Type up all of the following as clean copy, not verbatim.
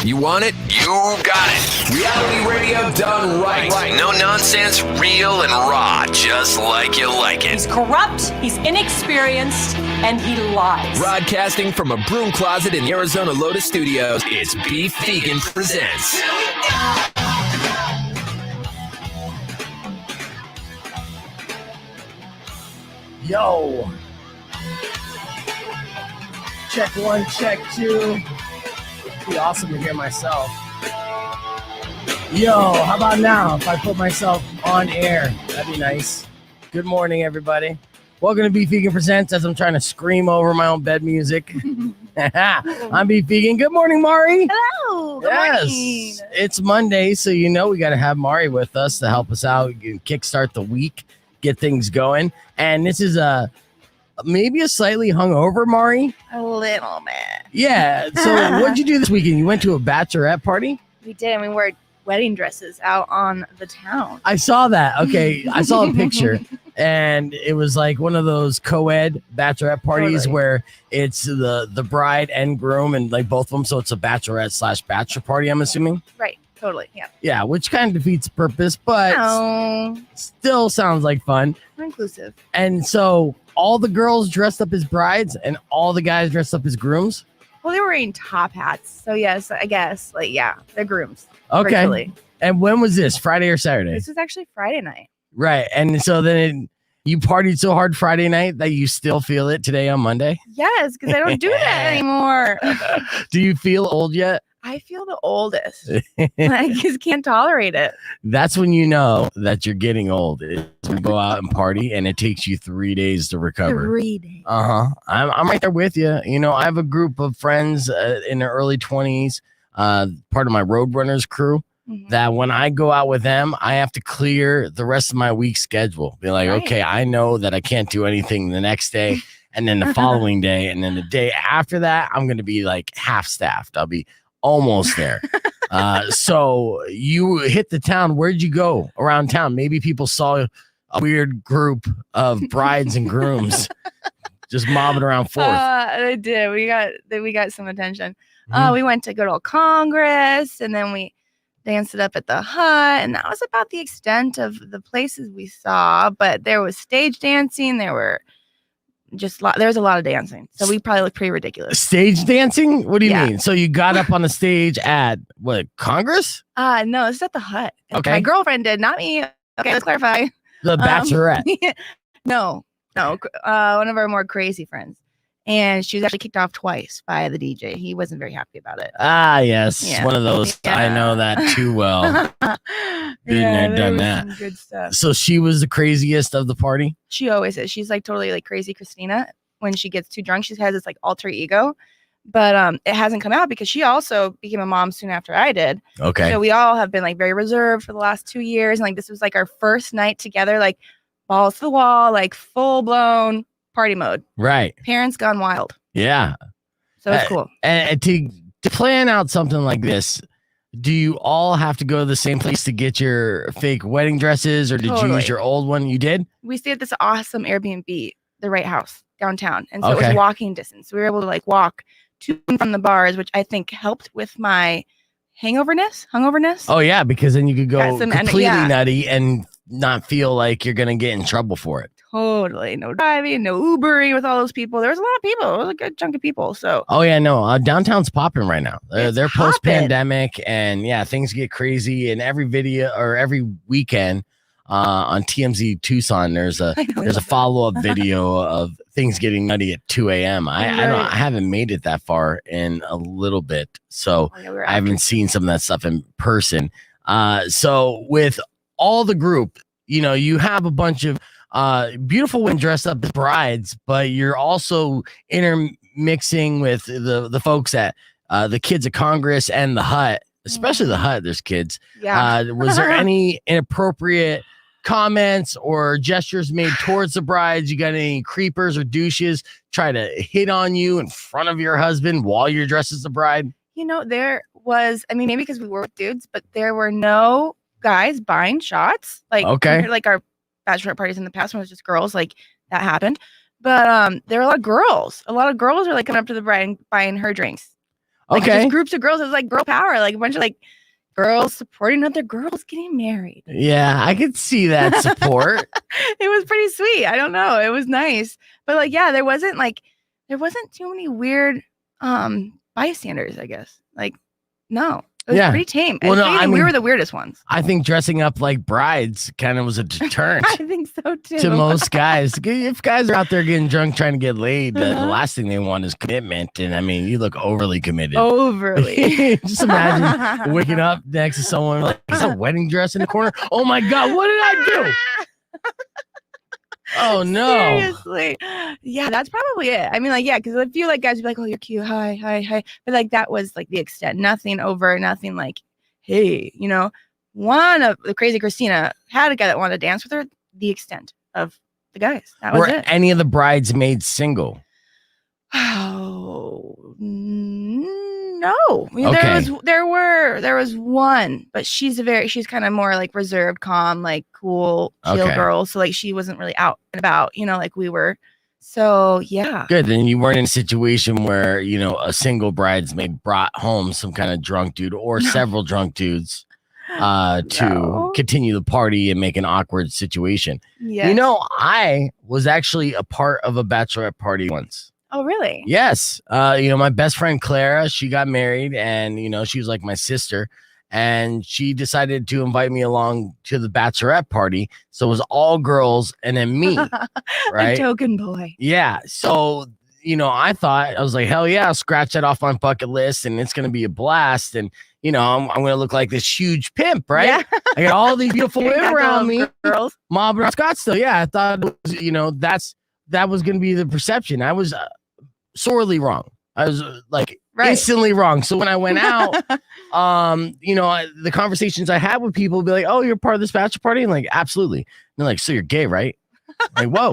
You want it? You got it. Reality radio done right. No nonsense, real and raw, just like you like it. He's corrupt, he's inexperienced, and he lies. Broadcasting from a broom closet in Arizona Lotus Studios, it's Beef Vegan Presents. Yo. Check one, check two. It'd be awesome to hear myself. Yo, how about now if I put myself on air? That'd be nice. Good morning, everybody. Welcome to Beef Vegan Presents as I'm trying to scream over my own bed music. I'm Beef Vegan. Good morning, Mari. Hello. Good morning. It's Monday, so you know we got to have Mari with us to help us out, kickstart the week, get things going. And this is maybe a slightly hungover Mari. A little bit. Yeah. So what'd you do this weekend? You went to a bachelorette party? We did. And we wore wedding dresses out on the town. I saw that. Okay. I saw a picture and it was like one of those co-ed bachelorette parties where it's the bride and groom and like both of them. So it's a bachelorette / bachelor party, I'm assuming. Right. Totally. Yeah. Yeah. Which kind of defeats the purpose, but still sounds like fun. We're inclusive. And so all the girls dressed up as brides and all the guys dressed up as grooms. Well, they were wearing top hats. So yes, I guess they're grooms. Okay. Virtually. And when was this? Friday or Saturday? This was actually Friday night. Right. And so then you partied so hard Friday night that you still feel it today on Monday? Yes, because I don't do that anymore. Do you feel old yet? I feel the oldest. I just can't tolerate it. That's when you know that you're getting old. It's when you go out and party and it takes you 3 days to recover. 3 days. I'm right there with you. You know, I have a group of friends in their early 20s, part of my Roadrunners crew, that when I go out with them, I have to clear the rest of my week's schedule. Be like, okay, I know that I can't do anything the next day and then the following day. And then the day after that, I'm going to be like half staffed. I'll be almost there. So you hit the town. Where'd you go around town? Maybe people saw a weird group of brides and grooms just mobbing around Fourth. They did. We got some attention. We went to good old Congress, and then we danced it up at the Hut, and that was about the extent of the places we saw. But there was stage dancing. There was a lot of dancing, so we probably looked pretty ridiculous. Stage dancing? What do you mean? So you got up on the stage at what, Congress? No, this is at the Hut. Okay, my girlfriend did, not me. Okay, let's clarify. The Bachelorette. No, one of our more crazy friends, and she was actually kicked off twice by the DJ. He wasn't very happy about it. Yes, one of those. Yeah. I know that too well. Been there, done that. Some good stuff. So she was the craziest of the party? She always is. She's like totally like crazy Christina. When she gets too drunk, she has this like alter ego. But it hasn't come out because she also became a mom soon after I did. Okay. So we all have been like very reserved for the last 2 years. And like this was like our first night together, like balls to the wall, like full blown party mode. Right. Parents gone wild. Yeah. So it's cool. And to plan out something like this, do you all have to go to the same place to get your fake wedding dresses, or did you use your old one? You did? We stayed at this awesome Airbnb, the Right House downtown. And so it was walking distance. We were able to like walk to and from the bars, which I think helped with my hungoverness. Oh yeah, because then you could go completely nutty and not feel like you're gonna get in trouble for it. Totally. No driving, no Ubering with all those people. There was a lot of people. It was a good chunk of people. So. Oh yeah, no. Downtown's popping right now. They're post-pandemic, and yeah, things get crazy. And every video or every weekend on TMZ Tucson, there's a follow-up video of things getting nutty at 2 a.m. I haven't made it that far in a little bit, so I haven't seen some of that stuff in person. So with all the group, you know, you have a bunch of beautiful women dressed up as brides, but you're also intermixing with the folks at the kids at Congress and the Hut, especially the Hut. There's kids. Yeah. Was there any inappropriate comments or gestures made towards the brides? You got any creepers or douches try to hit on you in front of your husband while you're dressed as the bride? You know, there was, I mean, maybe because we were with dudes, but there were no guys buying shots. Like, like our bachelorette parties in the past when it was just girls, like that happened. But there were a lot of girls. A lot of girls are like coming up to the bride and buying her drinks. Like, Okay. just groups of girls. It was like girl power, like a bunch of like girls supporting other girls getting married. Yeah, I could see that support. It was pretty sweet. I don't know. It was nice. But like, yeah, there wasn't too many weird bystanders, I guess. Like, no. It was pretty tame. Well, no, I mean, we were the weirdest ones. I think dressing up like brides kind of was a deterrent. I think so too. To most guys. If guys are out there getting drunk trying to get laid, the last thing they want is commitment. And I mean, you look overly committed. Overly. Just imagine waking up next to someone like, is a wedding dress in the corner? Oh my God, what did I do? Oh no. Seriously. Yeah, that's probably it. I mean, like, yeah, because I feel like guys would be like, oh, you're cute. Hi, hi, hi. But like that was like the extent. Nothing over, nothing like, hey, you know. One of the Crazy Christina had a guy that wanted to dance with her, the extent of the guys. That was Were it. any of the bridesmaids single? Oh no. I mean, there was one, but she's kind of more like reserved, calm, like cool, chill girl. So like she wasn't really out and about, you know, like we were. So yeah. Good. Then you weren't in a situation where, you know, a single bridesmaid brought home some kind of drunk dude or several drunk dudes to continue the party and make an awkward situation. Yes. You know, I was actually a part of a bachelorette party once. Oh, really? Yes. You know, my best friend Clara, she got married and, you know, she was like my sister and she decided to invite me along to the bachelorette party. So it was all girls and then me, right? A token boy. Yeah. So, you know, I was like, hell yeah, I'll scratch that off my bucket list and it's going to be a blast. And, you know, I'm going to look like this huge pimp, right? Yeah. I got all these beautiful women around me. Girls. Mob around Scottsdale. Yeah. I thought, it was, you know, that was going to be the perception. I was sorely wrong. I was like instantly wrong. So when I went out, you know, the conversations I had with people would be like, oh, you're part of this bachelor party? And like, absolutely. And they're like, so you're gay, right? Like, whoa.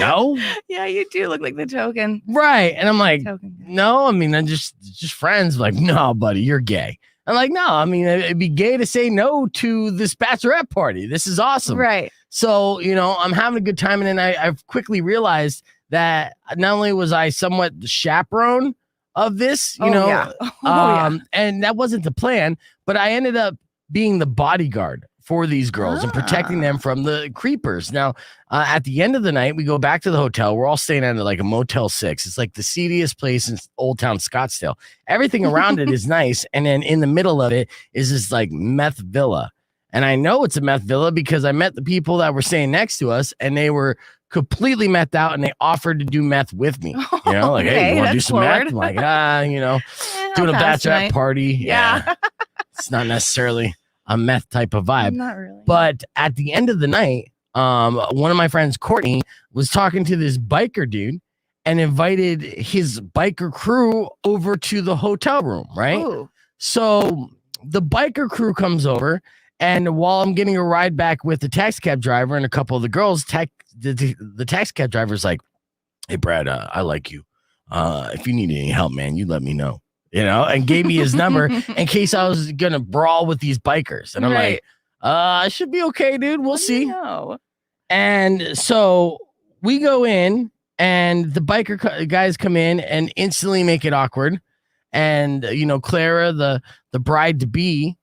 No. Yeah, you do look like the token. Right. And I'm like, no, I mean, I'm just friends. Like, no, buddy, you're gay. I'm like, no, I mean, it'd be gay to say no to this bachelorette party. This is awesome. Right. So, you know, I'm having a good time. And then I've quickly realized that not only was I somewhat the chaperone of this, you know, and that wasn't the plan, but I ended up being the bodyguard for these girls and protecting them from the creepers. Now, at the end of the night, we go back to the hotel. We're all staying at like a Motel 6. It's like the seediest place in Old Town Scottsdale. Everything around it is nice. And then in the middle of it is this like meth villa. And I know it's a meth villa because I met the people that were staying next to us and they were completely methed out and they offered to do meth with me. You know, like, hey, you want to do some meth? I'm like, you know, doing a bachelorette party. Yeah. It's not necessarily a meth type of vibe. Not really. But at the end of the night, one of my friends, Courtney, was talking to this biker dude and invited his biker crew over to the hotel room, right? Ooh. So the biker crew comes over, and while I'm getting a ride back with the taxi cab driver and a couple of the girls, the taxi cab driver's like, hey, Brad, I like you. If you need any help, man, you let me know. You know, and gave me his number in case I was going to brawl with these bikers. And I'm like, I should be okay, dude. We'll see. No. And so we go in and the biker guys come in and instantly make it awkward. And, you know, Clara, the bride to be,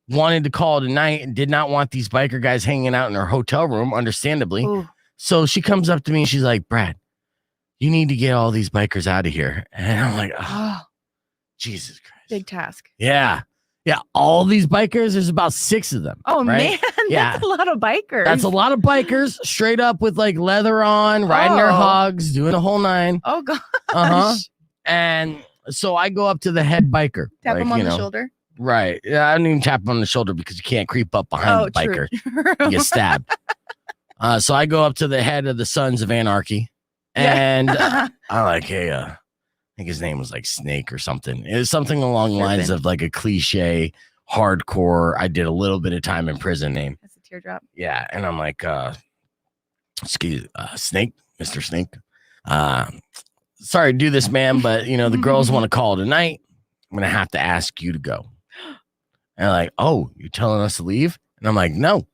wanted to call it a night and did not want these biker guys hanging out in her hotel room, understandably. Ooh. So she comes up to me and she's like, Brad, you need to get all these bikers out of here. And I'm like, oh, Jesus Christ. Big task. Yeah. Yeah. All these bikers, there's about 6 of them. Oh, right? Man. That's a lot of bikers. That's a lot of bikers straight up with like leather on, riding their hogs, doing a whole 9. Oh, gosh. Uh-huh. And so I go up to the head biker. Tap him on the shoulder. Right. Yeah, I don't even tap him on the shoulder because you can't creep up behind the biker. You get stabbed. So I go up to the head of the Sons of Anarchy. And I'm like, hey, I think his name was like Snake or something. It was something along the lines of like a cliche, hardcore, I did a little bit of time in prison name. That's a teardrop. Yeah. And I'm like, excuse Snake, Mr. Snake. Sorry to do this, man, but you know, the girls want to call tonight. I'm going to have to ask you to go. And they're like, oh, you're telling us to leave? And I'm like, no,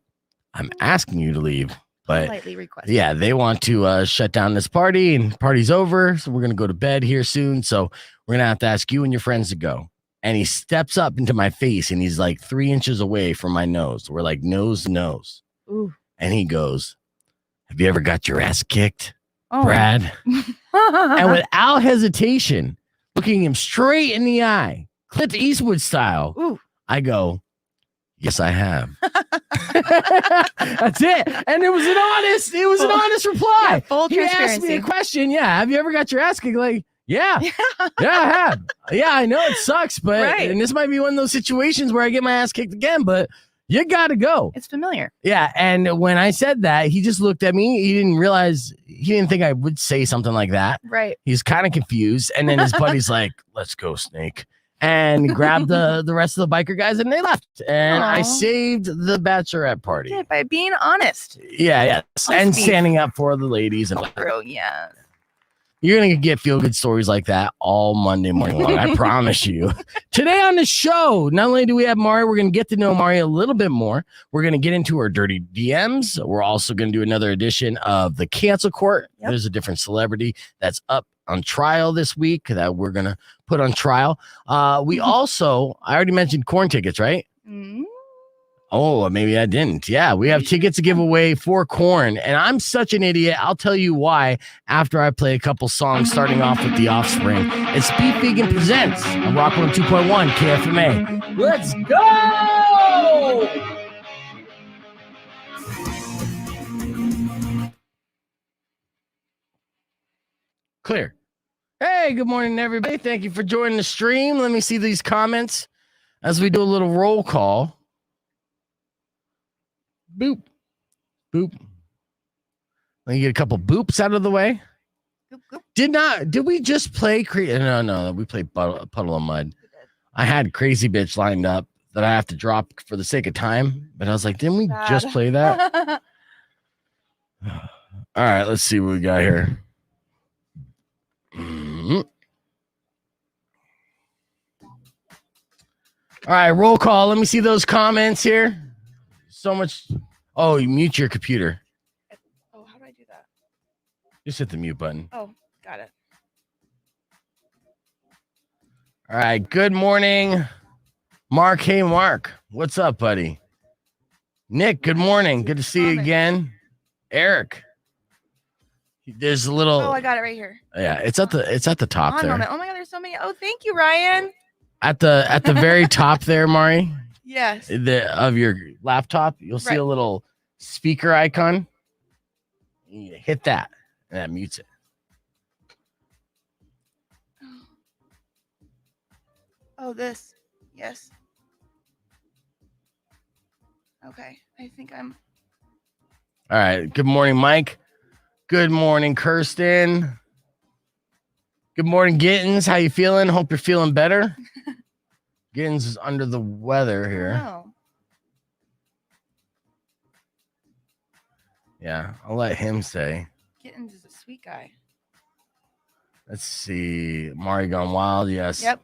I'm asking you to leave, But Politely requested. yeah, they want to shut down this party, and party's over. So we're going to go to bed here soon. So we're going to have to ask you and your friends to go. And he steps up into my face, and he's like 3 inches away from my nose. We're like nose to nose. Ooh. And he goes, "Have you ever got your ass kicked, Oh. Brad?" And without hesitation, looking him straight in the eye, Clint Eastwood style, Ooh. I go, "Yes, I have." That's it. And it was an honest reply. Yeah, full He asked me transparency. a question. Yeah. Have you ever got your ass kicked? Like, yeah, I have. Yeah, I know it sucks, but Right. and this might be one of those situations where I get my ass kicked again, but you got to go. It's familiar. Yeah. And when I said that, he just looked at me. He didn't think I would say something like that. Right. He's kind of confused. And then his buddy's like, "Let's go, Snake." And grabbed the rest of the biker guys, and they left. And I Aw. saved the bachelorette party. Yeah, by being honest. Yeah, yeah. And Beef. standing up for the ladies. And True, yeah. you're going to get feel-good stories like that all Monday morning long. I promise you. Today on the show, not only do we have Mari, we're going to get to know Mari a little bit more. We're going to get into her dirty DMs. We're also going to do another edition of the Cancel Court. Yep. There's a different celebrity that's up on trial this week that we're going to put on trial. We also, I already mentioned Korn tickets, right? Mm. Oh, maybe I didn't. Yeah, we have tickets to give away for Korn, and I'm such an idiot. I'll tell you why after I play a couple songs, starting off with The Offspring. It's Beef Vegan Presents on Rock 102.1 KFMA. Let's go! Clear. Hey, good morning, everybody. Thank you for joining the stream. Let me see these comments as we do a little roll call. Boop. Boop. Let me get a couple boops out of the way. Goop, goop. Did we just play? No, we played Puddle of Mud. I had Crazy Bitch lined up that I have to drop for the sake of time, but I was like, didn't we just play that? All right, let's see what we got here. All right, roll call. Let me see those comments here. So much. Oh, you mute your computer. Oh, how do I do that? Just hit the mute button. Oh, got it. All right. Good morning, Mark. Hey, Mark. What's up, buddy? Nick, good morning. Good to see you again. Eric. There's a little. Oh, I got it right here. Yeah, it's at the top On there. moment. Oh my God, there's so many. Oh, thank you, Ryan. At the very top there, Mari. Yes. Of your laptop, you'll see Right. a little speaker icon. You hit that, and that mutes it. Oh, this. Yes. Okay. I think I'm. All right. Good morning, Mike. Good morning, Kirsten. Good morning, Gittins. How you feeling? Hope you're feeling better. Gittins is under the weather here. Oh. Yeah, I'll let him say. Kittens is a sweet guy. Let's see. Mari Gone Wild. Yes. Yep.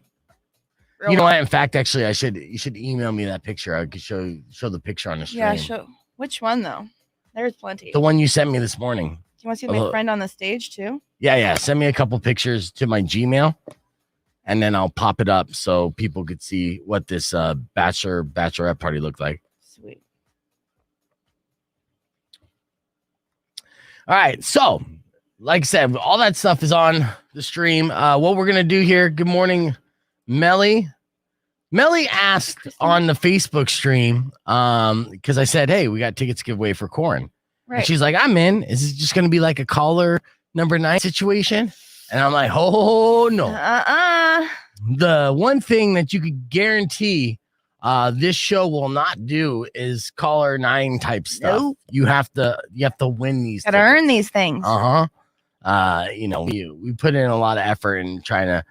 You know what? In fact, actually, you should email me that picture. I could show the picture on the stream. Yeah. Show. Which one though? There's plenty. The one you sent me this morning. Do you want to see my friend on the stage too? Yeah. Send me a couple pictures to my Gmail, and then I'll pop it up so people could see what this bachelorette party looked like. Sweet. All right. So, like I said, all that stuff is on the stream. What we're gonna do here. Good morning, Melly. Melly asked on the Facebook stream, because I said, hey, we got tickets to give away for Korn. Right. And she's like, I'm in. Is it just going to be like a caller number 9 situation? And I'm like, oh, no. The one thing that you could guarantee this show will not do is caller 9 type stuff. Nope. You have to win these. Gotta earn these things. We put in a lot of effort in trying to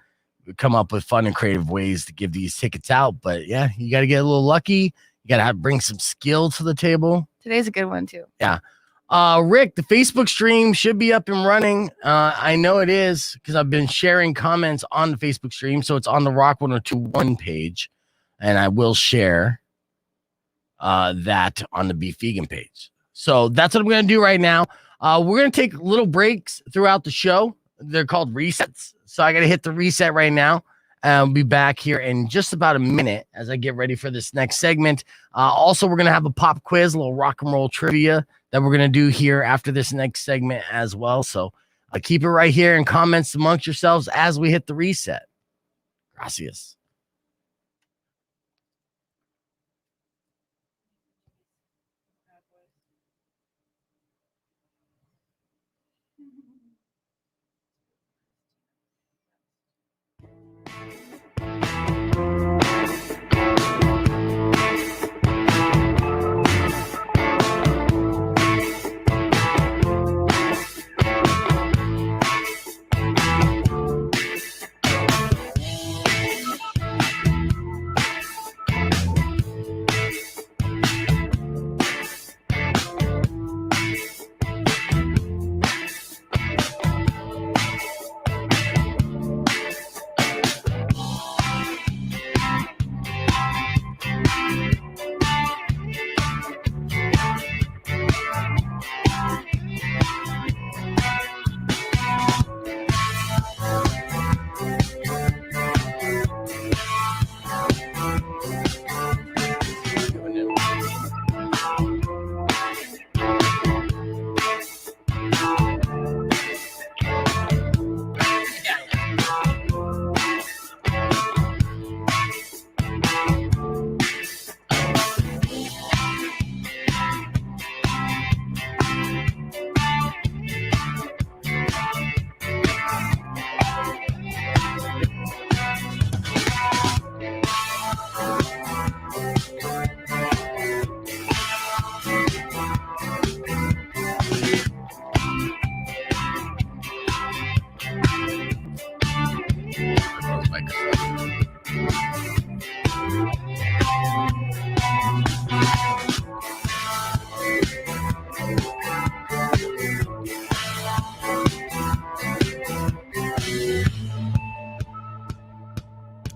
come up with fun and creative ways to give these tickets out. But yeah, you got to get a little lucky. You got to bring some skill to the table. Today's a good one too. Yeah. Rick, the Facebook stream should be up and running. I know it is because I've been sharing comments on the Facebook stream. So it's on the Rock 102.1 page. And I will share that on the Beef Vegan page. So that's what I'm going to do right now. We're going to take little breaks throughout the show. They're called resets. So I got to hit the reset right now. I'll be back here in just about a minute as I get ready for this next segment. Also, we're going to have a pop quiz, a little rock and roll trivia that we're going to do here after this next segment as well. So keep it right here and comments amongst yourselves as we hit the reset. Gracias.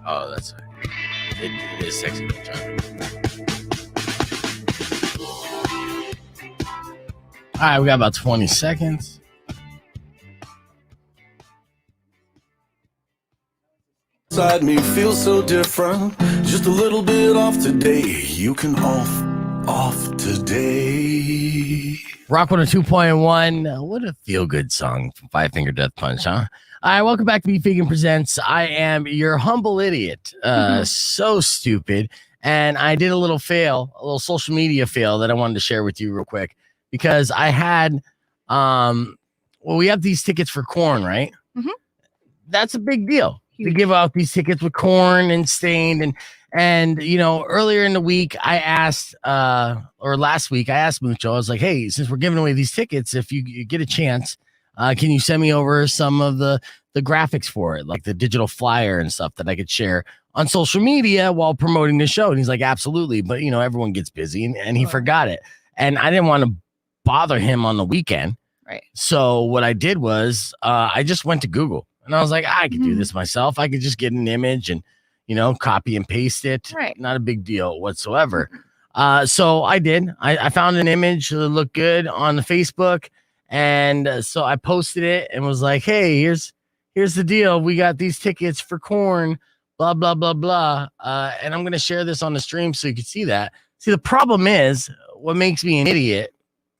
Oh, that's it is sexy. All right, we got about 20 seconds. Inside me feels so different, just a little bit off today. You can off today. Rock 102.1. What a feel-good song from Five Finger Death Punch, huh? All right, welcome back to Be Vegan Presents. I am your humble idiot. So stupid. And I did a little fail, a little social media fail that I wanted to share with you real quick. Because I had, we have these tickets for Korn, right? Mm-hmm. That's a big deal. To give out these tickets with Korn and Stained. And you know, earlier in the week, I asked, or last week, I asked Mucho, I was like, hey, since we're giving away these tickets, if you get a chance, can you send me over some of the graphics for it, like the digital flyer and stuff that I could share on social media while promoting the show? And he's like, absolutely. But, you know, everyone gets busy and he forgot it. And I didn't want to bother him on the weekend. Right. So what I did was I just went to Google and I was like, I could do this myself. I could just get an image and, you know, copy and paste it. Right. Not a big deal whatsoever. So I did. I found an image that looked good on the Facebook. And so I posted it and was like, hey, here's the deal. We got these tickets for Korn, blah, blah, blah, blah. And I'm going to share this on the stream so you can see that. See, the problem is what makes me an idiot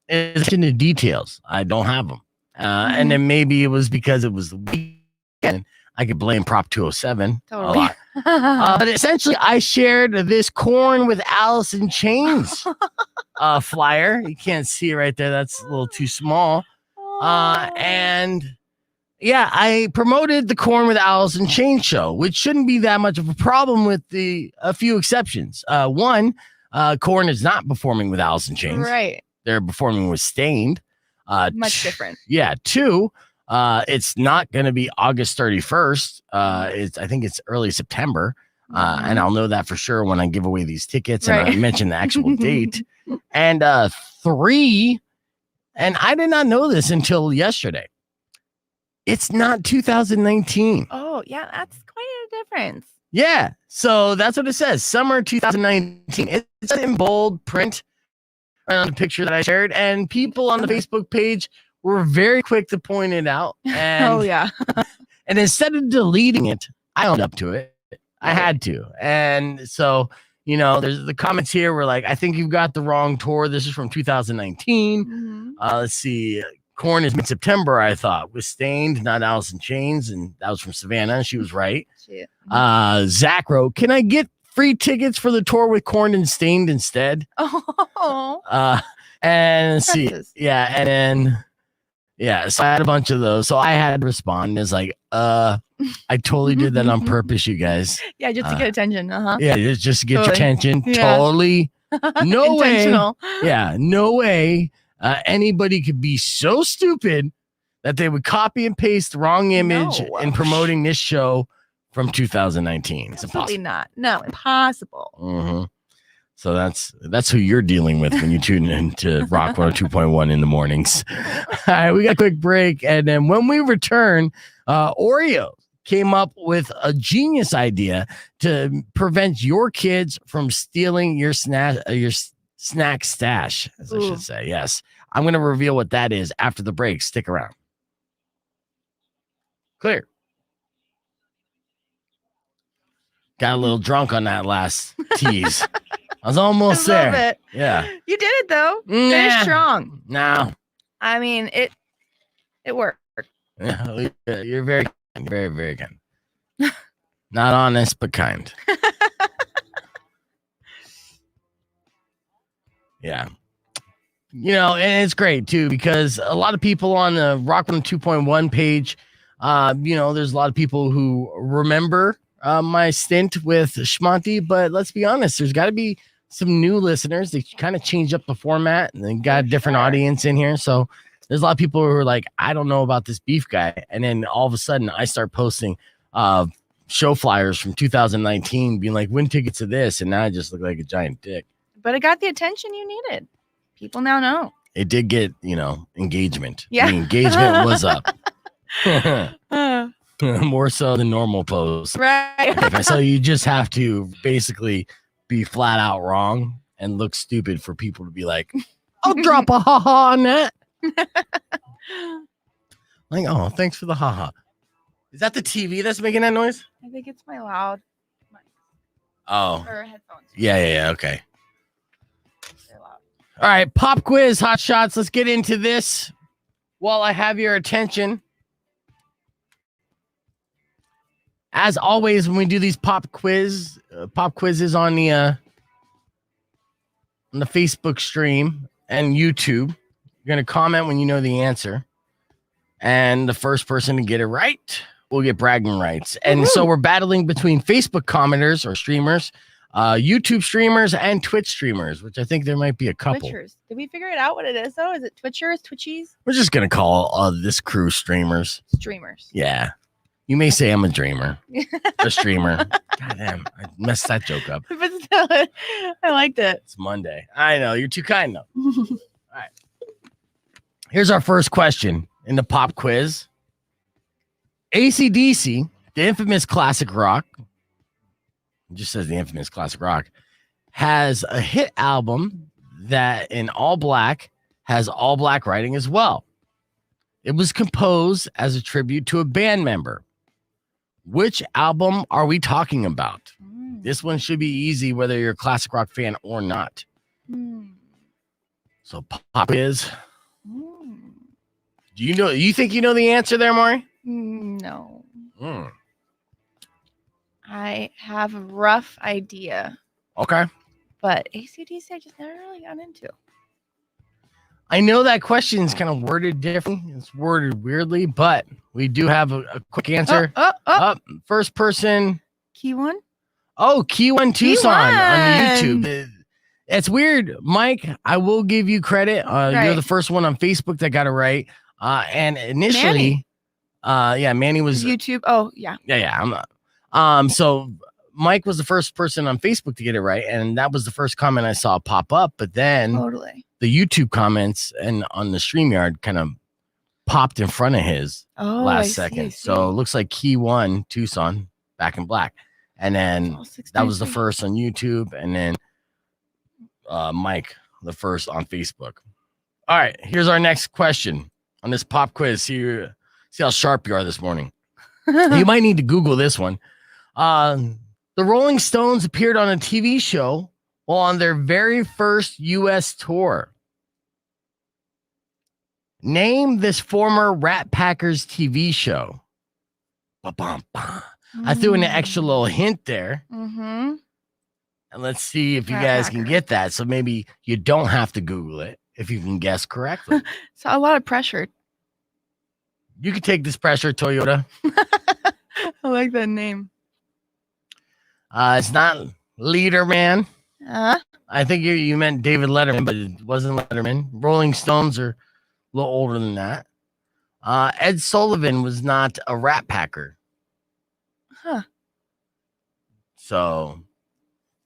is in the details. I don't have them. And then maybe it was because it was the weekend. I could blame Prop 207 Totally. a lot. But essentially, I shared this Korn with Alice in Chains flyer. You can't see it right there. That's a little too small. And yeah, I promoted the Korn with Alice in Chains show, which shouldn't be that much of a problem with a few exceptions. One, Korn is not performing with Alice in Chains. Right. They're performing with Stained. Much different. Yeah. Two, it's not going to be August 31st. I think it's early September. And I'll know that for sure when I give away these tickets and I mention the actual date. And three, and I did not know this until yesterday. It's not 2019. Oh, yeah, that's quite a difference. Yeah. So that's what it says. Summer 2019. It's in bold print on the picture that I shared, and people on the Facebook page were very quick to point it out. And, Oh yeah. and instead of deleting it, I owned up to it. I had to. And so, there's the comments here were like, I think you've got the wrong tour. This is from 2019. Mm-hmm. Let's see. Korn is mid-September, I thought. With Stained, not Alice in Chains. And that was from Savannah. And she was right. Shit. Zach wrote, can I get free tickets for the tour with Korn and Stained instead? Oh. And let's see. Precious. Yeah. And then, so I had a bunch of those. So I had to respond. It's like, I totally did that on purpose, you guys. Yeah, just to get attention. Yeah, just to get your Totally. attention. Yeah. Totally. No way. Intentional. Yeah, no way anybody could be so stupid that they would copy and paste the wrong image No. in promoting this show from 2019. It's Absolutely impossible. not. No, impossible. Mm-hmm. So that's who you're dealing with when you tune in to Rock 102.1 in the mornings. All right, we got a quick break. And then when we return, Oreo came up with a genius idea to prevent your kids from stealing your snack stash, as I should say. Yes. I'm going to reveal what that is after the break. Stick around. Clear. Got a little drunk on that last tease. I was almost I love there. it. Yeah. You did it though. Nah. Finish strong. No. I mean, it worked. You're very kind. Very, very kind. Not honest, but kind. Yeah. And it's great too, because a lot of people on the Rock 2.1 page, there's a lot of people who remember my stint with Schmonty, but let's be honest, there's got to be some new listeners. They kind of changed up the format and they got a different audience in here. So there's a lot of people who are like, I don't know about this beef guy. And then all of a sudden I start posting show flyers from 2019 being like, win tickets to this. And now I just look like a giant dick. But it got the attention you needed. People now know. It did get, engagement. Yeah. The engagement was up. More so than normal posts. Right. So you just have to basically be flat out wrong and look stupid for people to be like, I'll drop a haha on that. Like, oh, thanks for the haha. Is that the TV that's making that noise? I think it's my loud mic Oh, or headphones. yeah. Okay. They're loud. All right. Pop quiz, hot shots. Let's get into this while I have your attention. As always, when we do these pop quizzes on the Facebook stream and YouTube, you're going to comment when you know the answer. And the first person to get it right will get bragging rights. And so we're battling between Facebook commenters or streamers, YouTube streamers, and Twitch streamers, which I think there might be a couple. Twitchers. Did we figure it out what it is though? Is it Twitchers, Twitchies? We're just going to call this crew streamers. Streamers. Yeah. You may say I'm a dreamer, a streamer. God damn, I messed that joke up. But still, I liked it. It's Monday. I know, you're too kind though. All right. Here's our first question in the pop quiz. AC/DC, the infamous classic rock, it just says the infamous classic rock, has a hit album that in all black has all black writing as well. It was composed as a tribute to a band member. Which album are we talking about? This one should be easy, whether you're a classic rock fan or not. So pop is. Do you think you know the answer there, Maury? No. I have a rough idea, Okay. but AC/DC I just never really got into. I know that question is kind of worded differently. It's worded weirdly, but we do have a quick answer. First person. Key one? Oh, Key One Tucson on Key One. YouTube. It's weird. Mike, I will give you credit. You're the first one on Facebook that got it right. And initially, Manny was YouTube. Oh, yeah. Yeah, I'm not. So Mike was the first person on Facebook to get it right, and that was the first comment I saw pop up. But then Totally. the YouTube comments and on the StreamYard kind of popped in front of his last second. So it looks like Key One Tucson, Back in Black. And then that was the first on YouTube. And then Mike the first on Facebook. All right, here's our next question on this pop quiz. See how sharp you are this morning. You might need to Google this one. The Rolling Stones appeared on a TV show while on their very first U.S. tour. Name this former Rat Packers TV show. Ba-bum-bum. I threw in an extra little hint there. Mm-hmm. And let's see if you Rat guys Packer. can get that. So maybe you don't have to Google it if you can guess correctly. So a lot of pressure. You can take this pressure, Toyota. I like that name. It's not Leaderman. Uh, I think you meant David Letterman, but it wasn't Letterman. Rolling Stones are a little older than that. Ed Sullivan was not a Rat Packer. huh. So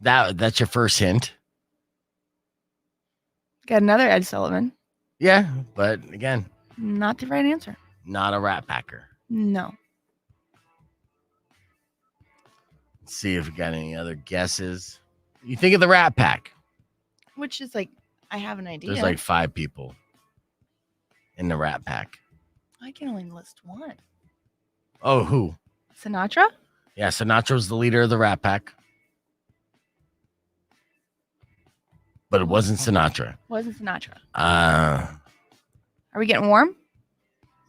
that's your first hint. Got another Ed Sullivan. Yeah, but again, Not the right answer. not a Rat Packer. No. Let's see if we got any other guesses. You think of the Rat Pack. Which is like, I have an idea. There's like 5 people in the Rat Pack. I can only list one. Oh, who? Sinatra? Yeah, Sinatra's the leader of the Rat Pack. But it wasn't Sinatra. Wasn't Sinatra. Not Are we getting warm?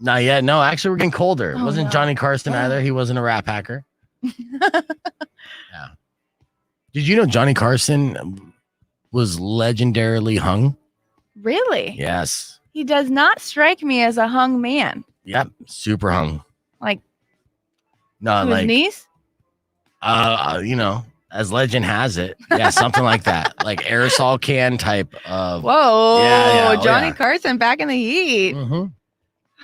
yet. No, actually, we're getting colder. It Oh, wasn't no. Johnny Carson Yeah. either. He wasn't a Rat Packer. Yeah. Did you know Johnny Carson was legendarily hung? Really? Yes. He does not strike me as a hung man. Yep. Super hung. Like, No, to his like, knees? as legend has it. Yeah, something like that. Like aerosol can type of. Whoa. Yeah, oh, Johnny yeah. Carson back in the heat. Mhm.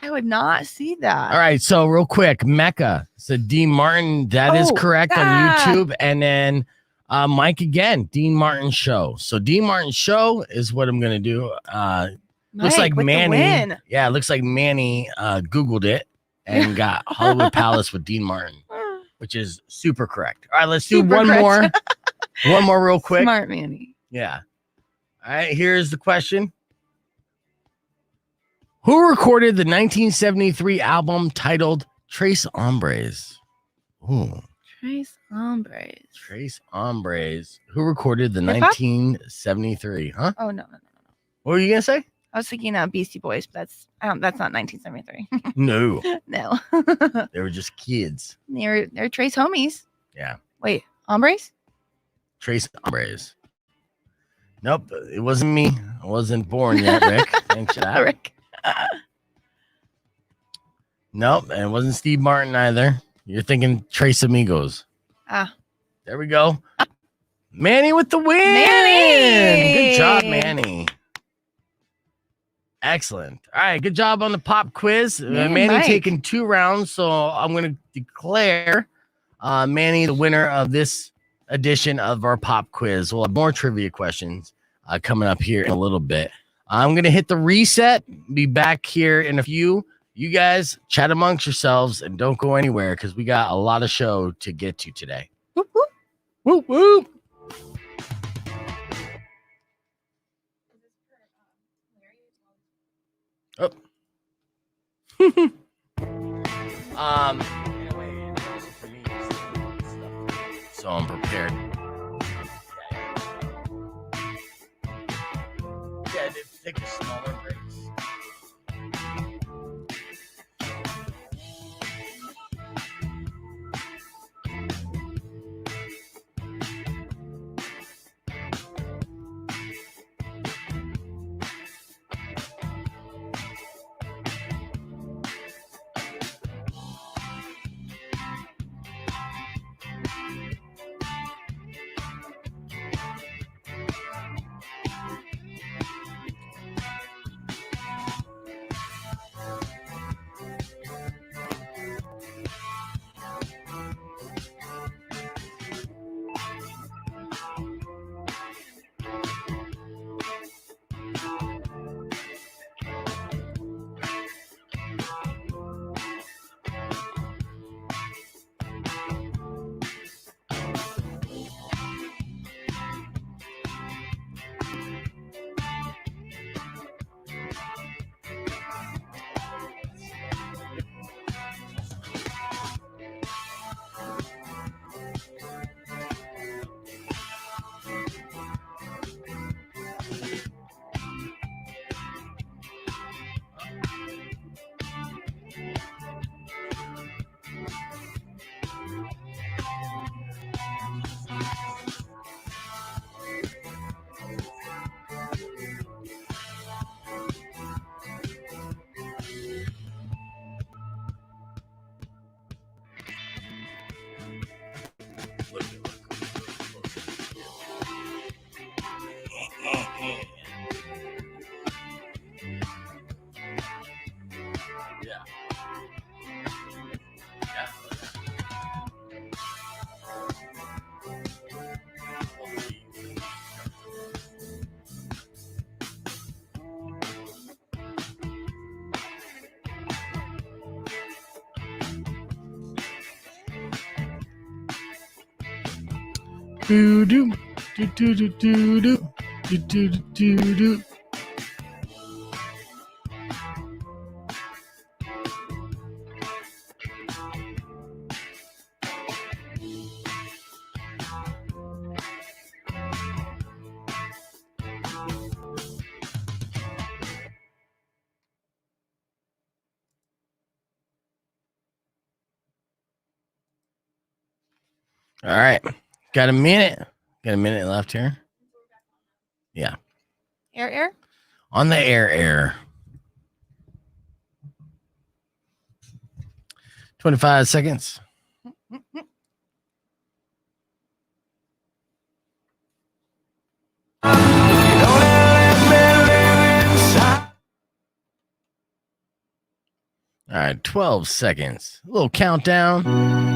I would not see that. All right, so real quick, Mecca said Dean Martin. That is Oh, correct on ah. YouTube. And then Mike again, Dean Martin Show. So Dean Martin Show is what I'm gonna do. Looks Mike like with the Manny. win. Yeah, it looks like Manny Googled it and got Hollywood Palace with Dean Martin, which is super correct. All right, let's do Super one correct. more. One more real quick. Smart Manny. Yeah. All right, here's the question. Who recorded the 1973 album titled Trace Hombres? Ooh, Trace Hombres. Trace Hombres. Who recorded the Hip-hop? 1973? Huh? Oh, no. What were you going to say? I was thinking Beastie Boys, but that's not 1973. No, No. they were just kids. They're Trace homies. Yeah. Wait, hombres? Trace Hombres. Nope, it wasn't me. I wasn't born yet, Rick. Thanks for that. Rick. Nope, and it wasn't Steve Martin either. You're thinking Trace Amigos. Ah. There we go. Manny with the win. Manny! Good job, Manny. Excellent. All right, good job on the pop quiz. Manny Mike. taking 2 rounds, so I'm going to declare Manny the winner of this edition of our pop quiz. We'll have more trivia questions coming up here in a little bit. I'm going to hit the reset, be back here in a few. You guys chat amongst yourselves and don't go anywhere because we got a lot of show to get to today. Whoop, whoop. Whoop, whoop. Oh. So I'm prepared. Yeah, take a smaller breaks. Do do do do do do do do do do. All right. Got a minute. Got a minute left here. Yeah. Air. On the air. 25 seconds. All right, 12 seconds. A little countdown.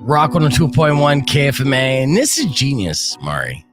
Rock 102.1 KFMA. And this is genius, Mari.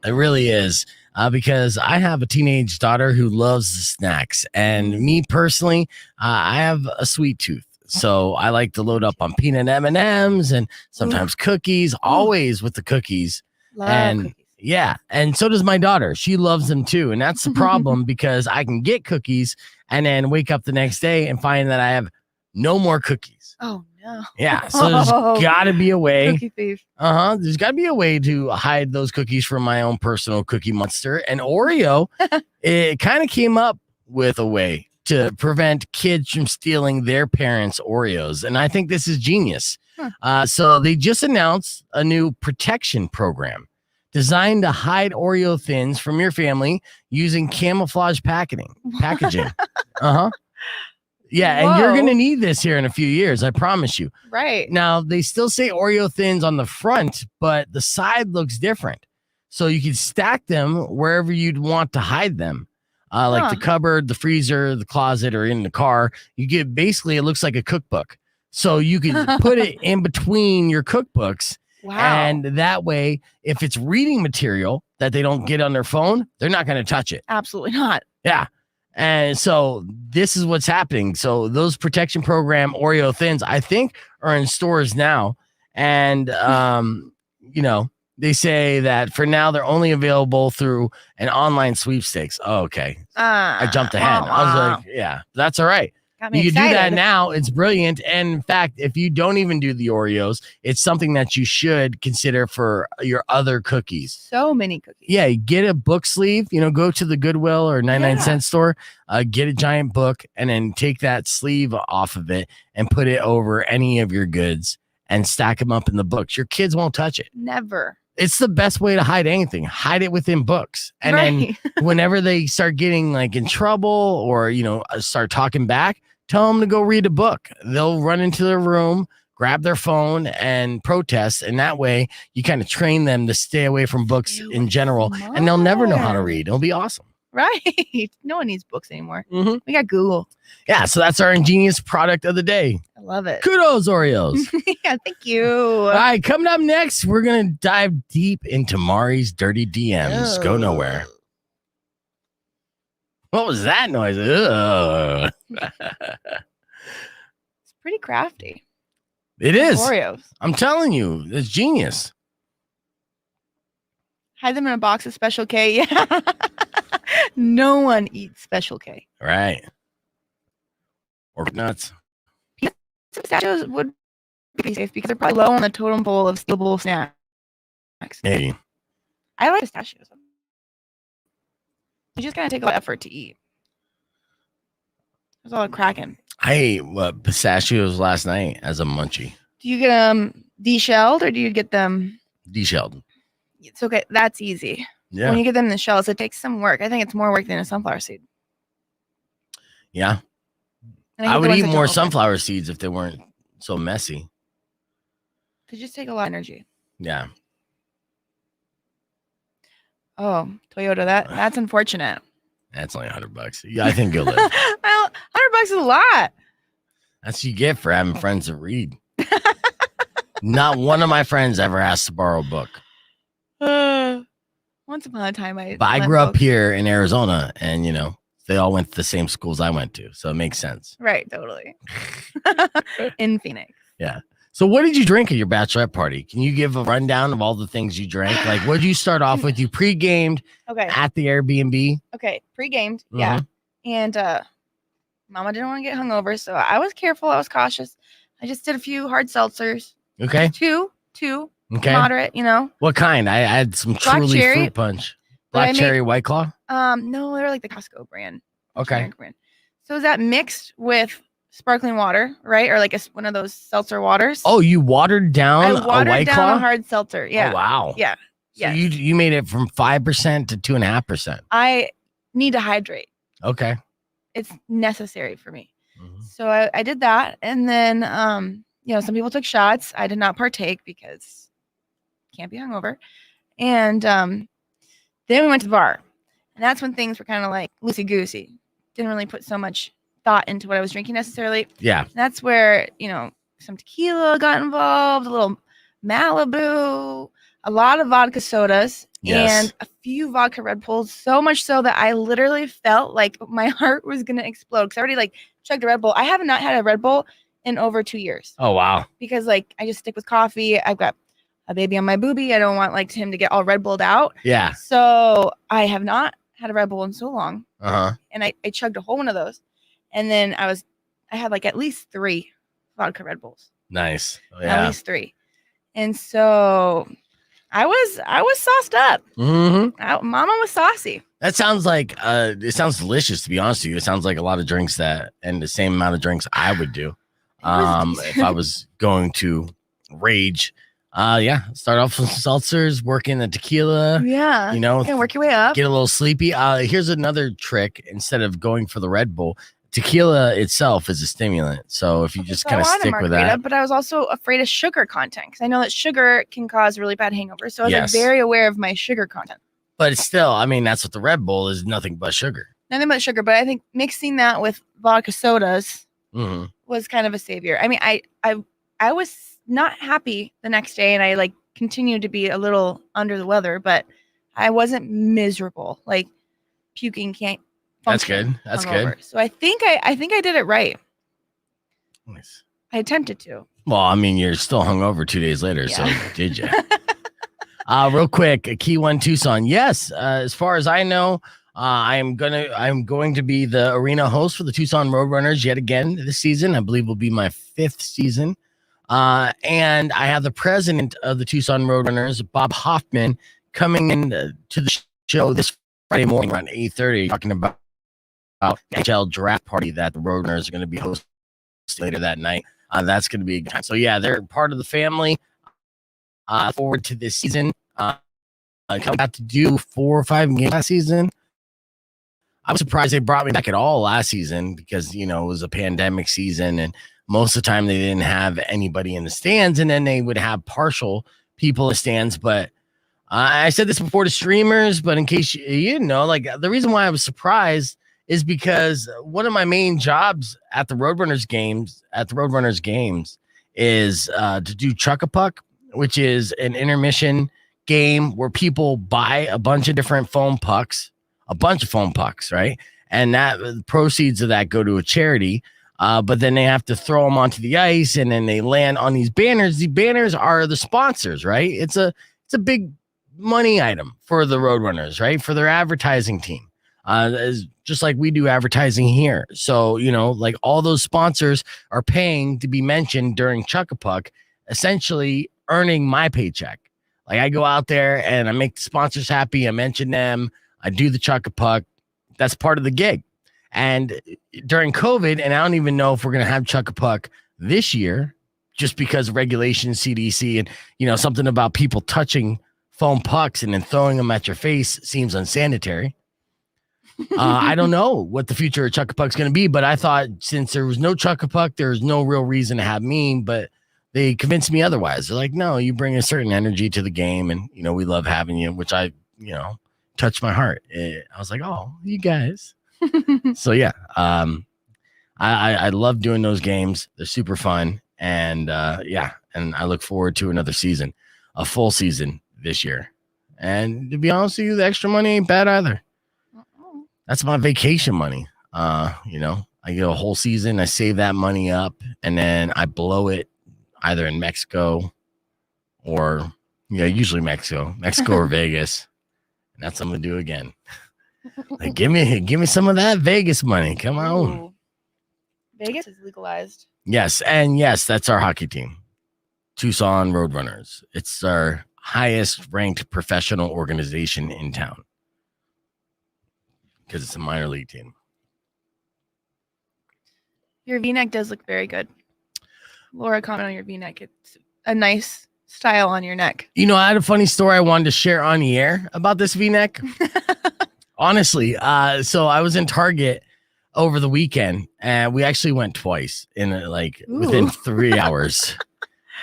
It really is. Because I have a teenage daughter who loves the snacks. And me personally, I have a sweet tooth. So I like to load up on peanut M&Ms and sometimes cookies, always with the cookies. Love cookies. Yeah, and so does my daughter. She loves them too. And that's the problem because I can get cookies and then wake up the next day and find that I have no more cookies. Oh, no. Yeah, so there's got to be a way. Cookie thief. There's got to be a way to hide those cookies from my own personal cookie monster. And Oreo, it kind of came up with a way to prevent kids from stealing their parents' Oreos. And I think this is genius. So they just announced a new protection program designed to hide Oreo thins from your family using camouflage packaging. Yeah, and you're going to need this here in a few years, I promise you. Right. Now, they still say Oreo thins on the front, but the side looks different. So you can stack them wherever you'd want to hide them. Like the cupboard, the freezer, the closet, or in the car. You get basically, it looks like a cookbook. So you can put it in between your cookbooks. Wow. And that way, if it's reading material that they don't get on their phone, they're not going to touch it. Absolutely not. Yeah. And so this is what's happening. So those protection program Oreo thins, I think, are in stores now. And, they say that for now, they're only available through an online sweepstakes. Oh, okay. I jumped ahead. I was like, yeah, that's all right. You can do that now. It's brilliant. And in fact, if you don't even do the Oreos, it's something that you should consider for your other cookies. So many cookies. Yeah, get a book sleeve, go to the Goodwill or 99-cent store, get a giant book and then take that sleeve off of it and put it over any of your goods and stack them up in the books. Your kids won't touch it. Never. It's the best way to hide anything. Hide it within books. And then whenever they start getting like in trouble or, start talking back, tell them to go read a book. They'll run into their room, grab their phone and protest. And that way you kind of train them to stay away from books in general. And they'll never know how to read. It'll be awesome. Right. No one needs books anymore. We got Google. Yeah. So that's our ingenious product of the day. I love it. Kudos, Oreos. Yeah, thank you. All right. Coming up next, we're going to dive deep into Mari's dirty DMs. Go nowhere. What was that noise? Ugh. It's pretty crafty. It is. Oreos. I'm telling you, it's genius. Hide them in a box of Special K. Yeah. No one eats Special K. Right. Or nuts. Pistachios would be safe because they're probably low on the totem pole of stealable snacks. Hey. I like pistachios. You just gotta take a lot of effort to eat. There's a lot of cracking. I ate pistachios last night as a munchie. Do you get them deshelled or do you get them Deshelled. It's okay. That's easy. Yeah. When you get them in the shells, it takes some work. I think it's more work than a sunflower seed. Yeah. I would eat more sunflower seeds if they weren't so messy. They just take a lot of energy. Yeah. Oh, Toyota. That's unfortunate. That's only $100. Yeah, I think you'll live. Well, $100 is a lot. That's what you get for having friends that read. Not one of my friends ever asked to borrow a book. Once upon a time, But I grew up here in Arizona, and they all went to the same schools I went to, so it makes sense. Right, totally. In Phoenix. Yeah. So what did you drink at your bachelorette party? Can you give a rundown of all the things you drank? Like, what did you start off with? You pre-gamed at the Airbnb? Okay, pre-gamed, yeah. And Mama didn't want to get hungover, so I was careful. I was cautious. I just did a few hard seltzers. Okay. Two. Okay. Moderate, What kind? I had some Truly cherry. Fruit Punch. Black cherry, White Claw? No, they're like the Costco brand. Okay. Brand. So is that mixed with sparkling water, right? Or like one of those seltzer waters? Oh, you watered down a White Claw? A hard seltzer. Yeah. Oh, wow. Yeah. So you made it from 5% to 2.5%. I need to hydrate. Okay. It's necessary for me. Mm-hmm. So I did that. And then, some people took shots. I did not partake because can't be hungover. And then we went to the bar. And that's when things were kind of like loosey-goosey. Didn't really put so much thought into what I was drinking necessarily. Yeah. And that's where, some tequila got involved, a little Malibu, a lot of vodka sodas, and a few vodka Red Bulls, so much so that I literally felt like my heart was going to explode because I already chugged a Red Bull. I have not had a Red Bull in over 2 years. Oh, wow. Because I just stick with coffee. I've got a baby on my boobie. I don't want him to get all Red Bulled out. Yeah. So I have not had a Red Bull in so long. Uh-huh. And I chugged a whole one of those. And then I had at least 3 vodka Red Bulls. Nice. Oh, yeah. At least 3. And so I was sauced up. Mm-hmm. Mama was saucy. That sounds like it sounds delicious, to be honest with you. It sounds like a lot of drinks and the same amount of drinks I would do if I was going to rage. Start off with seltzers, work in the tequila. Yeah. Work your way up. Get a little sleepy. Here's another trick. Instead of going for the Red Bull, tequila itself is a stimulant. So if you just kind of stick with that. But I was also afraid of sugar content because I know that sugar can cause really bad hangovers. So I was very aware of my sugar content. But it's still, that's what the Red Bull is, nothing but sugar. Nothing but sugar. But I think mixing that with vodka sodas was kind of a savior. I was not happy the next day, and I continued to be a little under the weather, but I wasn't miserable, puking can't function. That's good. So I think I did it right. Nice. I attempted to. Well, you're still hungover 2 days later, so did you? Real quick, a Key One Tucson. Yes, as far as I know, I'm going to be the arena host for the Tucson Roadrunners yet again this season. I believe will be my 5th season. And I have the president of the Tucson Roadrunners, Bob Hoffman, coming in to the show this Friday morning around 8:30, talking about NHL draft party that the Roadrunners are going to be hosting later that night. That's going to be a good time. So they're part of the family. Forward to this season. I got to do 4 or 5 games last season. I was surprised they brought me back at all last season because it was a pandemic season and most of the time they didn't have anybody in the stands, and then they would have partial people in the stands. But I said this before to streamers, but in case you didn't know, the reason why I was surprised is because one of my main jobs at the Roadrunners games is to do Chuck-a-Puck, which is an intermission game where people buy a bunch of different foam pucks, right? And that the proceeds of that go to a charity. But then they have to throw them onto the ice, and then they land on these banners. The banners are the sponsors, right? It's a big money item for the Roadrunners, right? For their advertising team, just like we do advertising here. So all those sponsors are paying to be mentioned during Chuck-a-Puck, essentially earning my paycheck. I go out there and I make the sponsors happy. I mention them. I do the Chuck-a-Puck. That's part of the gig. And during COVID, and I don't even know if we're going to have Chuck-a-Puck this year, just because of regulations, CDC, and, something about people touching foam pucks and then throwing them at your face seems unsanitary. I don't know what the future of Chuck-a-Puck is going to be, but I thought since there was no Chuck-a-Puck, there's no real reason to have me, but they convinced me otherwise. They're like, no, you bring a certain energy to the game, and, we love having you, which I, touched my heart. I was like, oh, you guys. So I love doing those games. They're super fun, and and I look forward to another season, a full season this year. And to be honest with you, the extra money ain't bad either. That's my vacation money. You know, I get a whole season. I save that money up, and then I blow it either in Mexico or usually Mexico or Vegas. And that's what I'm gonna do again. Like, give me some of that Vegas money. Come on. Ooh. Vegas is legalized. Yes, and yes, that's our hockey team, Tucson Roadrunners. It's our highest ranked professional organization in town because it's a minor league team. Your V-neck does look very good. Laura commented on your V-neck. It's a nice style on your neck. You know, I had a funny story I wanted to share on the air about this V-neck. Honestly, so I was in Target over the weekend, and we actually went twice in within 3 hours.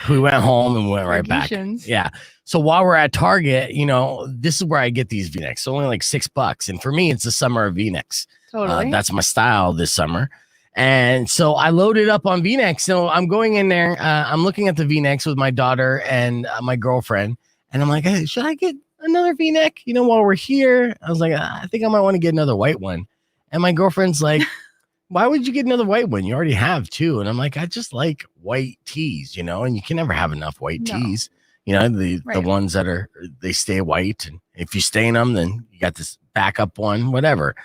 We went home and went right back. Yeah. So while we're at Target, you know, this is where I get these V-necks. So only like $6. And for me, it's the summer of V-necks. Totally. That's my style this summer. And so I loaded up on V-necks. So I'm going in there. I'm looking at the V-necks with my daughter and my girlfriend. And I'm like, hey, should I get another V-neck? You know, while we're here, I was like, I think I might want to get another white one. And my girlfriend's like, why would you get another white one? You already have two. And I'm like, I just like white tees, you know, and you can never have enough white tees. You know, the ones that they stay white. And if you stain them, then you got this backup one, whatever.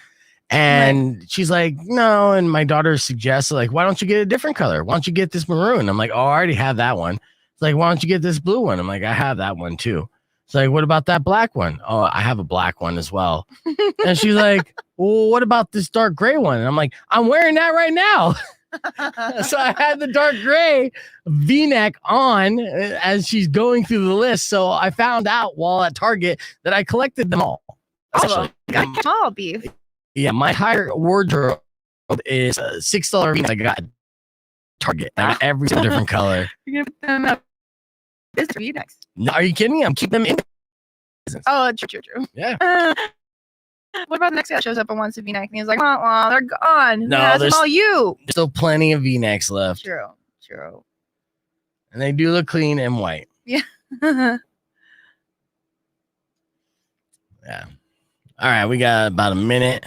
And she's like, no. And my daughter suggests, like, why don't you get a different color? Why don't you get this maroon? I'm like, oh, I already have that one. It's like, why don't you get this blue one? I'm like, I have that one too. It's like, what about that black one? Oh, I have a black one as well. And she's like, well, what about this dark gray one? And I'm like, I'm wearing that right now. So I had the dark gray V-neck on as she's going through the list. So I found out while at Target that I collected them all. Got all beef. Yeah, my entire wardrobe is a $6 V-neck I got at Target. I got every single different color. You're gonna put them up. This for you next. No, are you kidding me? I'm keeping them in. Oh, true. Yeah. What about the next guy that shows up and wants a V-neck? And he's like, oh, they're gone. No, there's all you. There's still plenty of V-necks left. True. And they do look clean and white. Yeah. Yeah. All right, we got about a minute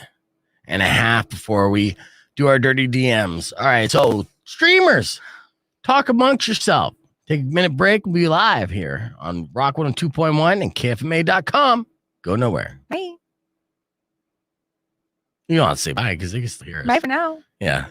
and a half before we do our dirty DMs. All right, so streamers, talk amongst yourself. Take a minute break. We'll be live here on Rock 102.1 and KFMA.com. Go nowhere. Hey. You don't have to say bye because they can still hear us. Bye for now. Yeah.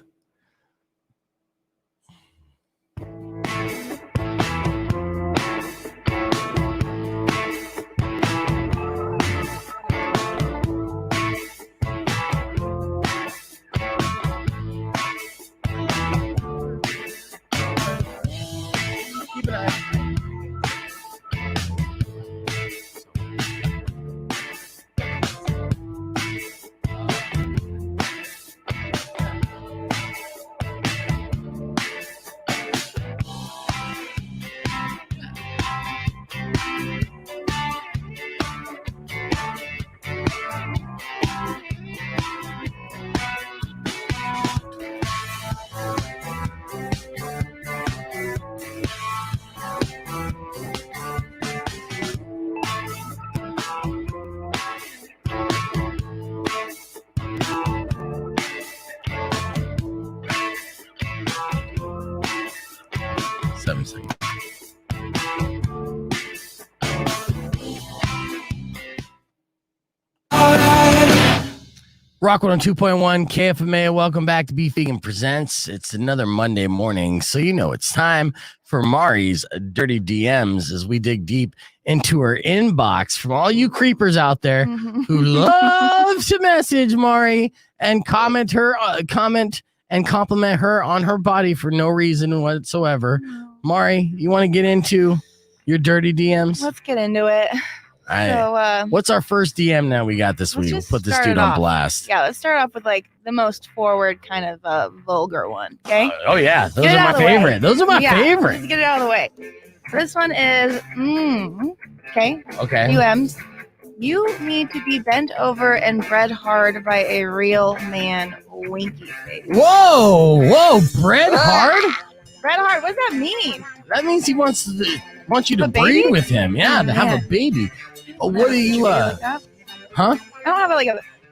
Rock 102.1 KFMA. Welcome back to Beef Vegan Presents. It's another Monday morning, so you know it's time for Mari's Dirty DMs as we dig deep into her inbox from all you creepers out there who love to message Mari and comment and compliment her on her body for no reason whatsoever. Mari, you want to get into your dirty DMs? Let's get into it. All right. So, what's our first DM now we got this week? We'll put this dude on blast. Yeah, let's start off with like the most forward kind of vulgar one. Okay. Oh yeah, those are my favorite. Those are my favorite. Let's get it out of the way. This one is okay. Okay. UMs. You need to be bent over and bred hard by a real man. Winky face. Whoa, bred hard? Bred hard. What does that mean? That means he wants you to breed with him. Yeah, to have a baby. What do you Huh? I don't have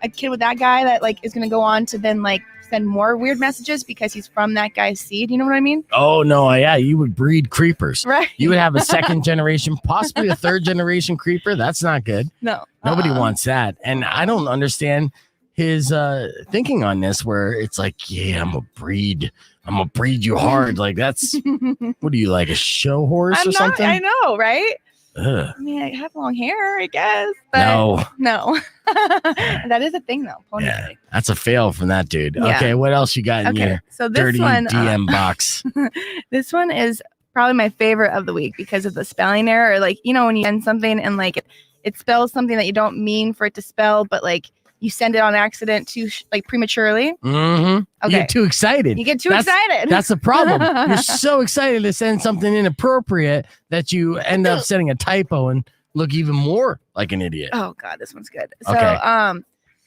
a kid with that guy that like is gonna go on to then like send more weird messages because he's from that guy's seed. You know what I mean? Oh no, yeah, you would breed creepers. Right. You would have a second generation, possibly a third generation creeper. That's not good. No. Nobody wants that. And I don't understand his thinking on this, where it's like, yeah, I'm gonna breed you hard. Like that's what are you, like a show horse or something? I know, right? Ugh. I mean, I have long hair, I guess. But no. That is a thing, though. Yeah, that's a fail from that dude. Yeah. Okay, what else you got in your so this dirty one, DM box? This one is probably my favorite of the week because of the spelling error. Or like, you know, when you send something and like it spells something that you don't mean for it to spell, but like you send it on accident too, like prematurely. Mm-hmm. Okay. You get too excited. excited. That's the problem. You're so excited to send something inappropriate that you end up sending a typo and look even more like an idiot. Oh God, this one's good. So, Okay.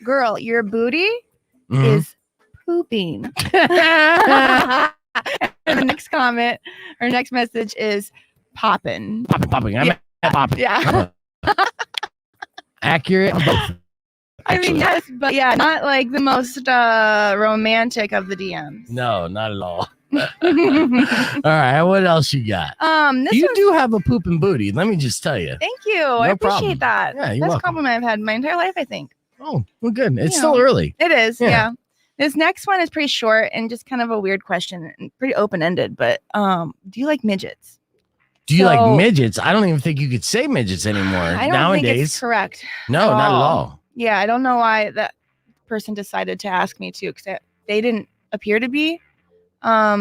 Girl, your booty is pooping. And the next comment or next message is popping. Popping. I'm popping. Yeah. Accurate. I mean, yes, but yeah, not like the most romantic of the DMs. No, not at all. All right, what else you got? You do have a pooping booty. Let me just tell you. Thank you. I appreciate problem. that. Yeah, you're Best welcome. compliment I've had in my entire life, I think. Oh, well, good. It's You still know. early. It is, Yeah. yeah. This next one is pretty short and just kind of a weird question and pretty open-ended, but do you like midgets? Do you like So- midgets? I don't even think you could say midgets anymore I don't think nowadays. it's correct. No, at not at all. all. Yeah, I don't know why that person decided to ask me to, because they didn't appear to be a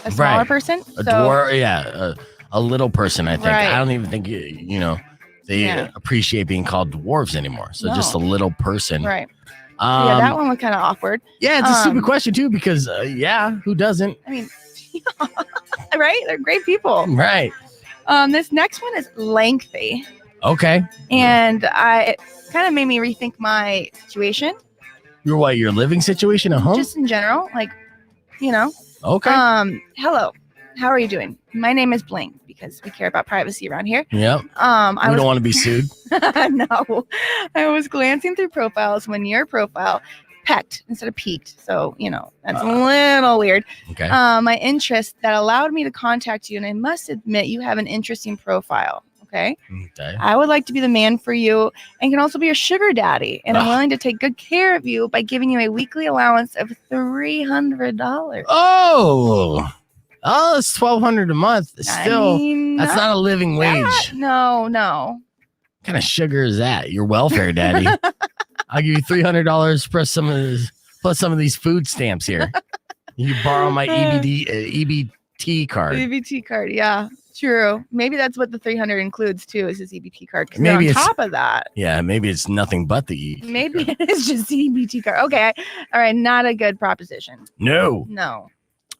smaller Right. person. A So, dwarf, yeah, a little person. I think. Right. I don't even think they Yeah. appreciate being called dwarves anymore. So just a No. little person. right. Yeah, that one was kind of awkward. Yeah, it's a stupid Um, question too, because who doesn't? I mean, right? They're great people. Right. This next one is lengthy, Okay. and it kind of made me rethink my situation, Your living situation at home? just in general. Like, you know, Okay. hello, how are you doing? My name is blank because we care about privacy around here. Yep. I We don't want to be sued. No, I was glancing through profiles when your profile pecked instead of peaked. So, that's a little weird. Okay. My interest that allowed me to contact you. And I must admit, you have an interesting profile. Okay. Okay. I would like to be the man for you and can also be your sugar daddy. And I'm willing to take good care of you by giving you a weekly allowance of $300. Oh, it's $1,200 a month. Still, that's not a living wage. No. What kind of sugar is that? Your welfare daddy. I'll give you $300 plus some of these food stamps here. You borrow my EBT card. EBT card, yeah, true. Maybe that's what the 300 includes too, is his EBT card. Because Maybe on it's- top of that, Yeah, maybe it's nothing but the E. maybe it is just the EBT card. Okay, all right, not a good proposition. No, No,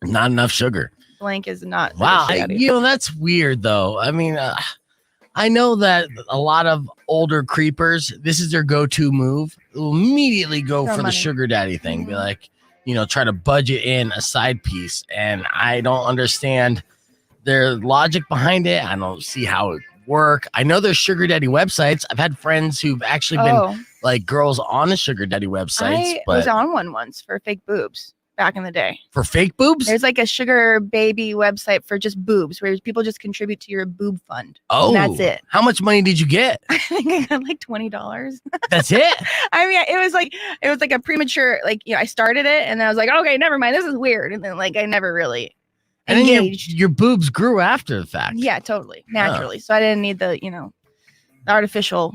not enough sugar. blank is not. Wow, sugar daddy. that's weird though. I mean, I know that a lot of older creepers, this is their go-to move. Will immediately go Throw for the money. sugar daddy thing. Be Mhm. like, try to budget in a side piece, and I don't understand their logic behind it. I don't see how it work. I know there's sugar daddy websites. I've had friends who've actually been like girls on the sugar daddy websites, I but was on one once for fake boobs back in the day. for fake boobs. There's like a sugar baby website for just boobs, where people just contribute to your boob fund. Oh, and that's it. How much money did you get? I think I got like $20. That's it. I mean, it was like a premature, I started it and I was like, okay, never mind. This is weird. And then I never really And then engaged. your boobs grew after the fact. Yeah, totally. Naturally. So I didn't need the artificial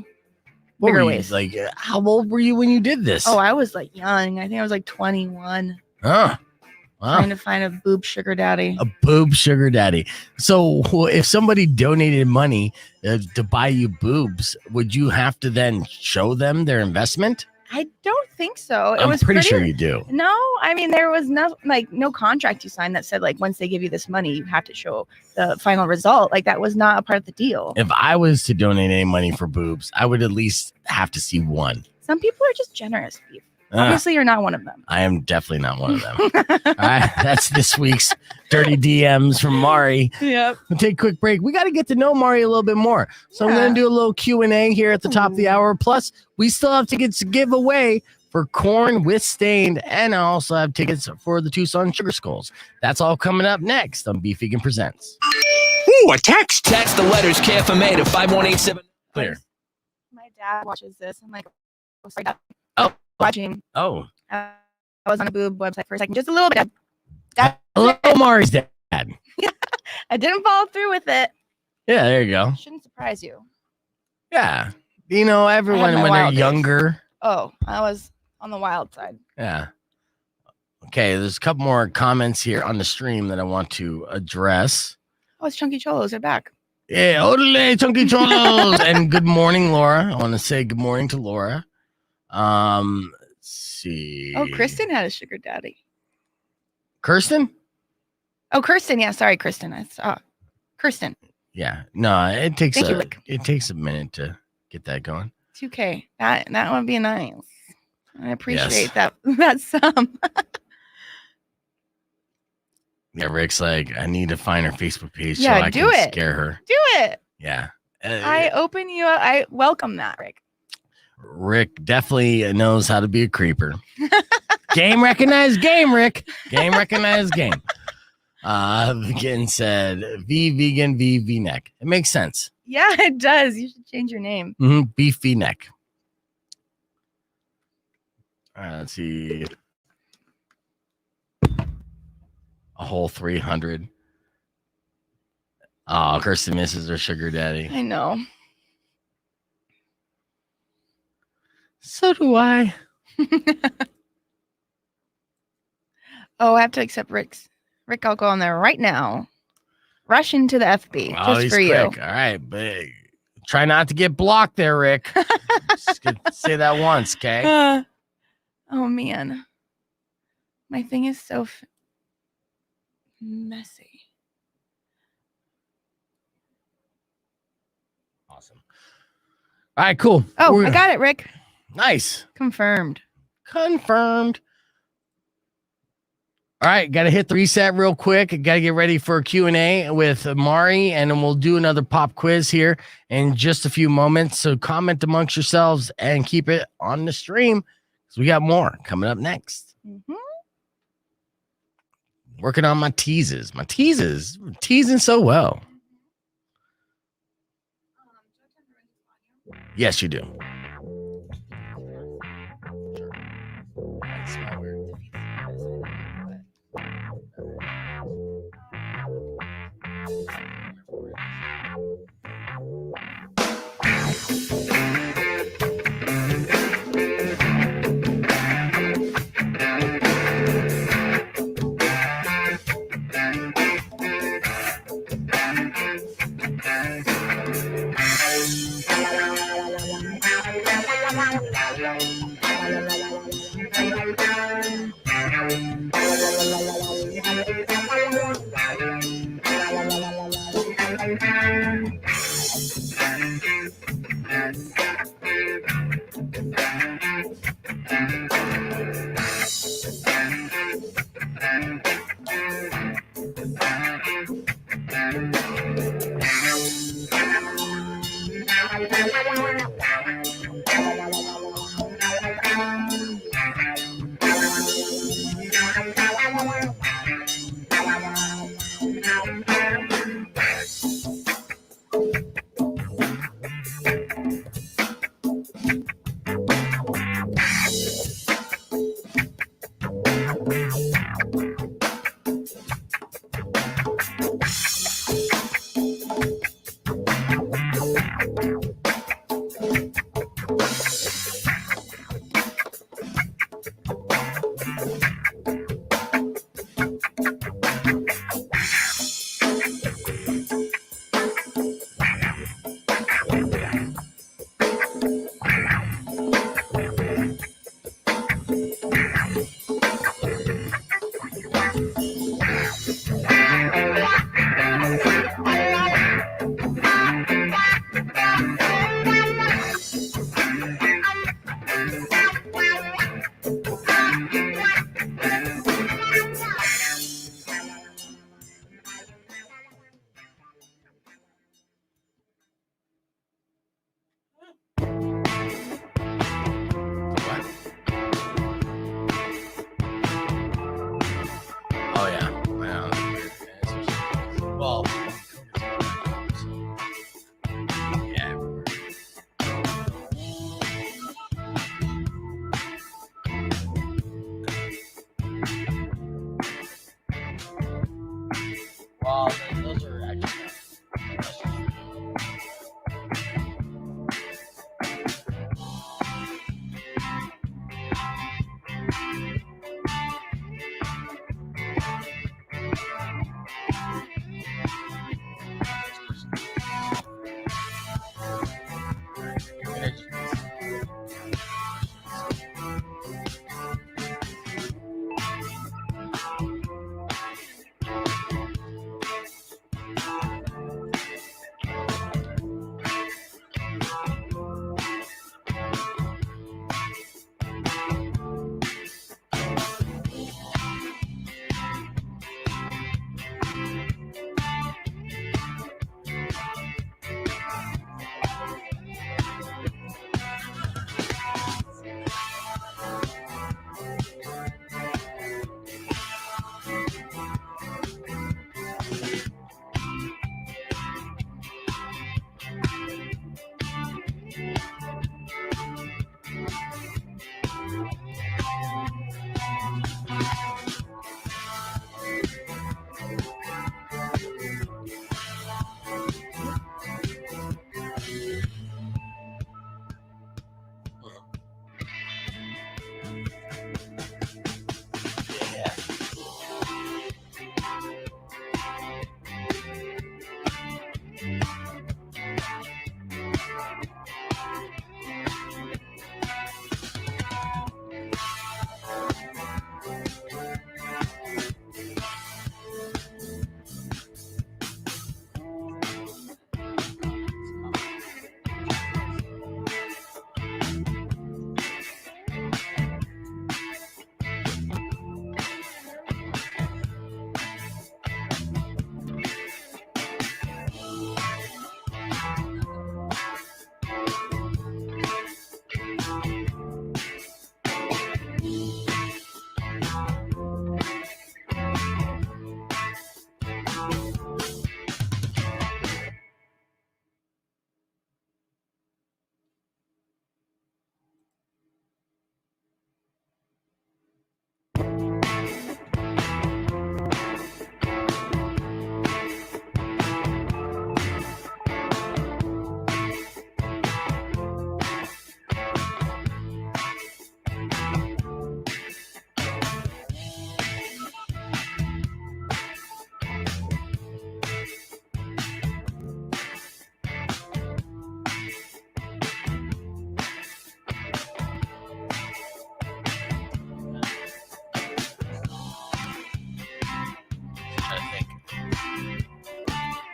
What bigger were you, ways. like, how old were you when you did this? Oh, I was young. I think I was 21, Wow. trying to find a boob sugar daddy. A boob sugar daddy. So if somebody donated money to buy you boobs, would you have to then show them their investment? I don't think so. It I'm was pretty sure you do. No, I mean, there was no contract you signed that said once they give you this money, you have to show the final result. That was not a part of the deal. If I was to donate any money for boobs, I would at least have to see one. Some people are just generous, Beef. Obviously, you're not one of them. I am definitely not one of them. All right, that's this week's Dirty DMs from Mari. Yep. We'll take a quick break. We got to get to know Mari a little bit more. So I'm going to do a little Q&A here at the top of the hour. Plus, we still have tickets to give away for Korn with Stained, and I also have tickets for the Tucson Sugar Skulls. That's all coming up next on Beef Vegan Presents. Ooh, a text. Text the letters KFMA to 51887. Clear. My dad watches this. I'm like, oh, sorry, Dad. Oh. Watching. Oh. I was on a boob website for a second, just a little bit. Hello, Mari's dad. I didn't follow through with it. Yeah, there you go. Shouldn't surprise you. Yeah. You know, everyone my when they're wild days. younger. Oh, I was on the wild side. Yeah. Okay, there's a couple more comments here on the stream that I want to address. Oh, it's Chunky Cholos. They're back. Yeah, odele, Chunky Cholos. And good morning, Laura. I want to say good morning to Laura. Let's see. Oh, Kristen had a sugar daddy. Kirsten? Oh, Kirsten. Yeah, sorry, Kristen. I saw Kirsten. Yeah. No, it takes Thank you, Rick. it takes a minute to get that going. 2K. That would be nice. I appreciate Yes. that sum. Yeah, Rick's like, I need to find her Facebook page so Yeah, I do can it. scare her. Do it. Yeah. I open you up. I welcome that, Rick. Rick definitely knows how to be a creeper. Game recognized game, Rick. Game recognized game. Vegan said V vegan V V neck. It makes sense. Yeah, it does. You should change your name. Beef V neck. All right, let's see. A whole 300. Oh, Kirsten misses her sugar daddy. I know. So do I. Oh, I have to accept Rick's. Rick, I'll go on there right now. Rush into the FB just he's for you. quick. All right, but try not to get blocked there, Rick. Just say that once, okay? Oh man, my thing is so messy. Awesome. All right, cool. Oh, I got it, Rick. Nice. Confirmed. All right, got to hit the reset real quick. Got to get ready for a Q&A with Mari, and then we'll do another pop quiz here in just a few moments. So comment amongst yourselves and keep it on the stream because we got more coming up next. Working on my teases. Teasing so well. Yes, you do. That's not weird.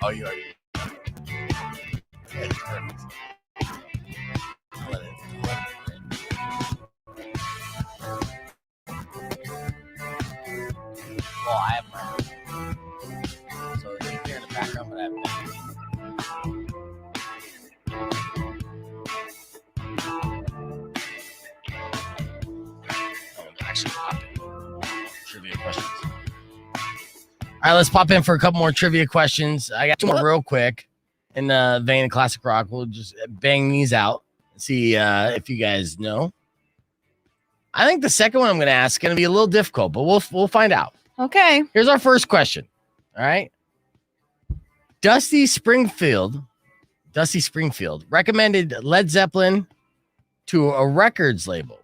Oh, you already. Yeah, perfect. I'll let it. Well, I have my. So you hear in the background, but I have actually popping trivia questions. All right, let's pop in for a couple more trivia questions. I got two more real quick in the vein of classic rock. We'll just bang these out and see if you guys know. I think the second one I'm going to ask is going to be a little difficult, but we'll find out. Okay. Here's our first question. All right. Dusty Springfield recommended Led Zeppelin to a records label.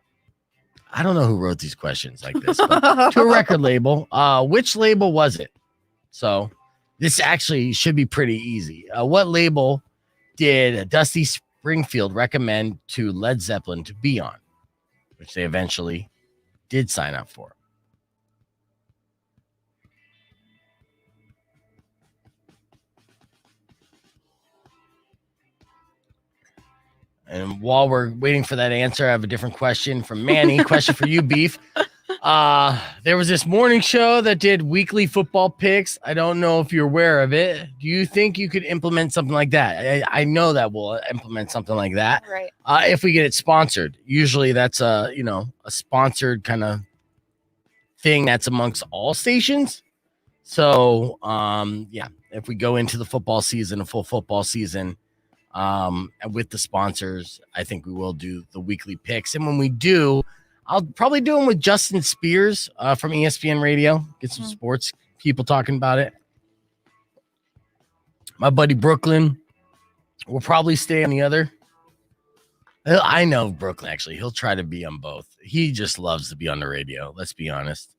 I don't know who wrote these questions like this, but to a record label. Which label was it? So this actually should be pretty easy. What label did Dusty Springfield recommend to Led Zeppelin to be on, which they eventually did sign up for? And while we're waiting for that answer, I have a different question from Manny. Question for you, Beef. There was this morning show that did weekly football picks. I don't know if you're aware of it. Do you think you could implement something like that? I know that we'll implement something like that. Right. If we get it sponsored. Usually that's a sponsored kind of thing that's amongst all stations. So yeah, if we go into the football season, a full football season, and with the sponsors, I think we will do the weekly picks. And when we do, I'll probably do them with Justin Spears from ESPN Radio. Get some sports people talking about it. My buddy Brooklyn will probably stay on the other. I know Brooklyn, actually. He'll try to be on both. He just loves to be on the radio. Let's be honest.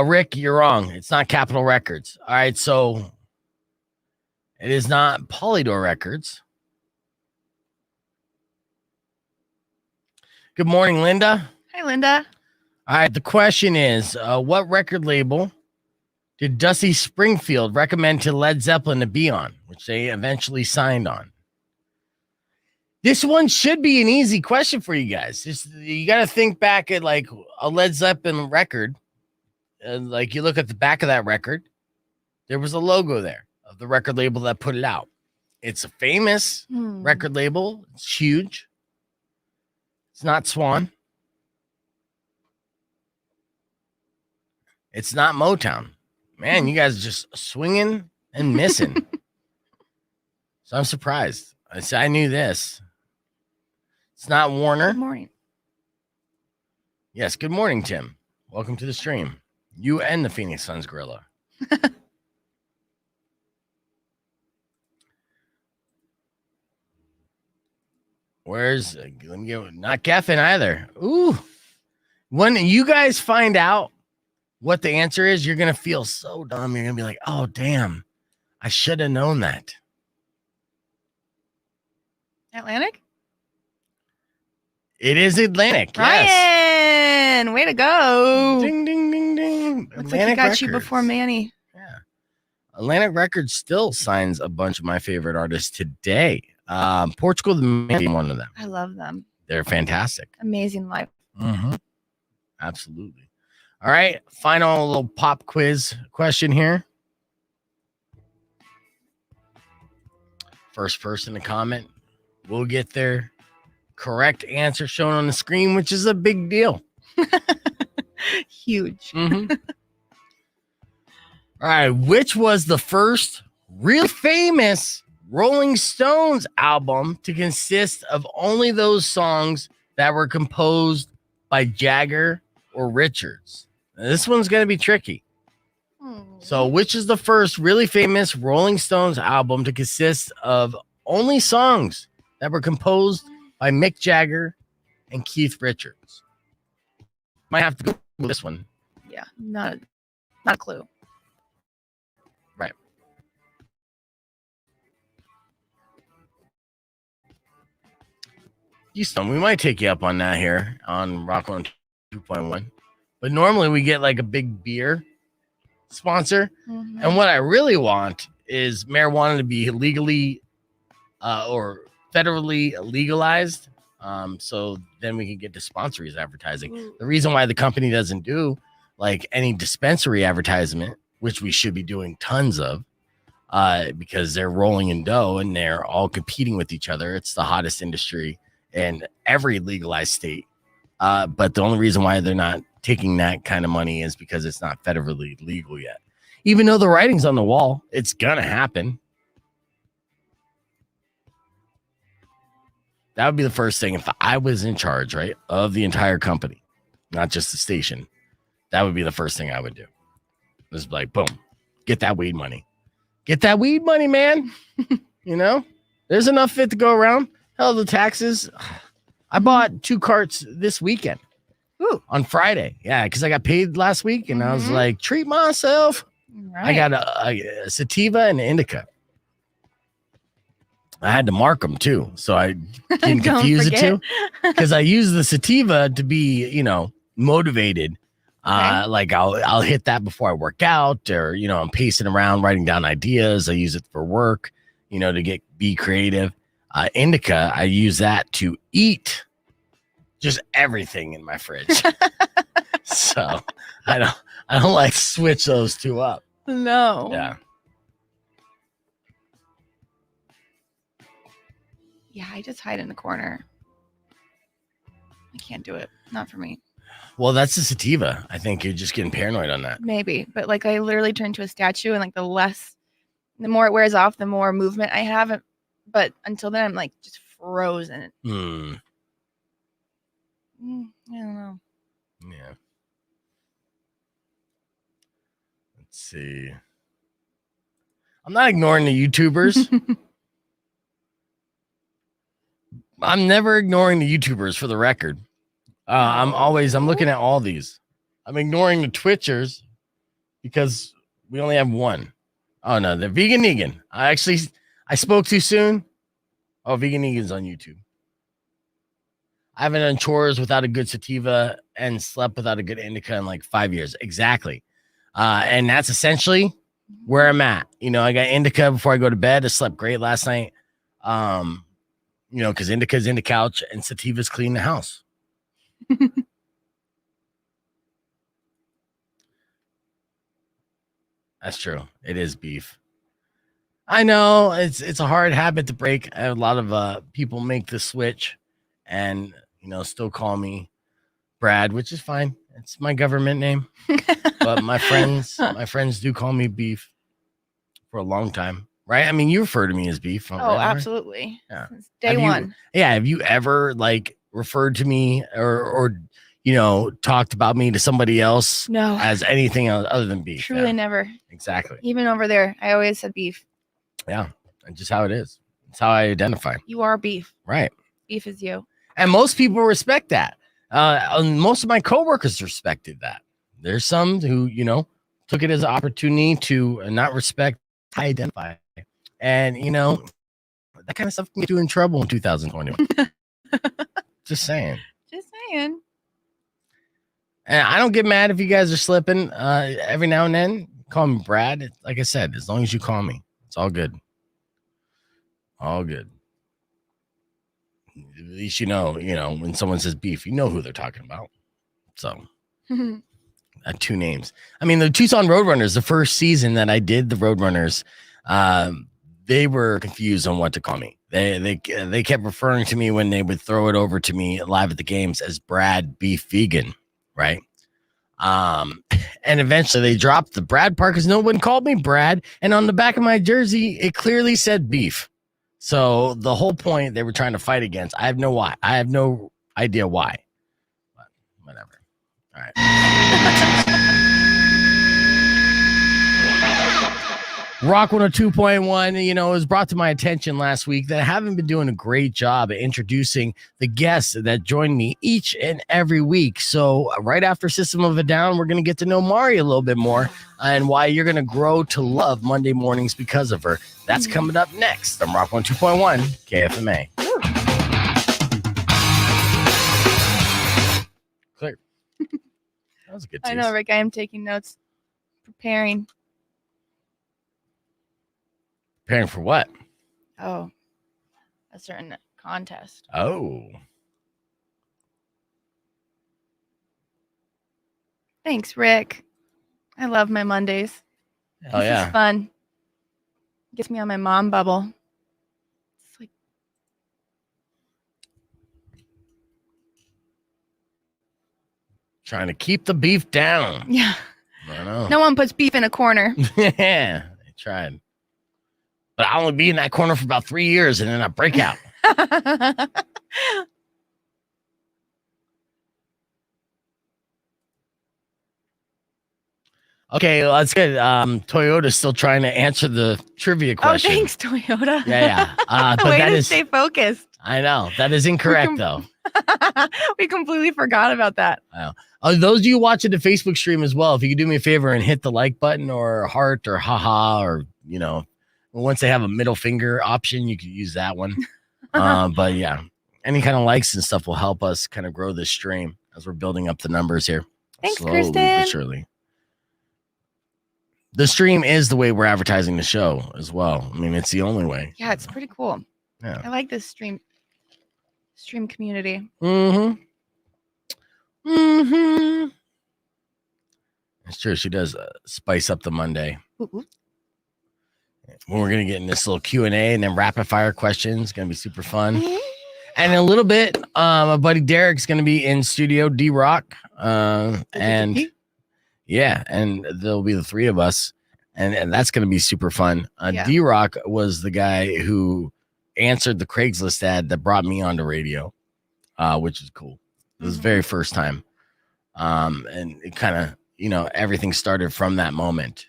Rick, you're wrong. It's not Capitol Records. All right, so it is not Polydor Records. Good morning, Linda. Hi, Linda. All right, the question is, what record label did Dusty Springfield recommend to Led Zeppelin to be on, which they eventually signed on? This one should be an easy question for you guys. You got to think back at like a Led Zeppelin record. Like you look at the back of that record, there was a logo there of the record label that put it out. It's a famous record label. It's huge. It's not Swan. It's not Motown. Man, you guys are just swinging and missing. So I'm surprised. I knew this. It's not Warner. Good morning. Yes, good morning, Tim. Welcome to the stream. You and the Phoenix Suns Gorilla. Let me get, not Geffen either. Ooh. When you guys find out what the answer is, you're going to feel so dumb. You're going to be like, oh, damn, I should have known that. Atlantic? It is Atlantic. Ryan, yes. Way to go. Ding, ding, ding, ding. Looks like he got you before Manny. Yeah. Atlantic Records still signs a bunch of my favorite artists today. Portugal the Man being one of them. I love them. They're fantastic. Amazing life. Mm-hmm. Absolutely. All right. Final little pop quiz question here. First person to comment will get their correct answer shown on the screen, which is a big deal. Huge. Mm-hmm. All right. Which was the first real famous Rolling Stones album to consist of only those songs that were composed by Jagger or Richards? Now, this one's going to be tricky. So, which is the first really famous Rolling Stones album to consist of only songs that were composed by Mick Jagger and Keith Richards? Might have to go with this one. Yeah, not a clue. Right. Houston, we might take you up on that here on Rock 1 2.1. But normally we get like a big beer sponsor. Mhm. And what I really want is marijuana to be legally or federally legalized. So then we can get dispensaries advertising. Ooh. The reason why the company doesn't do like any dispensary advertisement, which we should be doing tons of, because they're rolling in dough and they're all competing with each other. It's the hottest industry in every legalized state. But the only reason why they're not taking that kind of money is because it's not federally legal yet. Even though the writing's on the wall, it's gonna happen. That would be the first thing if I was in charge, right, of the entire company, not just the station. That would be the first thing I would do. It's like, boom, get that weed money. Get that weed money, man. You know, there's enough of it to go around. Hell, the taxes. I bought 2 carts this weekend. Ooh. On Friday. Yeah, because I got paid last week and I was like, treat myself. Right. I got a sativa and an indica. I had to mark them too, so I didn't Don't confuse the two. forget. Because I use the sativa to be, motivated. Okay. Like I'll hit that before I work out, or I'm pacing around, writing down ideas. I use it for work, to be creative. Indica, I use that to eat just everything in my fridge. So I don't like switch those two up. No. Yeah. Yeah, I just hide in the corner. I can't do it. Not for me. Well, that's the sativa. I think you're just getting paranoid on that. Maybe, but like I literally turn into a statue, and like the more it wears off, the more movement I have. But until then, I'm like just frozen. Hmm. I don't know. Yeah. Let's see. I'm not ignoring the YouTubers. I'm never ignoring the YouTubers, for the record. I'm looking at all these. I'm ignoring the Twitchers because we only have one. Oh no, the Vegan Negan. I spoke too soon. Oh, Vegan Negan's on YouTube. I haven't done chores without a good sativa and slept without a good indica in like 5 years. Exactly. And that's essentially where I'm at. I got indica before I go to bed. I slept great last night. Because indica's in the couch and sativa's clean the house. That's true. It is beef. I know it's a hard habit to break. A lot of people make the switch and still call me Brad, which is fine. It's my government name. But my friends do call me beef for a long time. Right? I mean, you refer to me as beef. Oh, right? absolutely. Yeah. Since day one. Have you ever referred to me or talked about me to somebody else? No. As anything else other than beef? Truly Yeah. never. Exactly. Even over there, I always said beef. Yeah. That's just how it is. It's how I identify. You are beef. Right. Beef is you. And most people respect that. Most of my coworkers respected that. There's some who, took it as an opportunity to not respect how I identify. And, that kind of stuff can get you in trouble in 2021. Just saying. Just saying. And I don't get mad if you guys are slipping. Every now and then, call me Brad. Like I said, as long as you call me, it's all good. All good. At least when someone says beef, you know who they're talking about. So, 2 names. I mean, the Tucson Roadrunners, the first season that I did the Roadrunners, they were confused on what to call me. They kept referring to me when they would throw it over to me live at the games as Brad Beef Vegan, right? And eventually they dropped the Brad part because no one called me Brad. And on the back of my jersey, it clearly said beef. So the whole point they were trying to fight against, I have no idea why. But whatever. All right. Rock 102.1, it was brought to my attention last week that I haven't been doing a great job at introducing the guests that join me each and every week. So right after System of a Down, we're going to get to know Mari a little bit more and why you're going to grow to love Monday mornings because of her. That's coming up next on Rock 102.1 KFMA. Clear. That was a good tease. I know, Rick. I am taking notes. preparing. Preparing for what? Oh, a certain contest. Oh. Thanks, Rick. I love my Mondays. Oh, This yeah. is fun. Gets me on my mom bubble. It's like Trying to keep the beef down. yeah. I know. No one puts beef in a corner. Yeah, I tried. But I'll only be in that corner for about 3 years and then I break out. Okay, well, that's good. Toyota's still trying to answer the trivia question. Oh, thanks, Toyota. Yeah. But Way that to is, stay focused. I know. That is incorrect, though. We completely forgot about that. Those of you watching the Facebook stream as well, if you could do me a favor and hit the like button or heart or haha or, once they have a middle finger option, you could use that one. But yeah, any kind of likes and stuff will help us kind of grow this stream as we're building up the numbers here. Thanks, Slowly Kristen. but surely. The stream is the way we're advertising the show as well. I mean, it's the only way. Yeah, it's pretty cool. Yeah. I like this stream community. Mm-hmm. It's true. She does spice up the Monday. Ooh. When we're going to get in this little Q&A and then rapid fire questions. Going to be super fun. And in a little bit, my buddy Derek's going to be in studio, D-Rock. And yeah, and there'll be the three of us. And that's going to be super fun. Yeah. D-Rock was the guy who answered the Craigslist ad that brought me onto radio, which is cool. It was the very first time. And it kind of, everything started from that moment.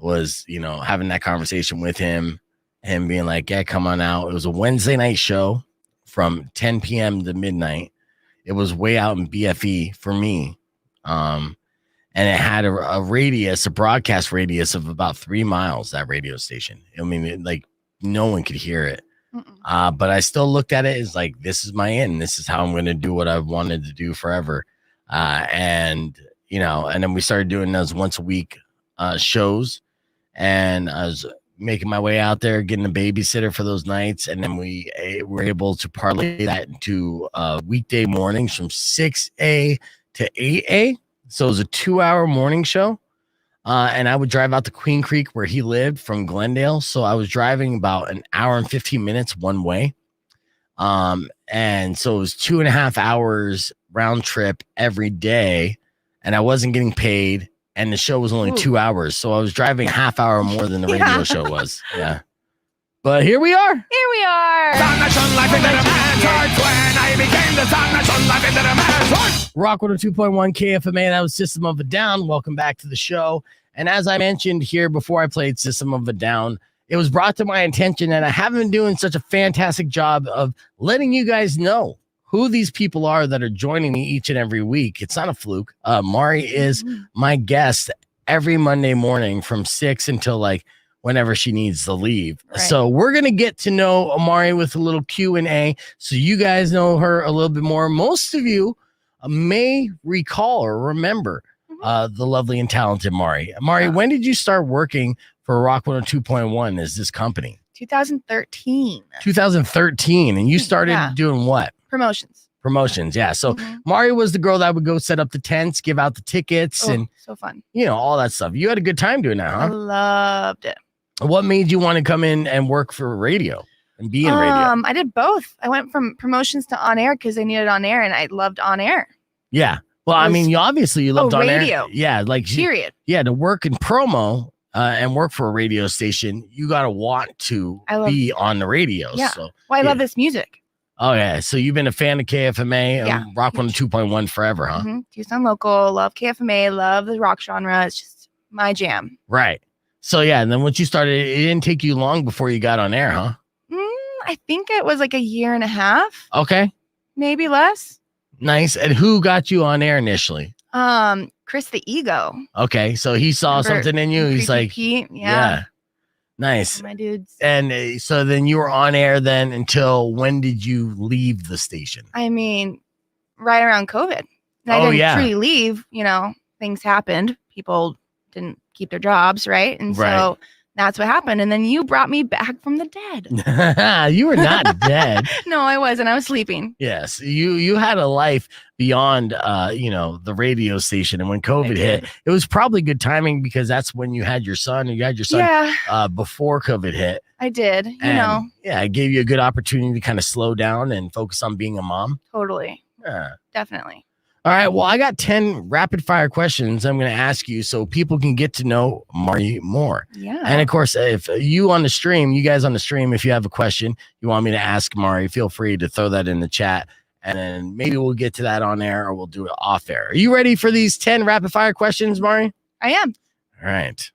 Was, having that conversation with him being like, yeah, come on out. It was a Wednesday night show from 10 p.m. to midnight. It was way out in BFE for me. And it had a radius, a broadcast radius of about 3 miles, that radio station. I mean, no one could hear it. But I still looked at it as like, this is my end. This is how I'm going to do what I've wanted to do forever. And then we started doing those once a week shows. And I was making my way out there, getting a babysitter for those nights. And then we were able to parlay that into weekday mornings from 6A to 8A. So it was a 2-hour morning show. And I would drive out to Queen Creek where he lived from Glendale. So I was driving about an hour and 15 minutes one way. And so it was 2.5 hours round trip every day. And I wasn't getting paid. And the show was only 2 hours. So I was driving half hour more than the radio show was. Yeah. But here we are. Here we are. Rock 102.1 KFMA. That was System of a Down. Welcome back to the show. And as I mentioned here before I played System of a Down, it was brought to my attention that I haven't been doing such a fantastic job of letting you guys know who these people are that are joining me each and every week. It's not a fluke. Mari is my guest every Monday morning from 6 until whenever she needs to leave. Right. So we're going to get to know Amari with a little Q&A so you guys know her a little bit more. Most of you may recall or remember the lovely and talented Mari. Mari, when did you start working for Rock 102.1 as this company? 2013. 2013. And you started doing what? Promotions, yeah. So Mari was the girl that would go set up the tents, give out the tickets, and so fun. All that stuff. You had a good time doing that, huh? I loved it. What made you want to come in and work for radio and be in radio? I did both. I went from promotions to on air because I needed on air, and I loved on air. Yeah. Well, I mean, you loved on radio. Air. Yeah, period. Yeah, to work in promo and work for a radio station, you got to want to be on the radio. Yeah. So, I love this music. Oh, yeah. So you've been a fan of KFMA and Rock 102.1 forever, huh? Tucson local, love KFMA, love the rock genre. It's just my jam. Right. So, yeah. And then once you started, it didn't take you long before you got on air, huh? I think it was like a year and a half. Okay. Maybe less. Nice. And who got you on air initially? Chris the Ego. Okay. So he saw something in you. He's like, Pete. Yeah. Nice. My dudes. And so then you were on air then until when did you leave the station? I mean, right around COVID. I didn't truly leave. Things happened. People didn't keep their jobs, right? And so that's what happened. And then you brought me back from the dead. You were not dead. No, I wasn't. I was sleeping. Yes, you had a life beyond the radio station, and when COVID hit, it was probably good timing because that's when you had your son, and you had your son before COVID hit. I did, Yeah, it gave you a good opportunity to kind of slow down and focus on being a mom. Totally. Yeah. Definitely. All right, well, I got 10 rapid fire questions I'm going to ask you so people can get to know Mari more. Yeah. And of course, if you guys on the stream, if you have a question you want me to ask Mari, feel free to throw that in the chat. And then maybe we'll get to that on air or we'll do it off air. Are you ready for these 10 rapid fire questions, Mari? I am. All right.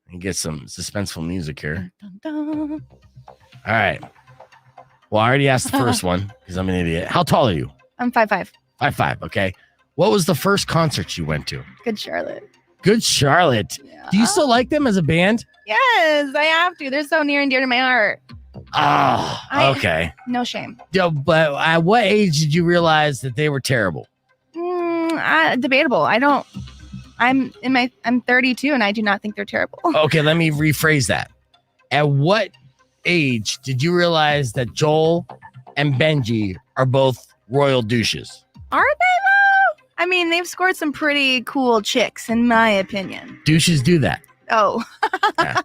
Let me get some suspenseful music here. Dun, dun, dun. All right. Well, I already asked the first one because I'm an idiot. How tall are you? I'm 5'5". 5'5". Okay. What was the first concert you went to? Good Charlotte. Good Charlotte. Yeah. Do you still like them as a band? Yes, I have to. They're so near and dear to my heart. Oh, okay. No shame. Yo, but at what age did you realize that they were terrible? Debatable. I'm 32 and I do not think they're terrible. Okay, let me rephrase that. At what age did you realize that Joel and Benji are both royal douches? Are they though? I mean, they've scored some pretty cool chicks, in my opinion. Douches do that. Oh. Yeah. All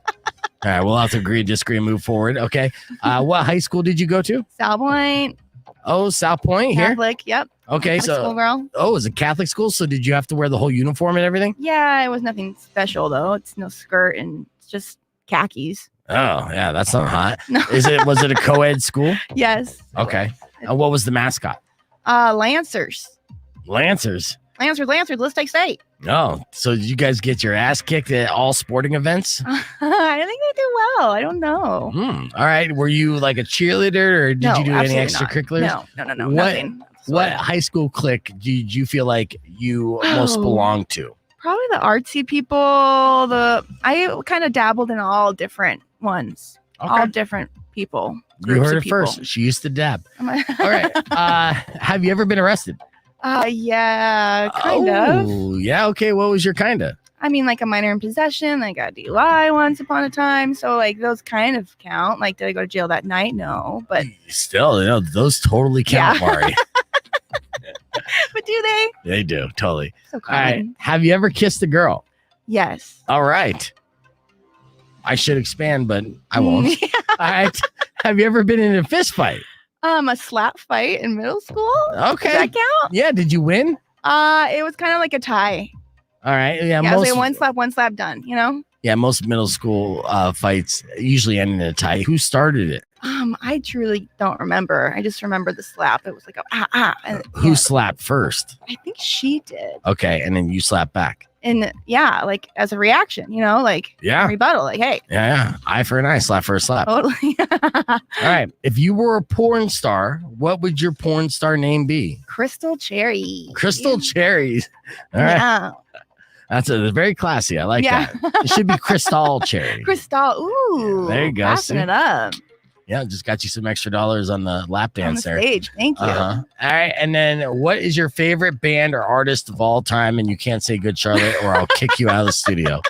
right, we'll have to agree, disagree, and move forward. Okay. What high school did you go to? South Point. Oh, South Point here? Catholic, yep. Okay, Catholic school girl. Oh, it was a Catholic school? So did you have to wear the whole uniform and everything? Yeah, it was nothing special though. It's no skirt and it's just khakis. Oh, yeah, that's not hot. No. Was it a co-ed school? Yes. Okay. What was the mascot? Lancers. Lancers. Lancers, let's take state. Oh, so did you guys get your ass kicked at all sporting events? I think they do well. I don't know. All right. Were you like a cheerleader or did you do any absolutely extracurriculars? No. Nothing. What high school clique did you feel like you most belonged to? Probably the artsy people. I kind of dabbled in all different ones. Okay. All different people. You heard it first. She used to dab. All right. Have you ever been arrested? Yeah, kind of. Oh, yeah. Okay. What was your kind of? I mean, like a minor in possession. I got DUI once upon a time. So, like, those kind of count. Like, did I go to jail that night? No. But still, those totally count, Mari. But do they? They do. Totally. So common. All right. Have you ever kissed a girl? Yes. All right. I should expand, but I won't. Yeah. All right. Have you ever been in a fist fight? A slap fight in middle school. Okay. Does that count? Yeah. Did you win? It was kind of like a tie. All right. Yeah. Yeah, most, like one slap, done. You know. Yeah. Most middle school fights usually end in a tie. Who started it? I truly don't remember. I just remember the slap. It was like and, Who slapped first? I think she did. Okay, and then you slapped back. And yeah, like as a reaction, like rebuttal, like hey. Yeah. Eye for an eye, slap for a slap. Totally. All right. If you were a porn star, what would your porn star name be? Crystal Cherry. Crystal Cherries. All right. Yeah. That's very classy. I like that. It should be Crystal Cherry. Crystal. Ooh. There you go. Passing it up. Yeah, just got you some extra dollars on the lap dance there. Stage. Thank you. All right. And then what is your favorite band or artist of all time? And you can't say Good Charlotte or I'll kick you out of the studio.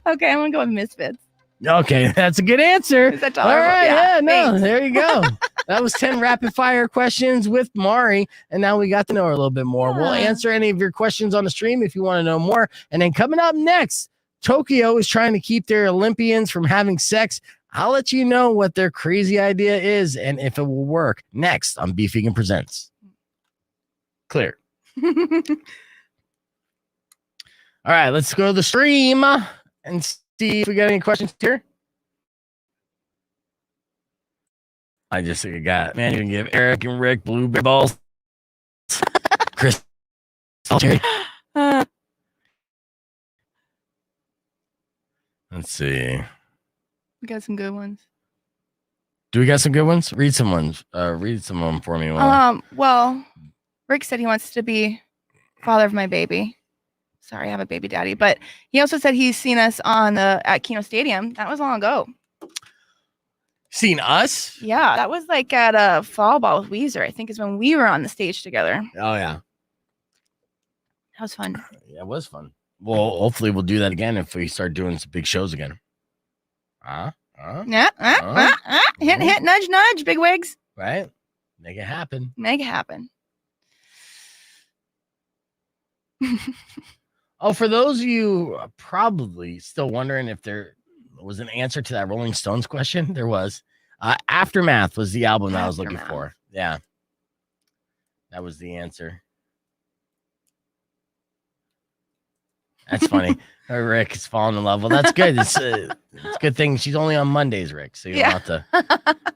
Okay, I'm going to go with Misfits. Okay, that's a good answer. Is that all right. Yeah, no, thanks. there you go. That was 10 rapid fire questions with Mari. And now we got to know her a little bit more. We'll answer any of your questions on the stream if you want to know more. And then coming up next, Tokyo is trying to keep their Olympians from having sex. I'll let you know what their crazy idea is and if it will work next on Beef Vegan Presents. Clear. All right, let's go to the stream and see if we got any questions here. I just got, man, you can give Eric and Rick blueberry balls. Chris. Let's see. We got some good ones. Do we got some good ones? Read some ones. Read some of them for me. Well, Rick said he wants to be father of my baby. Sorry, I have a baby daddy. But he also said he's seen us at Keno Stadium. That was long ago. Seen us? Yeah, that was like at a fall ball with Weezer. I think is when we were on the stage together. Oh yeah, that was fun. Yeah, it was fun. Well, hopefully we'll do that again if we start doing some big shows again. Hint, hint, nudge, nudge, big wigs. Right? Make it happen. Make it happen. Oh, for those of you probably still wondering if there was an answer to that Rolling Stones question, there was. Aftermath was the album that I was looking for. Yeah. That was the answer. That's funny. Rick is falling in love. Well, that's good. It's a good thing she's only on Mondays, Rick. So you don't have to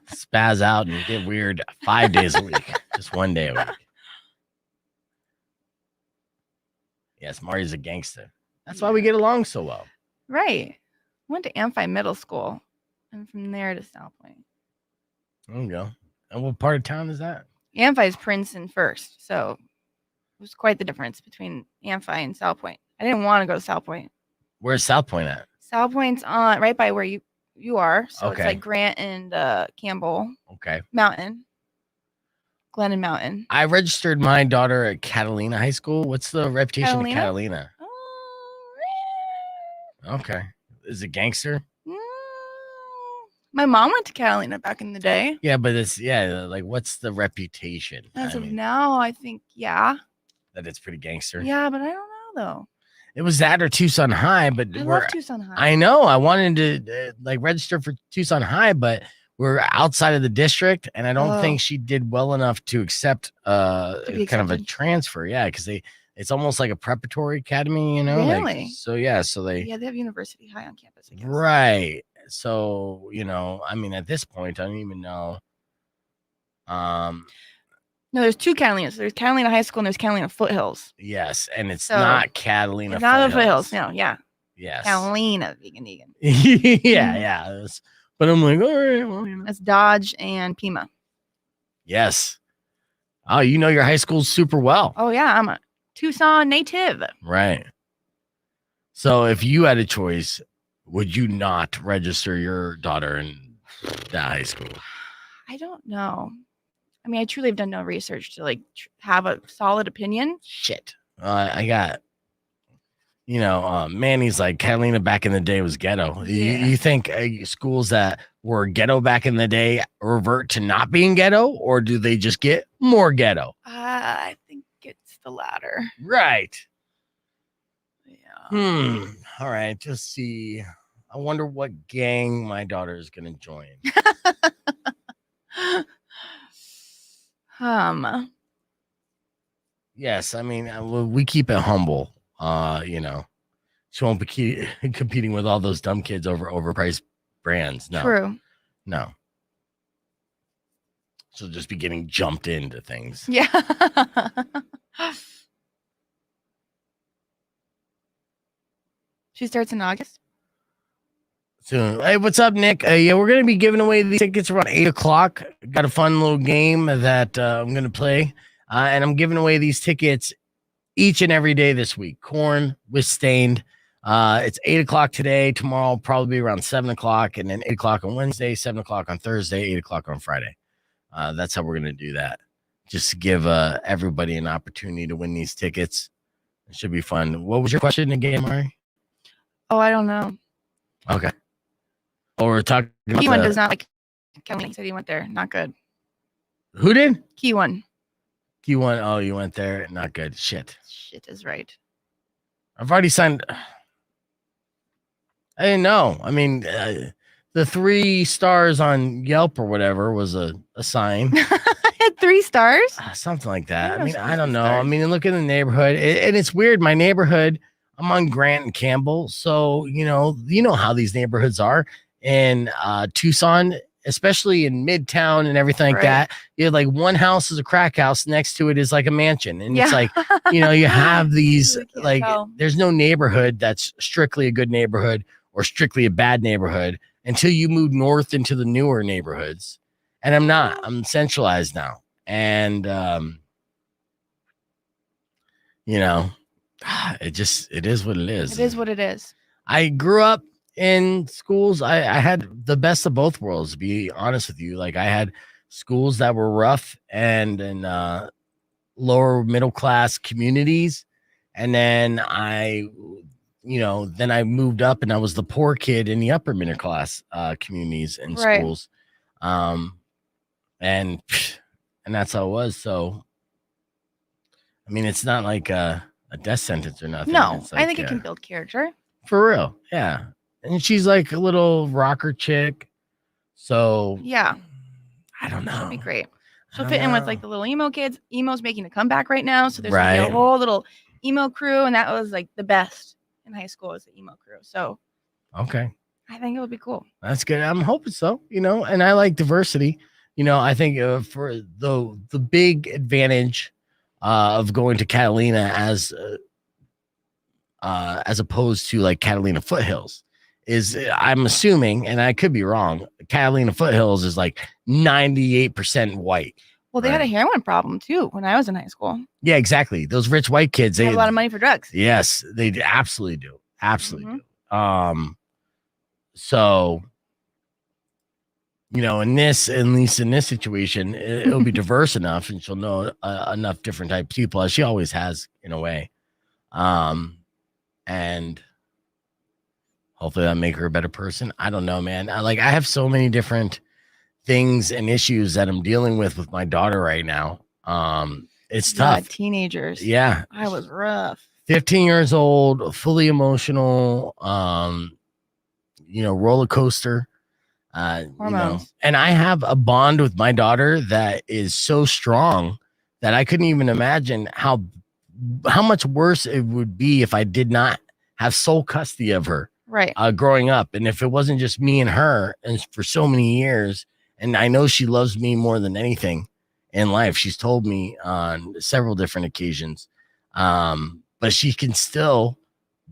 spaz out and get weird 5 days a week. Just 1 day a week. Yes, Marty's a gangster. That's why we get along so well. Right. Went to Amphi Middle School and from there to South Point. There you go. And what part of town is that? Amphi is Princeton first. So it was quite the difference between Amphi and South Point. I didn't want to go to South Point. Where's South Point at? South Point's on right by where you are. So Okay. it's like Grant and Campbell Okay. Mountain. Glennon Mountain. I registered my daughter at Catalina High School. What's the reputation of Catalina? Okay. Is it gangster? My mom went to Catalina back in the day. Yeah, but it's like what's the reputation? As of now, I think that it's pretty gangster. Yeah, but I don't know though. It was that or Tucson High, but I love Tucson High. I know. I wanted to register for Tucson High, but we're outside of the district, and I don't think she did well enough to accept kind of a transfer. Yeah, because it's almost like a preparatory academy, you know. Really? So they have University High on campus. I guess. Right. So I mean, at this point, I don't even know. No, there's two Catalinas. There's Catalina High School and there's Catalina Foothills. Yes, and it's not Catalina. It's not the Foothills. No, yeah. Yes. Catalina, vegan. yeah. But I'm like, all right, well, That's Dodge and Pima. Yes. Oh, you know your high school super well. Oh yeah, I'm a Tucson native. Right. So if you had a choice, would you not register your daughter in that high school? I don't know. I mean, I truly have done no research to have a solid opinion. Shit. I got, Manny's like Catalina back in the day was ghetto. Yeah. You think schools that were ghetto back in the day revert to not being ghetto, or do they just get more ghetto? I think it's the latter. Right. Yeah. All right. Just see. I wonder what gang my daughter is going to join. Yes, I mean, we keep it humble. She won't be competing with all those dumb kids over overpriced brands. No. True. No. She'll just be getting jumped into things. Yeah. She starts in August. Soon. Hey, what's up, Nick? Yeah, we're going to be giving away these tickets around 8 o'clock. Got a fun little game that I'm going to play. And I'm giving away these tickets each and every day this week. Korn with Stained. It's 8 o'clock today. Tomorrow, probably around 7 o'clock. And then 8 o'clock on Wednesday, 7 o'clock on Thursday, 8 o'clock on Friday. That's how we're going to do that. Just to give everybody an opportunity to win these tickets. It should be fun. What was your question again, Mari? Oh, I don't know. Okay. Oh, we're talking about Key one does not like Kelly said he went there. Not good. Who did? Key one. Key one. Oh, you went there. Not good. Shit is right. I've already signed. I didn't know. I mean, the 3 stars on Yelp or whatever was a sign. I had 3 stars. Something like that. I I mean, I don't know. I mean, look in the neighborhood, and it's weird. My neighborhood, I'm on Grant and Campbell, so you know how these neighborhoods are in Tucson, especially in Midtown and everything like that. You have like one house is a crack house, next to it is like a mansion, and it's like you have these like there's no neighborhood that's strictly a good neighborhood or strictly a bad neighborhood until you move north into the newer neighborhoods. And I'm centralized now, and it is what it is. It is what it is. I grew up in schools. I had the best of both worlds, to be honest with you. Like I had schools that were rough and in lower middle class communities. And then I moved up and I was the poor kid in the upper middle class communities and Right. schools. And that's how it was. So, I mean, it's not like a death sentence or nothing. No, It's like, I think it can build character. for real. Yeah. And she's like a little rocker chick. So, Yeah, I don't know. that'd be great. She'll I fit don't in with know. like the little emo kids. Emo's making a comeback right now, so there's gonna Right. be a whole little emo crew, and that was like the best in high school was the emo crew. So Okay. I think it would be cool. That's good. I'm hoping so, and I like diversity. I think for the big advantage of going to Catalina as opposed to like Catalina Foothills is I'm assuming, and I could be wrong, Catalina Foothills is like 98% white. Well, they had a heroin problem too when I was in high school. Yeah, exactly. Those rich white kids, They have a lot of money for drugs. Yes, they absolutely do. Absolutely Mhm. do. So, at least in this situation, it'll be diverse enough and she'll know enough different types of people as she always has in a way. And hopefully that'll make her a better person. I don't know, man. I have so many different things and issues that I'm dealing with my daughter right now. It's tough. Teenagers. Yeah. I was rough. 15 years old, fully emotional, roller coaster. Hormones. And I have a bond with my daughter that is so strong that I couldn't even imagine how much worse it would be if I did not have sole custody of her Right. growing up. And if it wasn't just me and her and for so many years, and I know she loves me more than anything in life. She's told me on several different occasions, but she can still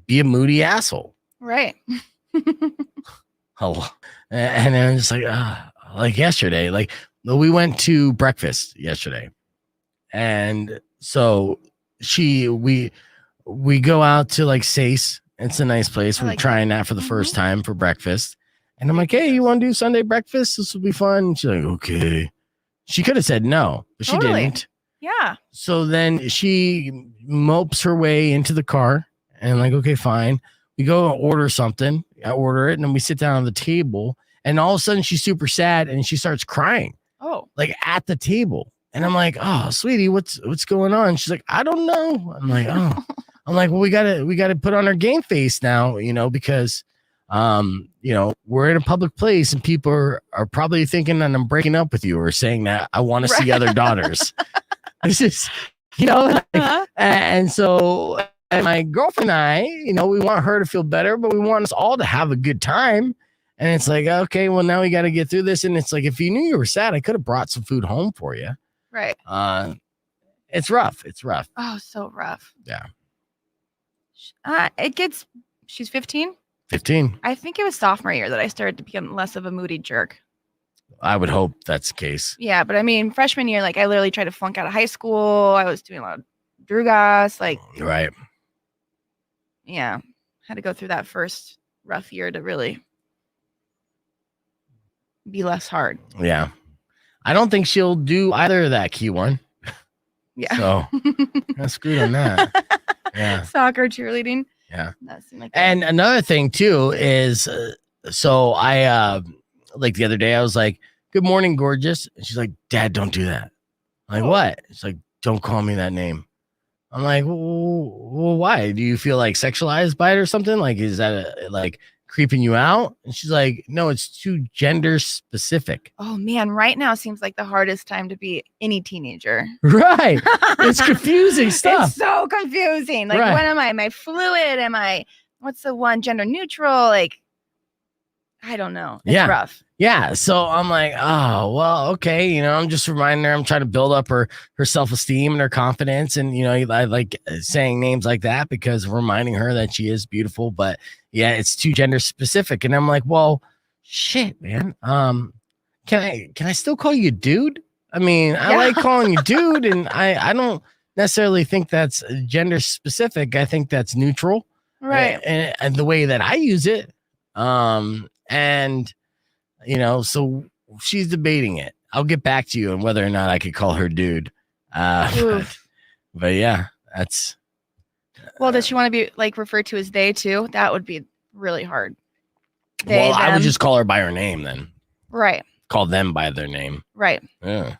be a moody asshole. Right. Oh, and then I'm just like yesterday, we went to breakfast yesterday, and so we go out to like Sace. It's a nice place. We're trying that for the first time for breakfast, and I'm like, hey, you want to do Sunday breakfast? This will be fun. And she's like, okay. She could have said no, but she didn't. Yeah. So then she mopes her way into the car, and I'm like, okay, fine. We go order something. I order it, and then we sit down on the table, and all of a sudden she's super sad and she starts crying. Oh. Like at the table. And I'm like, oh, sweetie, what's going on? She's like, I don't know. I'm like, oh. I'm like, well, we gotta put on our game face now, because we're in a public place and people are probably thinking that I'm breaking up with you or saying that I want to see other daughters. This is, and so and my girlfriend and I, we want her to feel better, but we want us all to have a good time. And it's like, okay, well, now we got to get through this. And it's like, if you knew you were sad, I could have brought some food home for you. Right. It's rough. It's rough. Oh, so rough. Yeah. She's 15. 15. I think it was sophomore year that I started to become less of a moody jerk. I would hope that's the case. Yeah, but I mean, freshman year, I literally tried to flunk out of high school. I was doing a lot of drugas, right. Yeah, had to go through that first rough year to really be less hard. Yeah. I don't think she'll do either of that key one. Yeah. So that's screwed on that. Yeah. Soccer, cheerleading. Yeah. That seemed like and another thing too is, so I, the other day I was like, good morning, gorgeous. And she's like, Dad, don't do that. I'm like, what? It's like, don't call me that name. I'm like, well, why? Do you feel like sexualized by it or something? Like, is that creeping you out? And she's like, no, it's too gender specific. Oh man, right now seems like the hardest time to be any teenager. Right. It's confusing stuff. It's so confusing. What am I? Am I fluid? What's the one? Gender neutral? I don't know. It's rough. Yeah. So I'm like, oh, well, okay. I'm just reminding her, I'm trying to build up her self-esteem and her confidence. And, I like saying names like that because reminding her that she is beautiful, but yeah, it's too gender specific. And I'm like, well, shit, man. Can I still call you dude? I mean, I like calling you dude, and I don't necessarily think that's gender specific. I think that's neutral. Right. And the way that I use it. And so she's debating it. I'll get back to you on whether or not I could call her dude. But yeah, Well, does she want to be like referred to as they too? That would be really hard. Well, I would just call her by her name then. Right. Call them by their name. Right. Yeah.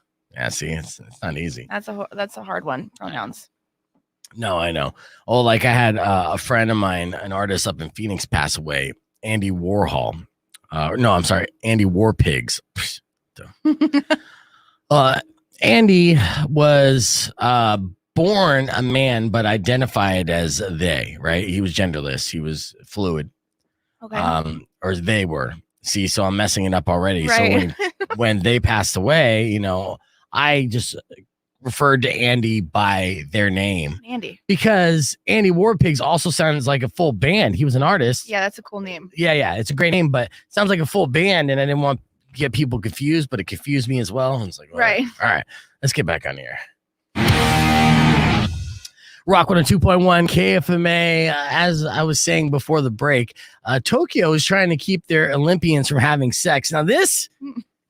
See, it's not easy. That's a hard one. Pronouns. No, I know. Oh, like I had a friend of mine, an artist up in Phoenix, pass away. Andy Warhol. No, I'm sorry, Andy Warpigs. Andy was born a man, but identified as they. Right? He was genderless. He was fluid. Okay. Or they were. See, so I'm messing it up already. Right. So when they passed away, I just referred to Andy by their name. Andy. Because Andy Warpigs also sounds like a full band. He was an artist. Yeah, that's a cool name. Yeah. It's a great name, but it sounds like a full band. And I didn't want to get people confused, but it confused me as well. And it's like, right. All right, let's get back on here. Rock 102.1 KFMA. As I was saying before the break, Tokyo is trying to keep their Olympians from having sex. Now, this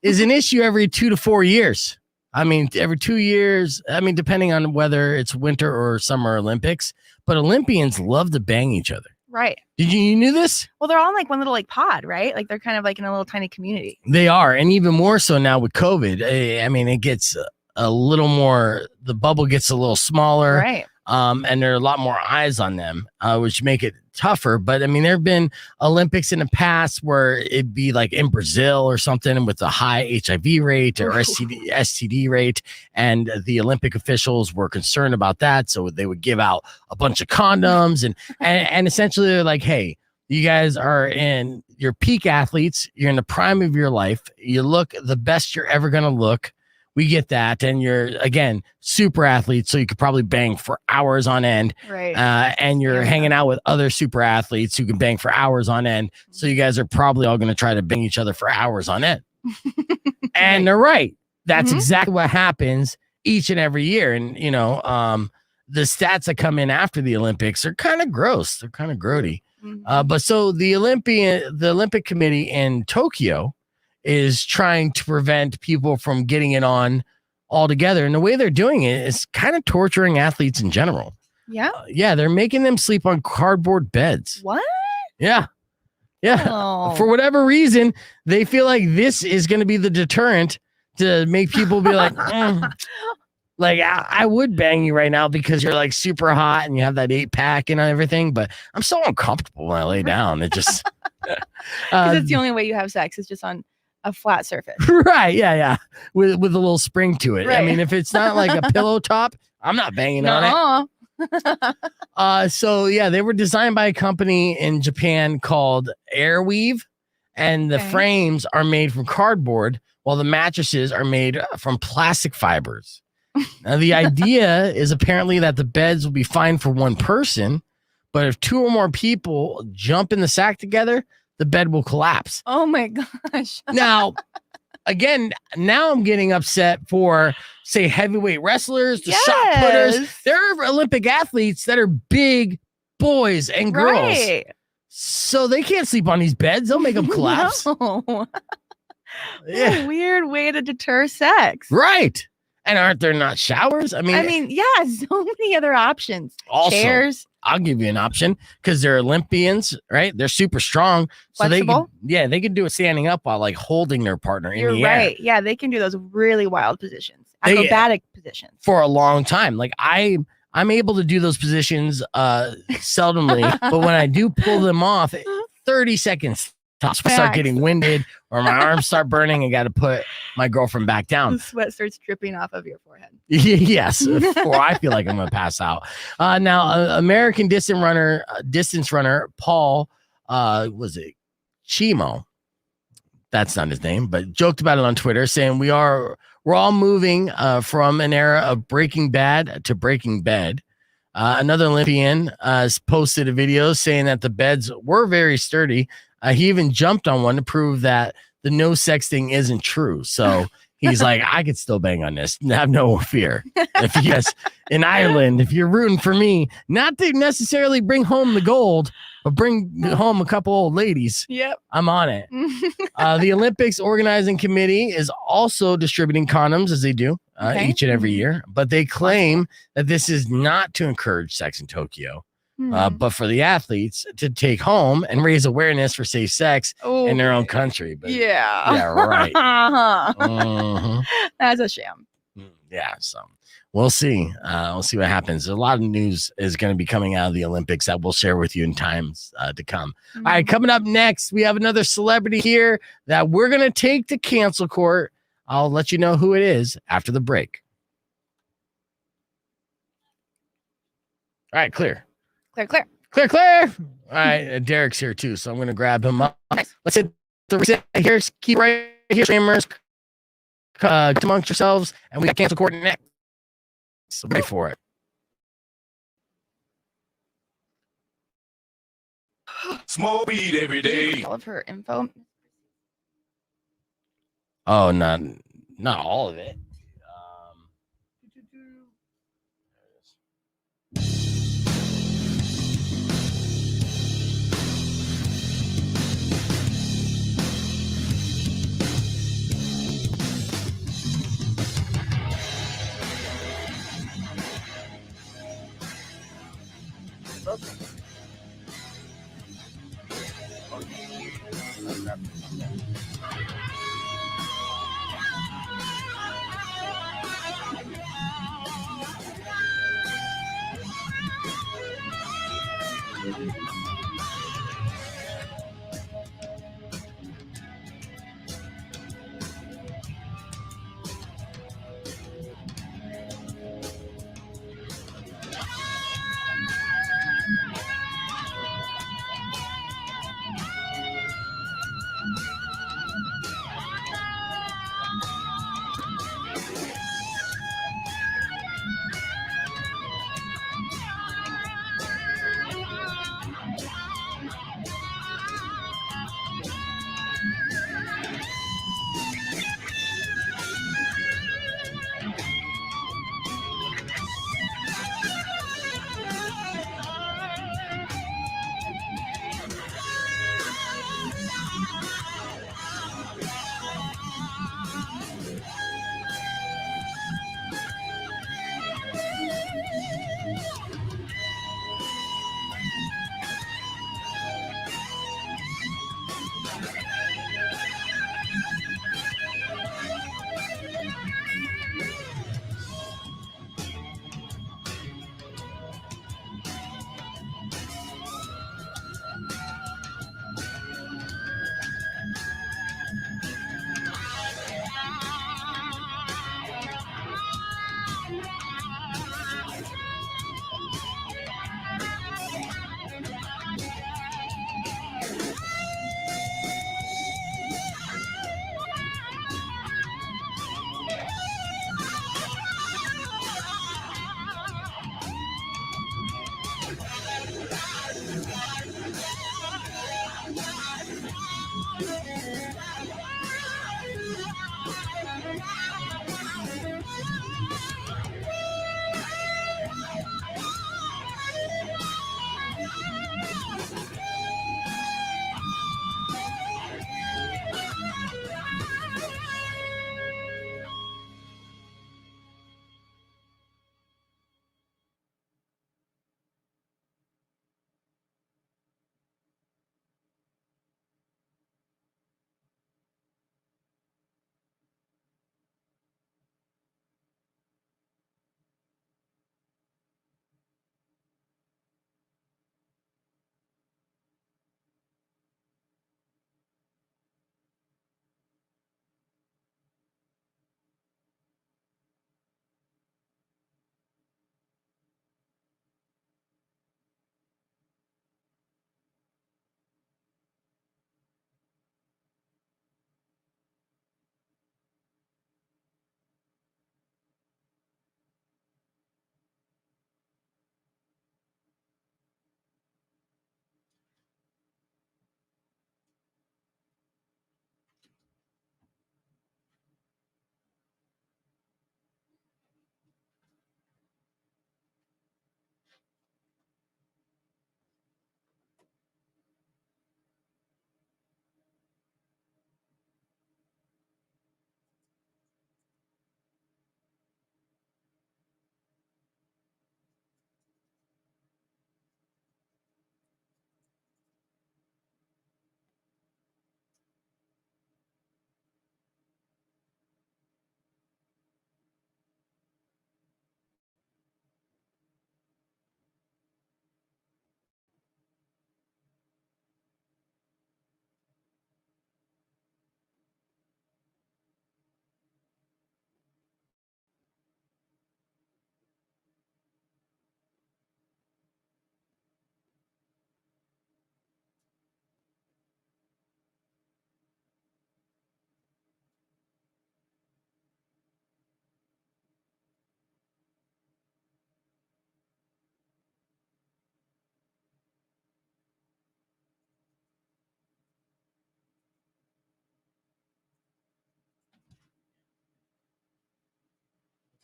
is an issue every 2 to 4 years. I mean, every 2 years. I mean, depending on whether it's winter or summer Olympics. But Olympians love to bang each other. Right. You knew this? Well, they're all in like one little like pod, right? Like they're kind of like in a little tiny community. They are. And even more so now with COVID. I mean, it gets a little more, the bubble gets a little smaller. Right. And there are a lot more eyes on them, which make it tougher. But I mean, there have been Olympics in the past where it'd be like in Brazil or something with a high HIV rate or STD rate. And the Olympic officials were concerned about that. So they would give out a bunch of condoms and essentially they're like, hey, you guys are in your peak athletes. You're in the prime of your life. You look the best you're ever going to look. We get that. And you're, again, super athletes. So you could probably bang for hours on end. Right. And you're hanging out with other super athletes who can bang for hours on end. So you guys are probably all going to try to bang each other for hours on end. And they're right. That's exactly what happens each and every year. And, the stats that come in after the Olympics are kind of gross. They're kind of grody. But so the Olympic Committee in Tokyo is trying to prevent people from getting it on altogether. And the way they're doing it is kind of torturing athletes in general. Yeah. They're making them sleep on cardboard beds. What? Yeah. Oh. For whatever reason, they feel like this is going to be the deterrent to make people be like, like I would bang you right now because you're like super hot and you have that 8-pack and everything, but I'm so uncomfortable when I lay down. It just because it's the only way you have sex is just on a flat surface. Right. Yeah. With a little spring to it. Right. I mean, if it's not like a pillow top, I'm not banging on it. So yeah, they were designed by a company in Japan called Airweave, and the frames are made from cardboard while the mattresses are made from plastic fibers. Now, the idea is apparently that the beds will be fine for one person, but if 2 or more people jump in the sack together, the bed will collapse. Oh my gosh. Now, again, now I'm getting upset for, say, heavyweight wrestlers, the shot putters. There are Olympic athletes that are big boys and girls. Right. So they can't sleep on these beds. They'll make them collapse. No. What a weird way to deter sex. Right. And aren't there not showers? I mean, yeah, so many other options. Also, chairs. I'll give you an option because they're Olympians, right? They're super strong. So flexible. they can do it standing up while like holding their partner in the right. air. Yeah, they can do those really wild positions. Acrobatic positions. For a long time. Like I'm able to do those positions seldomly, but when I do pull them off, 30 seconds tops, I start getting winded or my arms start burning. I got to put my girlfriend back down. The sweat starts dripping off of your forehead. Yes, or I feel like I'm gonna pass out. Now, American distance runner Paul, was it Chimo? That's not his name, but joked about it on Twitter, saying we're all moving from an era of Breaking Bad to Breaking Bed. Another Olympian posted a video saying that the beds were very sturdy. He even jumped on one to prove that the no sexting isn't true. So he's like, I could still bang on this. Have no fear. If you guys in Ireland, if you're rooting for me, not to necessarily bring home the gold, but bring home a couple old ladies. Yep. I'm on it. The Olympics organizing committee is also distributing condoms as they do each and every year, but they claim that this is not to encourage sex in Tokyo. but for the athletes to take home and raise awareness for safe sex in their own country. But yeah, right. That's a sham. Yeah, so we'll see. We'll see what happens. A lot of news is going to be coming out of the Olympics that we'll share with you in times to come. All right, coming up next, we have another celebrity here that we're going to take to cancel court. I'll let you know who it is after the break. All right, clear. Clear. All right, Derek's here too, so I'm going to grab him up. Let's hit the reset here. Keep right here, streamers. Amongst yourselves, and we got cancel court next. So wait for it. Smoke weed every day. All of her info. Oh, not all of it.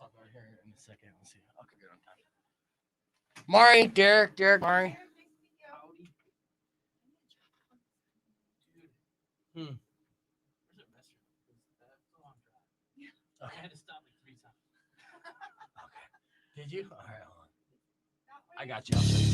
talk about here in a second. Let's see. Okay, good on time. Mari, Derek, Mari. Where's it best? Okay. I had to stop like 3 times. Okay. Did you? All right, hold on. I got you. I'll show you.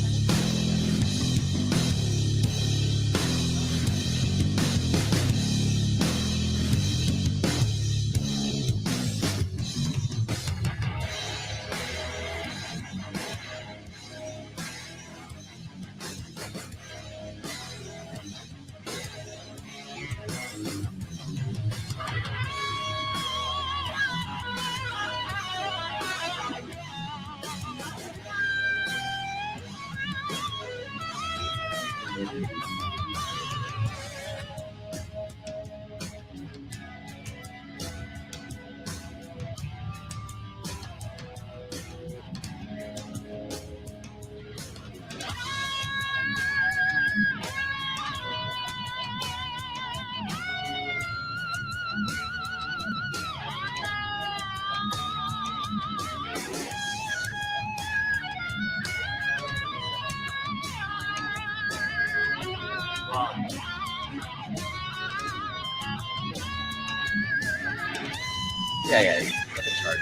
Yeah. Got the charge.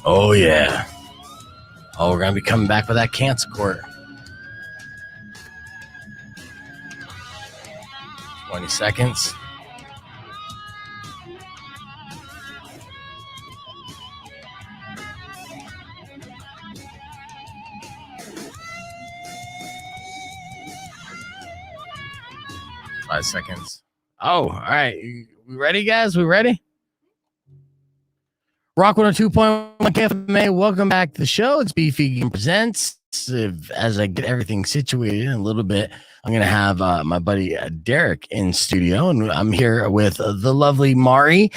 Oh, yeah. Oh, we're going to be coming back with that cancel court. 20 seconds. Five seconds. Oh, all right. We ready, guys? We ready? Rock 102.1 KFMA, welcome back to the show. It's Beefy Presents. As I get everything situated in a little bit, I'm going to have my buddy Derek in studio, and I'm here with the lovely Mari.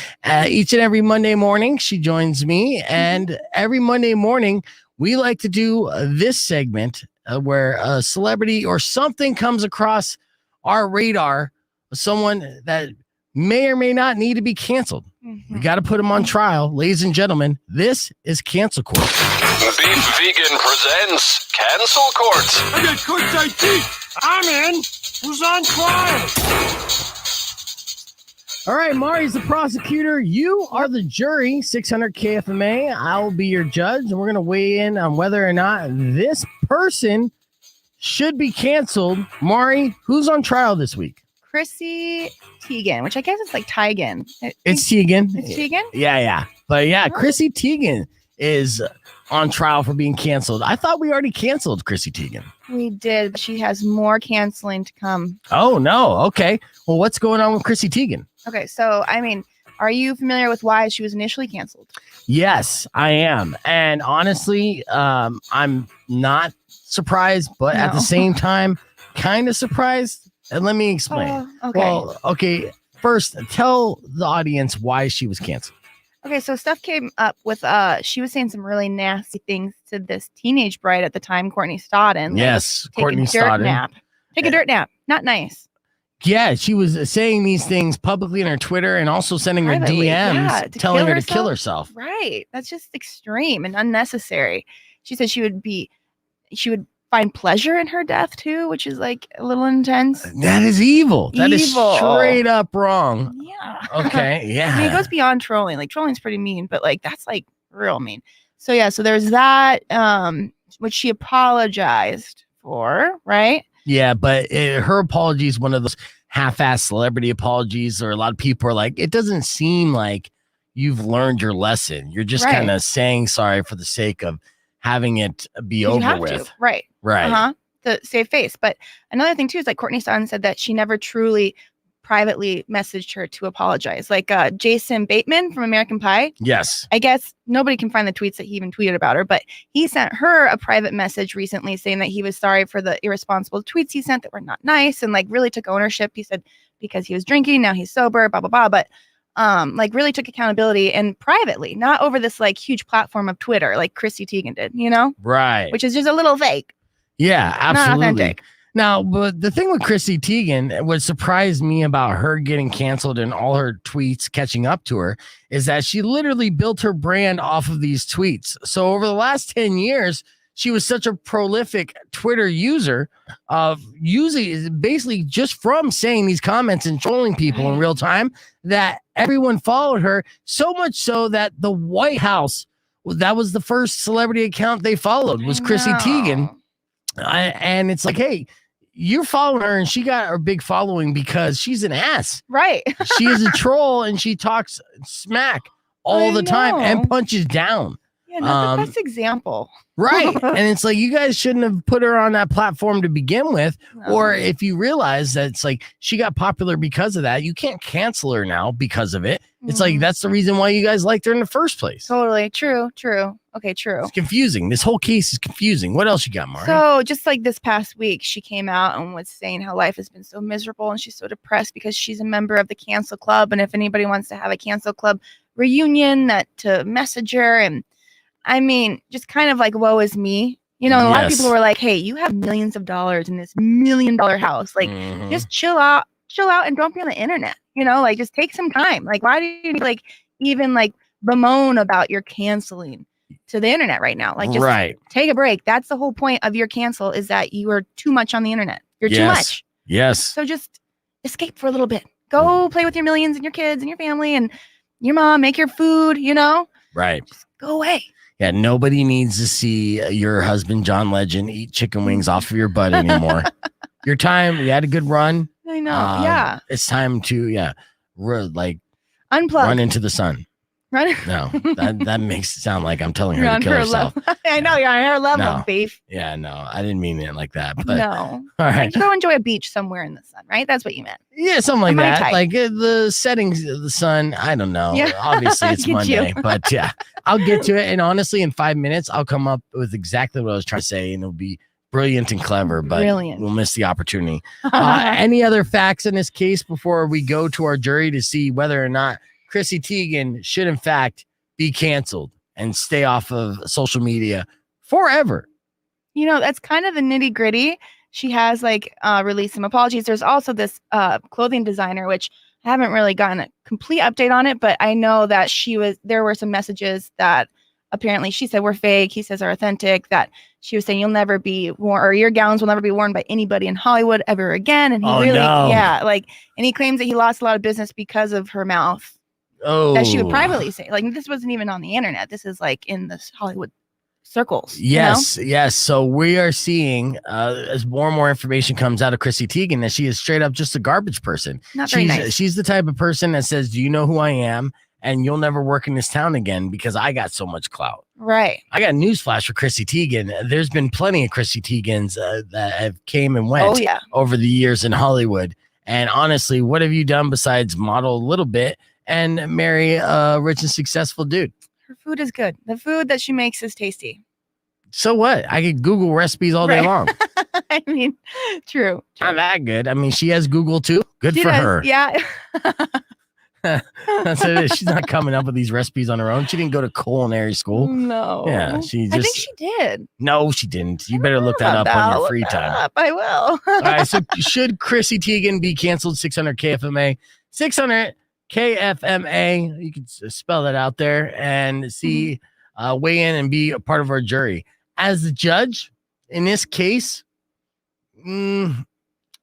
Each and every Monday morning, she joins me, and every Monday morning, we like to do this segment where a celebrity or something comes across our radar, someone that may or may not need to be canceled. We got to put them on trial. Ladies and gentlemen, this is Cancel Court. Beef Vegan presents Cancel Court. I got courtside seats. I'm in. Who's on trial? All right, Mari's the prosecutor. You are the jury. 600 KFMA. I'll be your judge, and we're going to weigh in on whether or not this person should be canceled. Mari, who's on trial this week? Chrissy Teigen, which I guess it's like Teigen. It's Teigen. It's Teigen? Yeah. But yeah, Chrissy Teigen is on trial for being canceled. I thought we already canceled Chrissy Teigen. We did. She has more canceling to come. Oh, no. Okay. Well, what's going on with Chrissy Teigen? Okay. So, I mean, are you familiar with why she was initially canceled? Yes, I am. And honestly, I'm not surprised, but at the same time, kind of surprised. And let me explain. Okay. Well, okay. First, tell the audience why she was canceled. Okay, so stuff came up with she was saying some really nasty things to this teenage bride at the time, Courtney Stodden. Like, Yes, Courtney take a dirt Stodden. nap. Take a dirt nap. Not nice. Yeah, she was saying these things publicly on her Twitter and also sending her Privately, DMs telling her to kill herself. Right. That's just extreme and unnecessary. She said she would find pleasure in her death too, which is like a little intense. That is evil. That is Evil. straight up wrong. Yeah. Okay. Yeah. I mean, it goes beyond trolling. Like trolling's pretty mean, but like that's like real mean. So yeah, so there's that, which she apologized for, right? Yeah, but her apology is one of those half-ass celebrity apologies, or a lot of people are like, it doesn't seem like you've learned your lesson. You're just kind of saying sorry for the sake of having it be over with. Right. Right. To save face. But another thing too is like Courtney Stodden said that she never truly privately messaged her to apologize. Like Jason Bateman from American Pie. Yes. I guess nobody can find the tweets that he even tweeted about her, but he sent her a private message recently saying that he was sorry for the irresponsible tweets he sent that were not nice, and like really took ownership. He said because he was drinking, now he's sober, blah, blah, blah. But like really took accountability and privately, not over this like huge platform of Twitter like Chrissy Teigen did, you know? Right. Which is just a little fake. Yeah, absolutely. Not authentic. Now, but the thing with Chrissy Teigen, what surprised me about her getting canceled and all her tweets catching up to her is that she literally built her brand off of these tweets. So over the last 10 years, she was such a prolific Twitter user of using basically just from saying these comments and trolling people in real time that everyone followed her, so much so that the White House, that was the first celebrity account they followed, was Chrissy Teigen. And it's like, hey, you're following her and she got a big following because she's an ass. Right. She is a troll and she talks smack all the time and punches down. Yeah, not the best example. Right. And it's like, you guys shouldn't have put her on that platform to begin with. No. Or if you realize that it's like she got popular because of that, you can't cancel her now because of it. It's like, that's the reason why you guys liked her in the first place. Totally. True. Okay, true. It's confusing. This whole case is confusing. What else you got, Mari? So just like this past week, she came out and was saying how life has been so miserable and she's so depressed because she's a member of the Cancel Club. And if anybody wants to have a Cancel Club reunion, that to message her. And I mean, just kind of like, woe is me. You know, a lot of people were like, hey, you have millions of dollars in this $1 million house. Like, just chill out and don't be on the internet. You know, like just take some time. Like, why do you like even like bemoan about your canceling to the internet right now? Like, just take a break. That's the whole point of your cancel, is that you are too much on the internet. You're too much. Yes. So just escape for a little bit. Go play with your millions and your kids and your family and your mom. Make your food, you know? Right. Just go away. Yeah, nobody needs to see your husband, John Legend, eat chicken wings off of your butt anymore. Your time, you had a good run. I know. It's time to, unplug. Run into the sun. Run. No, that makes it sound like I'm telling her to kill herself. I know, you're on her level, beef. Yeah, no, I didn't mean it like that. But, no. All right. Like, go enjoy a beach somewhere in the sun, right? That's what you meant. Yeah, something like that. Type. Like the settings of the sun. I don't know. Yeah. Obviously, it's Monday, but yeah, I'll get to it. And honestly, in 5 minutes, I'll come up with exactly what I was trying to say, and it'll be brilliant and clever, but we'll miss the opportunity. Any other facts in this case before we go to our jury to see whether or not Chrissy Teigen should, in fact, be canceled and stay off of social media forever? You know, that's kind of the nitty gritty. She has released some apologies. There's also this clothing designer, which I haven't really gotten a complete update on it, but I know that there were some messages that apparently she said were fake. He says are authentic, that she was saying you'll never be worn, or your gowns will never be worn by anybody in Hollywood ever again. And he and he claims that he lost a lot of business because of her mouth. Oh, that she would privately say. Like, this wasn't even on the internet. This is like in the Hollywood circles. Yes, yes. So we are seeing as more and more information comes out of Chrissy Teigen that she is straight up just a garbage person. Not very nice. She's the type of person that says, do you know who I am? And you'll never work in this town again because I got so much clout. Right. I got newsflash for Chrissy Teigen. There's been plenty of Chrissy Teigens that have came and went over the years in Hollywood. And honestly, what have you done besides model a little bit and marry a rich and successful dude? Her food is good. The food that she makes is tasty. So what? I could Google recipes all day long. I mean, true. Not that good. I mean, she has Google too. Good for her. Yeah. That's what it is. She's not coming up with these recipes on her own. She didn't go to culinary school. No. Yeah, I think she did. No, she didn't. You better look that up on your free time. I will. All right. So should Chrissy Teigen be canceled? 600 KFMA. 600 KFMA. You can spell that out there and see, weigh in and be a part of our jury. As the judge in this case, I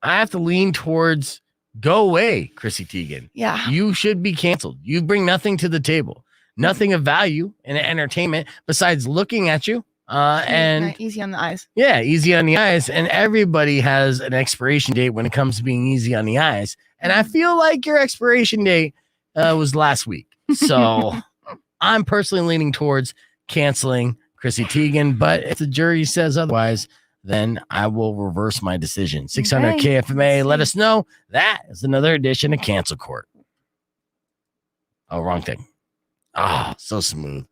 have to lean towards go away, Chrissy Teigen. Yeah. You should be canceled. You bring nothing to the table, nothing of value in entertainment besides looking at you. And easy on the eyes. Yeah, easy on the eyes. And everybody has an expiration date when it comes to being easy on the eyes. And I feel like your expiration date was last week. So I'm personally leaning towards canceling Chrissy Teigen. But if the jury says otherwise, then I will reverse my decision. 600 KFMA, let us know. That is another edition of Cancel Court. Oh, wrong thing. Ah, so smooth.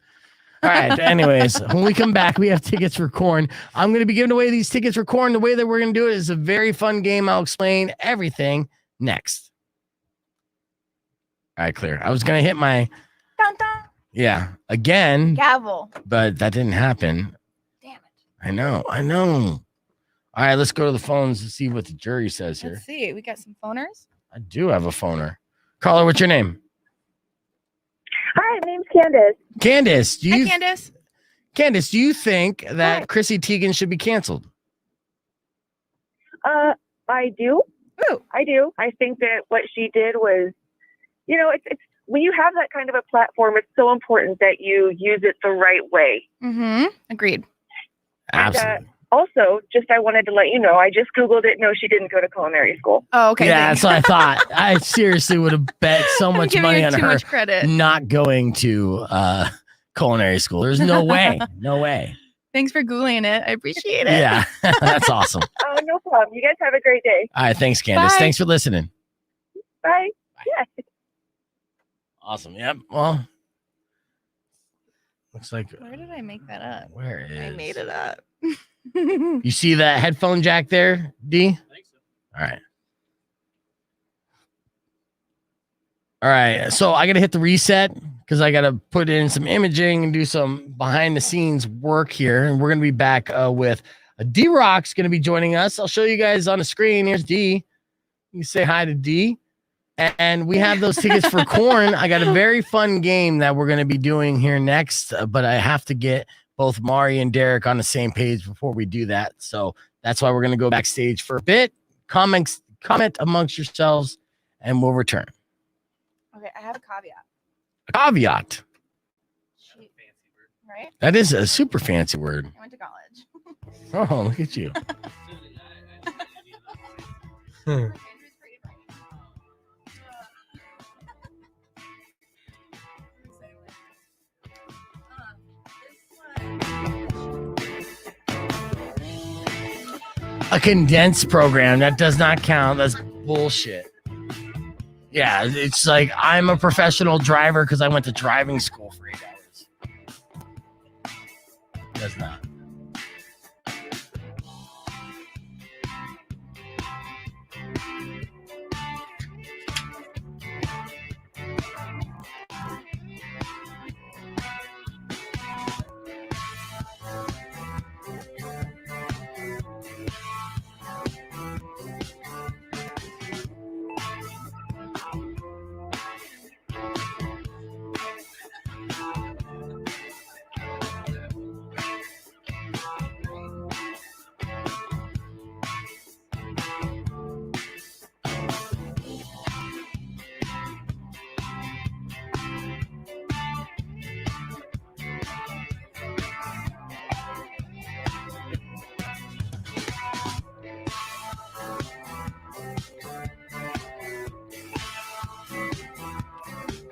All right. Anyways, when we come back, we have tickets for Korn. I'm going to be giving away these tickets for Korn. The way that we're going to do it is a very fun game. I'll explain everything next. All right, clear. I was going to hit my... Dun, dun. Yeah, again. Gavel. But that didn't happen. Damn it. I know. All right, let's go to the phones to see what the jury says here. Let's see. We got some phoners. I do have a phoner. Caller, what's your name? Hi, my name's Candace. Candace. Hi, Candace. Candace, do you think that Chrissy Teigen should be canceled? I do. Ooh. I do. I think that what she did was, it's when you have that kind of a platform, it's so important that you use it the right way. Mm-hmm. Agreed. Absolutely. And, also, I wanted to let you know, I just Googled it. No, she didn't go to culinary school. Oh, okay. Yeah, that's what I thought. I seriously would have bet so much money on her much credit. not going to culinary school. There's no way. No way. Thanks for Googling it. I appreciate it. Yeah, that's awesome. Oh, no problem. You guys have a great day. All right, thanks, Candace. Bye. Thanks for listening. Bye. Yeah. Awesome. Yep. Well, looks like... Where did I make that up? Where is... I made it up. You see that headphone jack there, D? I think so. All right. So I got to hit the reset because I got to put in some imaging and do some behind the scenes work here. And we're going to be back with D-Rock's going to be joining us. I'll show you guys on the screen. Here's D. You say hi to D. And we have those tickets for Korn. I got a very fun game that we're going to be doing here next, but I have to get both Mari and Derek on the same page before we do that. So that's why we're going to go backstage for a bit. Comment amongst yourselves, and we'll return. Okay, I have a caveat. Caveat. Right? That is a super fancy word. I went to college. Oh, look at you. A condensed program that does not count. That's bullshit. Yeah, it's like I'm a professional driver because I went to driving school for 8 hours. Does not.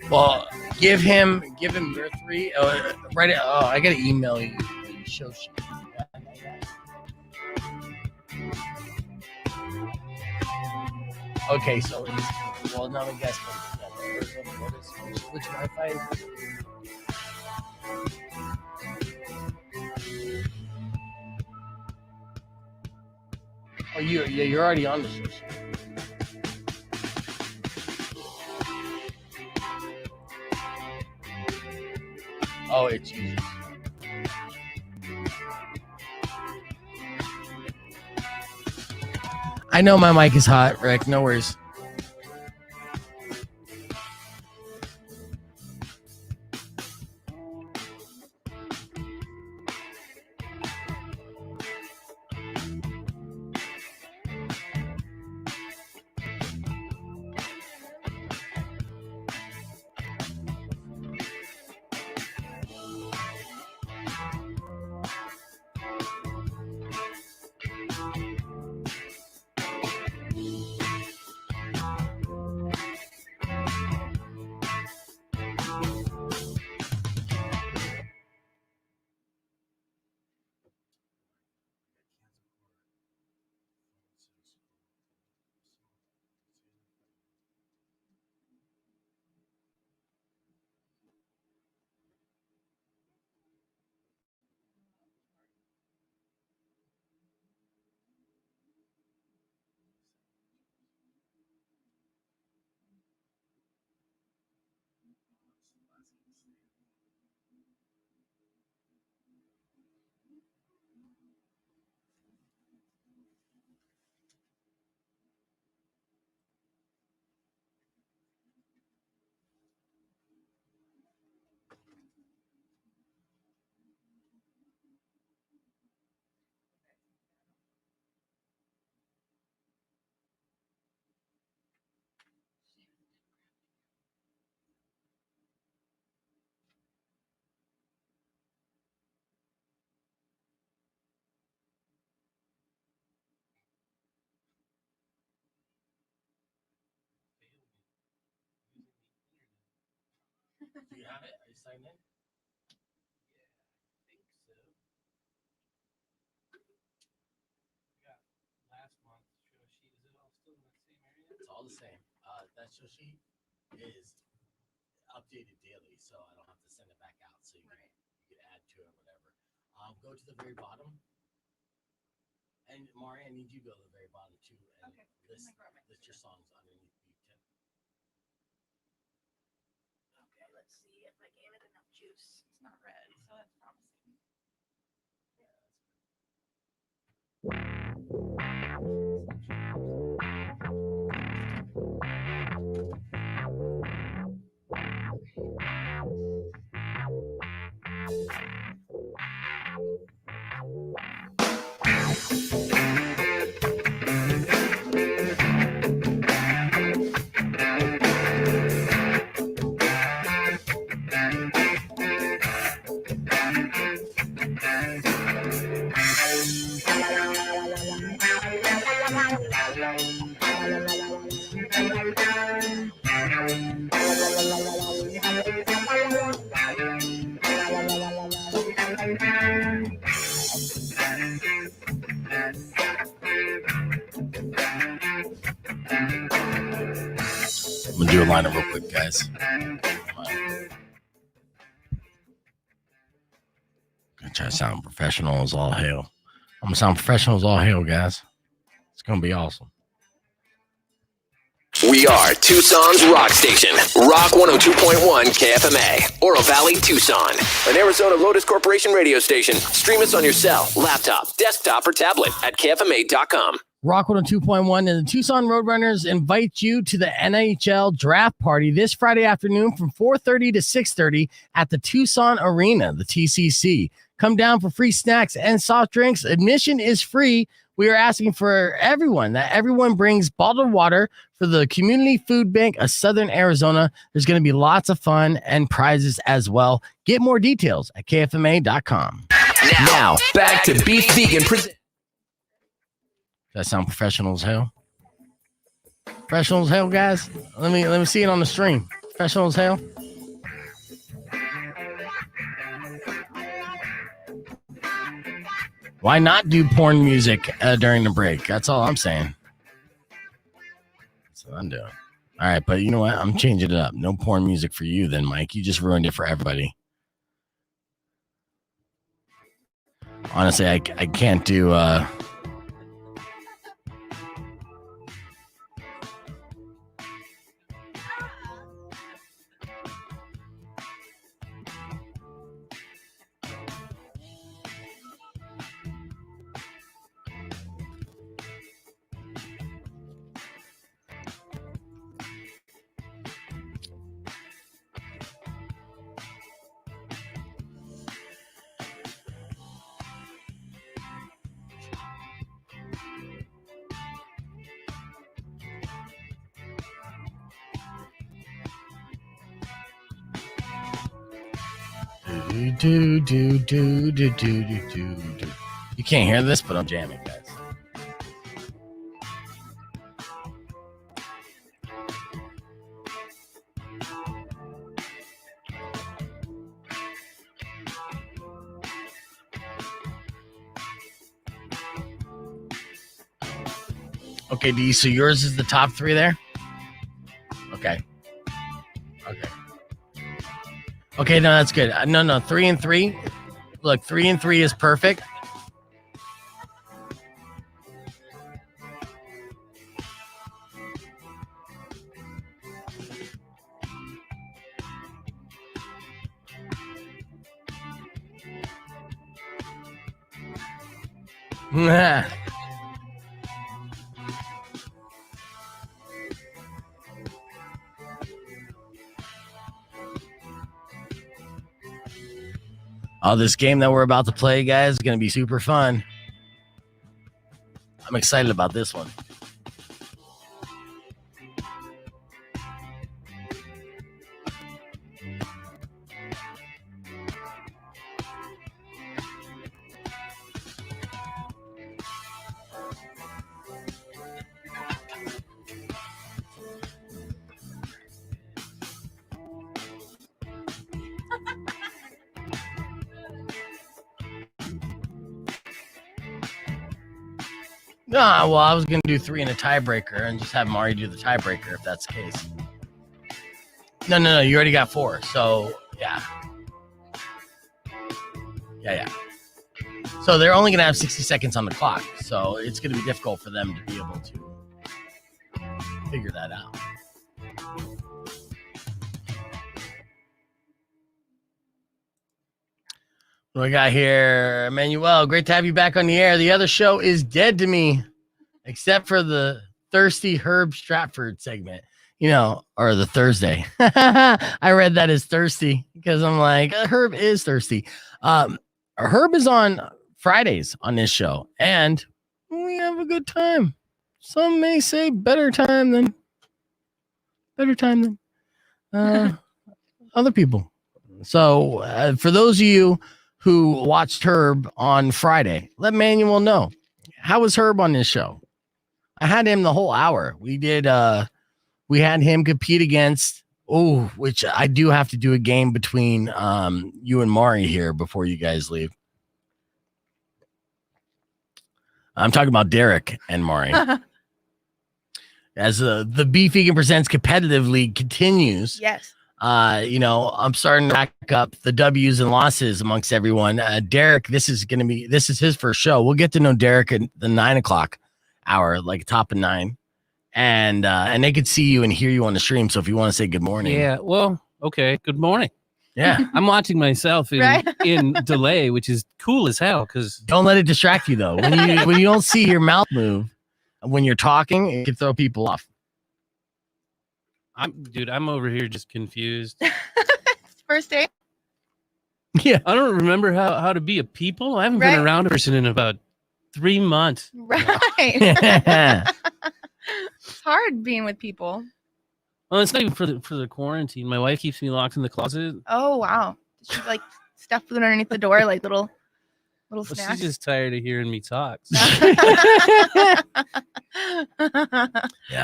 Well, give him your 3. Write it. Oh, I gotta email you the show sheet. Okay, so it's, well, now we guess which Wi-Fi is it? Oh, you're already on the show sheet. Oh, it's users. I know my mic is hot, Rick. No worries. Do you have it? Are you signed in? I think so. Got last month's show sheet. Is it all still in the same area? It's all the same. That show sheet is updated daily, so I don't have to send it back out. So you can add to it, whatever. Go to the very bottom. And Maria, I need you to go to the very bottom too and list your songs underneath the tip. Okay, let's see if I gave it enough juice. It's not red, so that's promising. I'm gonna do a lineup real quick, guys. Gonna try to sound professional as all hell. I'm gonna sound professional as all hell, guys. It's gonna be awesome. We are Tucson's rock station, Rock 102.1 KFMA, Oro Valley, Tucson, an Arizona Lotus Corporation radio station. Stream us on your cell, laptop, desktop, or tablet at KFMA.com. Rock 102.1 and the Tucson Roadrunners invite you to the NHL draft party this Friday afternoon from 4:30 to 6:30 at the Tucson Arena, the TCC. Come down for free snacks and soft drinks. Admission is free. We are asking for everyone brings bottled water for the Community Food Bank of Southern Arizona. There's going to be lots of fun and prizes as well. Get more details at KFMA.com. Now back to Beef Vegan. That sound professional as hell? Professional as hell, guys? Let me see it on the stream. Professional as hell? Why not do porn music during the break? That's all I'm saying. That's what I'm doing. All right, but you know what? I'm changing it up. No porn music for you then, Mike. You just ruined it for everybody. Honestly, I can't do... You can't hear this, but I'm jamming, guys. Okay, D, so yours is the top three there? Okay. Okay, no, that's good. No, 3 and 3. Look, 3 and 3 is perfect. Oh, this game that we're about to play, guys, is going to be super fun. I'm excited about this one. Ah, well, I was going to do 3 in a tiebreaker and just have Mari do the tiebreaker if that's the case. No. You already got 4. So, yeah. Yeah. So they're only going to have 60 seconds on the clock. So it's going to be difficult for them to be able to figure that out. What do we got here? Emmanuel, great to have you back on the air. The other show is dead to me, except for the Thirsty Herb Stratford segment, or the Thursday. I read that as thirsty because I'm like, Herb is thirsty. Herb is on Fridays on this show, and we have a good time. Some may say better time than other people. So for those of you who watched Herb on Friday, let Manuel know. How was Herb on this show? I had him the whole hour. We had him compete against, which I do have to do a game between you and Mari here before you guys leave. I'm talking about Derek and Mari. As the Beef Vegan Presents Competitive League continues. Yes. I'm starting to rack up the W's and losses amongst everyone. Derek, this is his first show. We'll get to know Derek at the 9:00 hour, like top of 9. And they could see you and hear you on the stream. So if you want to say good morning. Yeah, well, okay. Good morning. Yeah. I'm watching myself in delay, which is cool as hell. Because don't let it distract you though. When you don't see your mouth move when you're talking, it can throw people off. I'm over here just confused. First day. Yeah. I don't remember how to be a people. I haven't been around a person in about 3 months. Right. It's hard being with people. Well, it's not even for the quarantine. My wife keeps me locked in the closet. Oh wow. She's like stuff food underneath the door, like little snacks. She's just tired of hearing me talk. Yeah,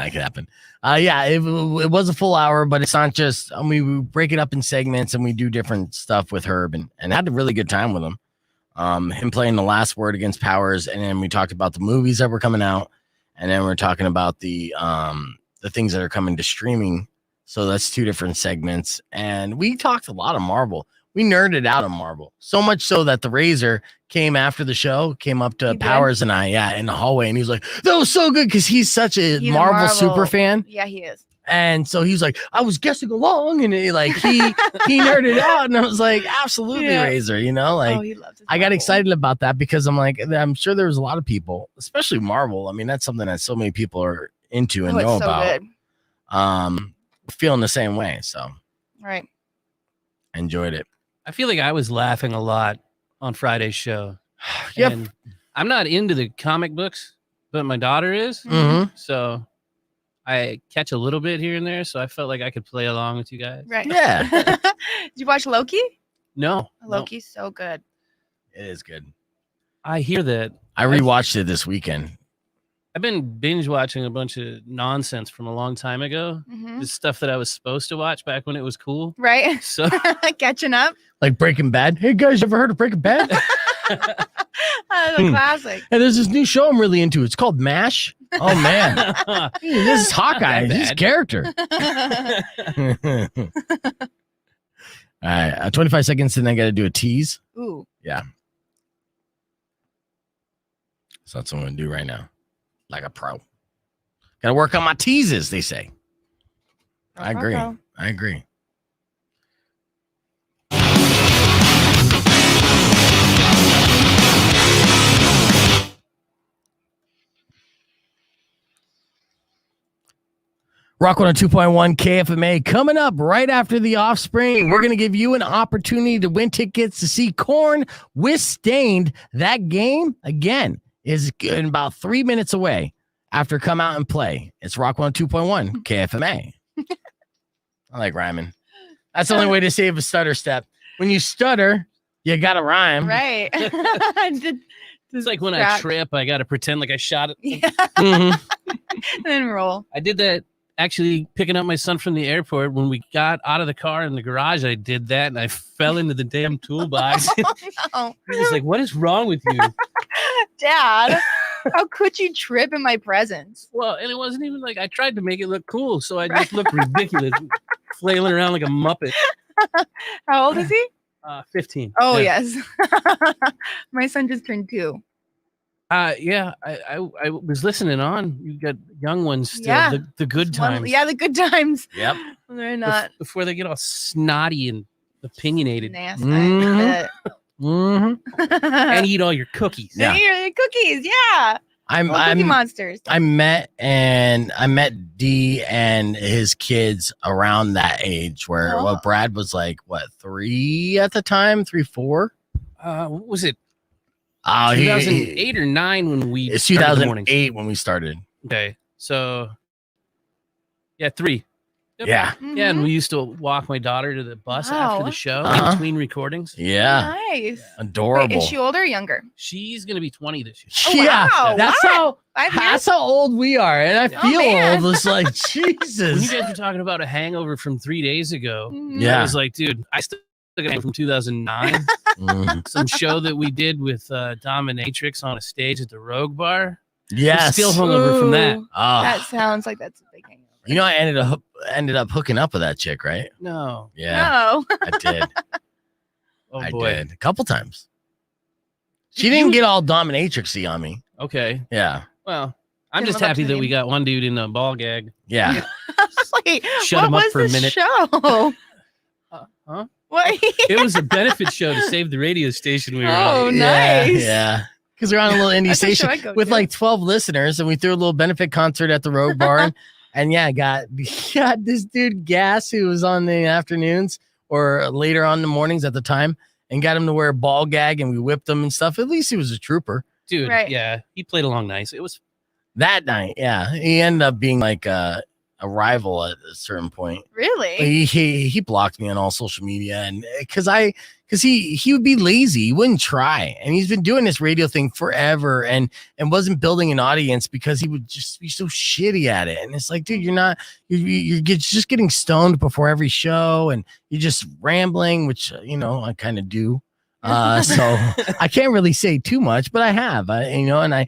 it could happen. It was a full hour, but it's not just. We break it up in segments and we do different stuff with Herb and had a really good time with him. Him playing The Last Word against Powers, and then we talked about the movies that were coming out, and then we're talking about the things that are coming to streaming. So that's 2 different segments, and we talked a lot of Marvel. We nerded out on Marvel, so much so that the Razor came after the show, came up to Powers and I, in the hallway, and he was like, "That was so good," because he's such a Marvel super fan. Yeah, he is. And so he's like, "I was guessing along," and he nerded out, and I was like, "Absolutely, Razor," he loves it. I got excited about that because I'm like, I'm sure there was a lot of people, especially Marvel. I mean, that's something that so many people are into and know about. Good. Feeling the same way, so right. Enjoyed it. I feel like I was laughing a lot on Friday's show. Yep. And I'm not into the comic books, but my daughter is. Mm-hmm. So I catch a little bit here and there. So I felt like I could play along with you guys. Right. Yeah. Did you watch Loki? No. Loki's so good. It is good. I hear that. I rewatched it this weekend. I've been binge watching a bunch of nonsense from a long time ago. Mm-hmm. The stuff that I was supposed to watch back when it was cool. Right. So catching up. Like Breaking Bad. Hey guys, you ever heard of Breaking Bad? That's a classic. And there's this new show I'm really into. It's called MASH. Oh man. This is Hawkeye. His character. All right. 25 seconds and then I got to do a tease. Ooh. Yeah. So that's what I'm going to do right now. Like a pro. Got to work on my teases, they say. I agree. I agree. Rock 102.1 KFMA coming up right after The Offspring. We're going to give you an opportunity to win tickets to see Korn with Stained. That game, again, is in about 3 minutes away after Come Out and Play. It's Rock 102.1 KFMA. I like rhyming. That's the only way to save a stutter step. When you stutter, you got to rhyme. Right. It's like when I trip, I got to pretend like I shot it. Yeah. Mm-hmm. And then roll. I did that actually picking up my son from the airport. When we got out of the car in the garage, I did that and I fell into the damn toolbox. Oh, no. He was like, "What is wrong with you?" Dad. How could you trip in my presence? Well, and it wasn't even like I tried to make it look cool, so I just looked ridiculous, flailing around like a muppet. How old is he? 15. Oh, yeah. yes. My son just turned 2. Yeah, I was listening on. You got young ones still. Yeah. The good times. Yeah, the good times. Yep. They're not Before they get all snotty and opinionated. nasty. Mhm. And eat all your cookies. Yeah. Your cookies, yeah. Cookie monsters. I met D and his kids around that age where Brad was like 3 at the time, 3, 4. What was it? 2008 or 9 when we. It's 2008 when we started. Okay, so 3. Yep. Yeah. Yeah, and we used to walk my daughter to the bus after the show in between recordings. Yeah. Nice. Adorable. Wait, is she older or younger? She's gonna be 20 this year. Oh, Yeah. wow. That's how old we are. And I feel old. It's like, When Jesus. you guys were talking about a hangover from 3 days ago, Yeah. I was like, dude, I still got it from 2009. Some show that we did with Dominatrix on a stage at the Rogue Bar. Yes. I'm still hungover from that. Oh. That sounds like that's a big hangover. You know, I ended up hooking up with that chick, right? No. Yeah. No. I did. Oh boy. I did. A couple times. She didn't get all dominatrixy on me. Okay. Yeah. Well, I'm Didn't just live up happy to the that we name. got one dude in a ball gag. Yeah. Wait, Shut him what up for a was this minute. show? Huh? What? It was a benefit show to save the radio station we were Oh, on. nice. Yeah. Because we're on a little indie That's a show station I'd go with to. like 12 listeners, and we threw a little benefit concert at the Rogue Bar. And yeah, got this dude Gas who was on the afternoons or later on in the mornings at the time, and got him to wear a ball gag, and we whipped him and stuff. At least he was a trooper. Dude, Right. yeah, he played along nice. It was That night, yeah, he ended up being like a rival at a certain point. Really? He blocked me on all social media, and because he would be lazy, he wouldn't try, and he's been doing this radio thing forever, and wasn't building an audience because he would just be so shitty at it. And it's like, dude, you're just getting stoned before every show, and you're just rambling, which I kind of do. So I can't really say too much, but I have, and I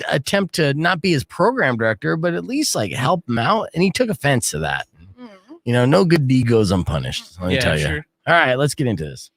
attempt to not be his program director, but at least like help him out. And he took offense to that. No good deed goes unpunished. Let me tell you. sure. All right, let's get into this.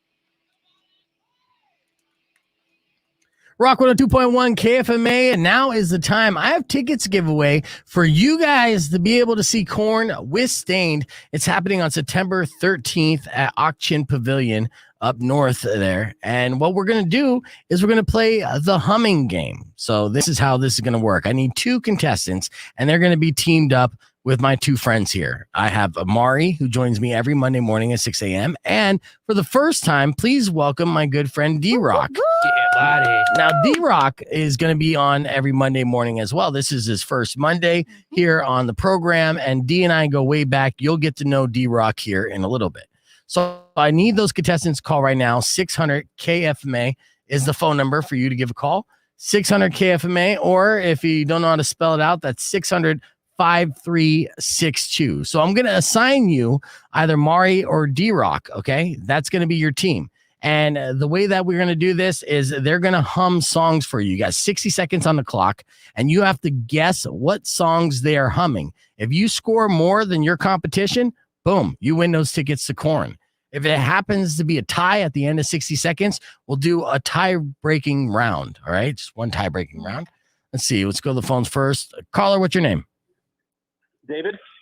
Rock 102.1 KFMA, and now is the time. I have tickets to give away for you guys to be able to see Korn with Stained. It's happening on September 13th at Auction Pavilion up north there. And what we're going to do is we're going to play the humming game. So this is how this is going to work. I need 2 contestants, and they're going to be teamed up with my 2 friends here. I have Amari, who joins me every Monday morning at 6 a.m. And for the first time, please welcome my good friend D-Rock. Yeah, buddy. Now, D-Rock is going to be on every Monday morning as well. This is his first Monday here on the program, and D and I go way back. You'll get to know D-Rock here in a little bit. So I need those contestants to call right now. 600 KFMA is the phone number for you to give a call. 600 KFMA, or if you don't know how to spell it out, that's 600 5362. So I'm going to assign you either Mari or D-Rock. Okay. That's going to be your team. And the way that we're going to do this is they're going to hum songs for you. You got 60 seconds on the clock, and you have to guess what songs they are humming. If you score more than your competition, boom, you win those tickets to Korn. If it happens to be a tie at the end of 60 seconds, we'll do a tie-breaking round. All right. Just one tie-breaking round. Let's see. Let's go to the phones first. Caller, what's your name?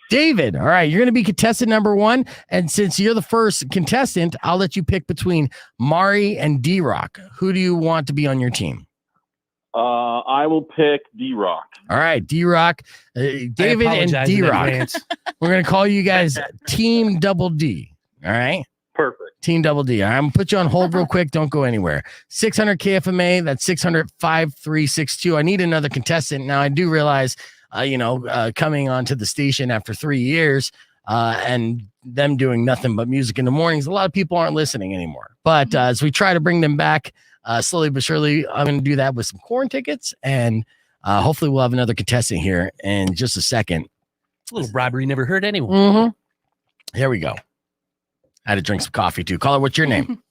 David. All right. You're going to be contestant number 1. And since you're the first contestant, I'll let you pick between Mari and D-Rock. Who do you want to be on your team? I will pick D-Rock. All right. D-Rock, David and D-Rock. We're going to call you guys Team Double D. All right. Perfect. Team Double D. All right, I'm going to put you on hold real quick. Don't go anywhere. 600 KFMA. That's 600 5362. I need another contestant. Now, I do realize coming onto the station after 3 years and them doing nothing but music in the mornings, a lot of people aren't listening anymore. But as we try to bring them back slowly but surely, I'm going to do that with some Korn tickets, and hopefully we'll have another contestant here in just a second. A little bribery never hurt anyone. Mm-hmm. Here we go. I had to drink some coffee too. Caller, what's your name?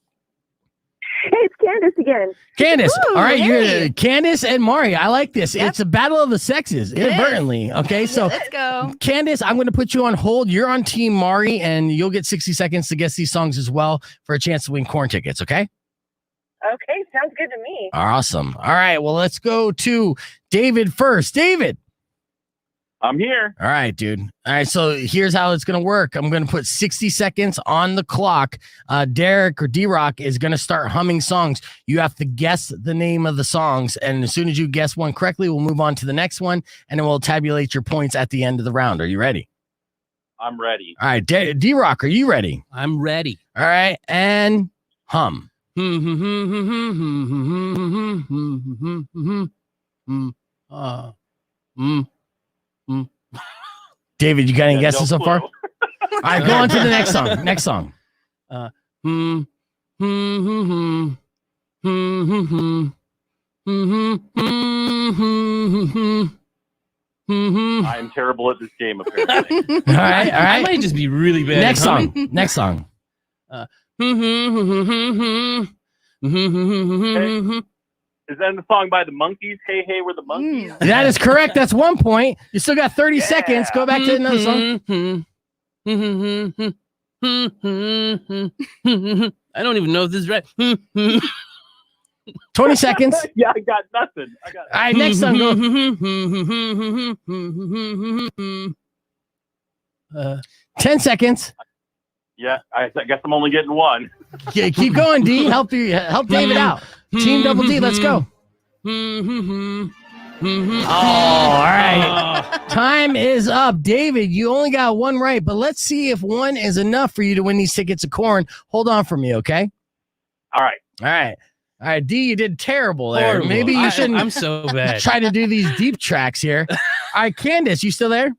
Hey, it's Candace again. Candace. Ooh, All right, hey. you're Candace and Mari. I like this. Yep. It's a battle of the sexes, inadvertently. Okay, so Let's go. Candace, I'm going to put you on hold. You're on Team Mari, and you'll get 60 seconds to guess these songs as well for a chance to win Korn tickets, okay? Okay, sounds good to me. Awesome. All right, well, let's go to David first. David. I'm here. All right, dude. All right, so here's how it's going to work. I'm going to put 60 seconds on the clock. Derek or D-Rock is going to start humming songs. You have to guess the name of the songs, and as soon as you guess one correctly, we'll move on to the next one, and then we'll tabulate your points at the end of the round. Are you ready? I'm ready. All right, D-Rock, are you ready? I'm ready. All right, and hum. David, you got any guesses so far? clue. All right, go on to the next song. Next song. I am terrible at this game, apparently. All right, all I right. might just be really bad. Next at humming. song. Next song. Is that the song by the Monkees? Hey, hey, we're the Monkees. That is correct. That's 1 point. You still got 30 seconds. Go back to another song. I don't even know if this is right. 20 seconds. Yeah, I got nothing. All right, next song. Go. 10 seconds. Yeah, I guess I'm only getting one. Yeah, keep going, D. Help David out. Team Double D, let's go. Oh, all right. Time is up. David, you only got one right, but let's see if one is enough for you to win these tickets to Korn. Hold on for me, okay? All right. All right. All right, D, you did terrible there. Horrible. Maybe you shouldn't I'm so bad. try to do these deep tracks here. All right, Candace, you still there?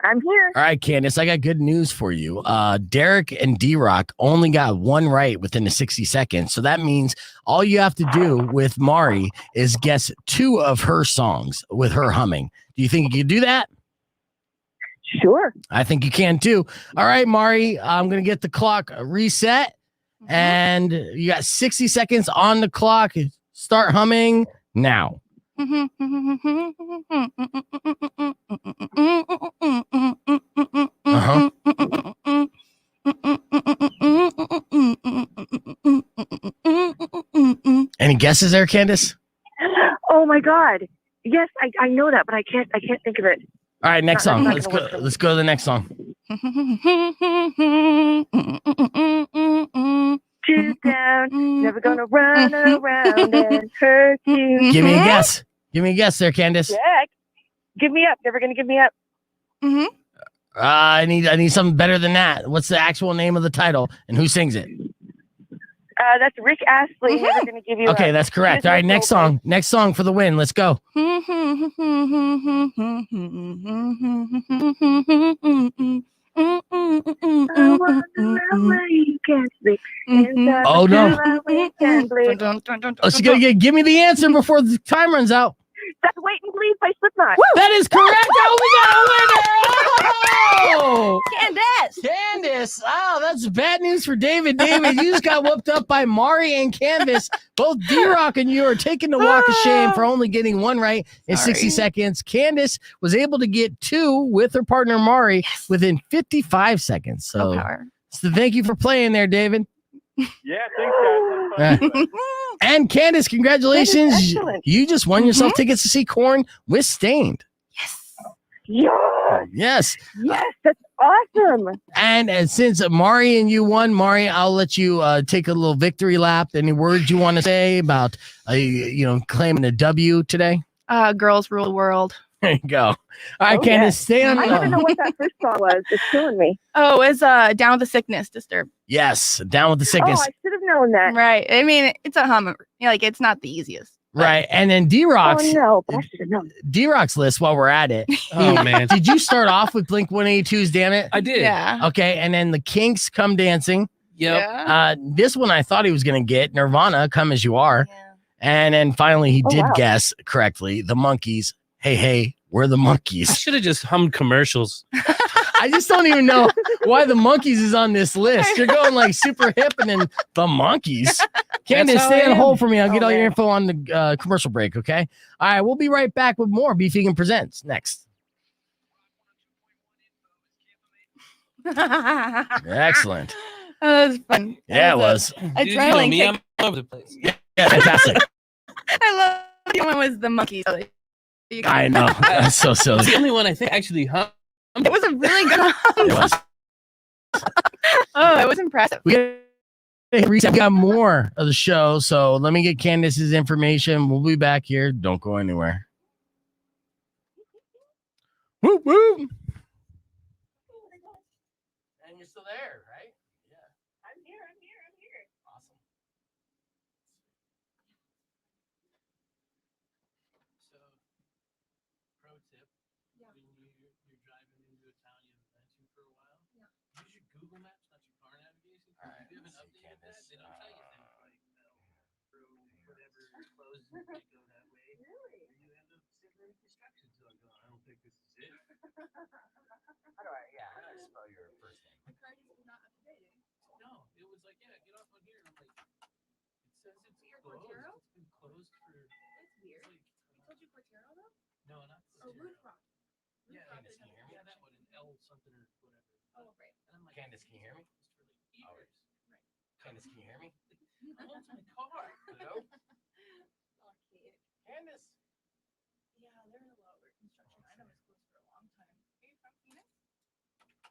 I'm here. All right, Candace, I got good news for you. Derek and D-Rock only got one right within the 60 seconds. So that means all you have to do with Mari is guess 2 of her songs with her humming. Do you think you can do that? Sure. I think you can too. All right, Mari, I'm going to get the clock reset. And you got 60 seconds on the clock. Start humming now. Any guesses there, Candace? Oh my God. Yes, I know that, but I can't think of it. All right, next song. Not Let's gonna go. work for me. Let's go to the next song. Choose down, never gonna run around and hurt you. Give me a guess. Give me a guess there, Candace. Jack, give me up. Never gonna give me up. I need something better than that. What's the actual name of the title and who sings it? That's Rick Astley. Never gonna give you up. Okay, that's correct. All right, next song. Next song for the win. Let's go. Oh no! Oh, she gotta give me the answer before the time runs out. That's Wait and Bleed by Slipknot. That is correct. Oh, we got a winner! Oh! Candace. Oh, that's bad news for David. David, you just got whooped up by Mari and Canvas. Both D-Rock and you are taking the walk of shame for only getting one right in 60 seconds. Candace was able to get 2 with her partner Mari within 55 seconds. So thank you for playing there, David. Yeah, thanks, guys. And Candace, congratulations. excellent. You just won yourself tickets to see Korn with Stained. Yeah. Yes. Yes, that's awesome. And since Mari and you won, Mari, I'll let you take a little victory lap. Any words you want to say about, claiming a W today? Girls rule the world. There you go. All right, Candace, stay on. I don't even know what that first song was. It's killing me. Oh, it's Down with the Sickness, Disturbed. Yes, Down with the Sickness. Oh, I should have known that. Right. I mean, it's a hum. Like, it's not the easiest. Right. And then D-Rock's. Oh, no, but I should have known. D-Rock's list while we're at it. Oh, man. Did you start off with Blink-182's Damn It? I did. Yeah. Okay. And then the Kinks, Come Dancing. Yep. Yeah. This one I thought he was going to get. Nirvana, Come As You Are. Yeah. And then finally he did wow. guess correctly. The Monkees. Hey, hey, we're the I Monkees. should have just hummed commercials. I just don't even know why the Monkees is on this list. You're going like super hip and then the Monkees. Candace, how stay I on am. hold for me. I'll get Oh, all your man. info on the commercial break, okay? All right, we'll be right back with more Beef Vegan Presents next. Excellent. That was fun. Yeah, it was. A Dude, you know adrenaline me, kick. I'm all over the place. Yeah, fantastic. I love the one was the monkey. So I know. That's so It's silly. the only one I think actually hung. it was a really good It was. Oh, it was impressive. We got more of the show, so let me get Candace's information. We'll be back here. Don't go anywhere. Woo woo. And you're still there, right? Yeah. I'm here. Awesome. So, pro tip: when you're driving into a town you haven't been to for a while, use your Google Maps, not your car navigation. All right, If you haven't let's see, updated that, Candace. they don't tell you things like through whatever closed you might go that way. Really? And you end up sitting in construction zone going, I don't think this is it. How do I spell your first name? No, it was like, yeah, get off on here. And I'm like, it says it's closed. It's been closed for. That's weird. Like, he told you Cortero though? No, not Cortero. Oh, Rock. Yeah, Candace, can you hear me? yeah, that one, an L something or whatever. Oh, right. And I'm like, Candace, can you hear me? for like years. Candace, can you hear me? I'm on my car. Hello? Okay. Candace. Yeah, they're a lot where construction item is closed for a long time. Are you from Phoenix?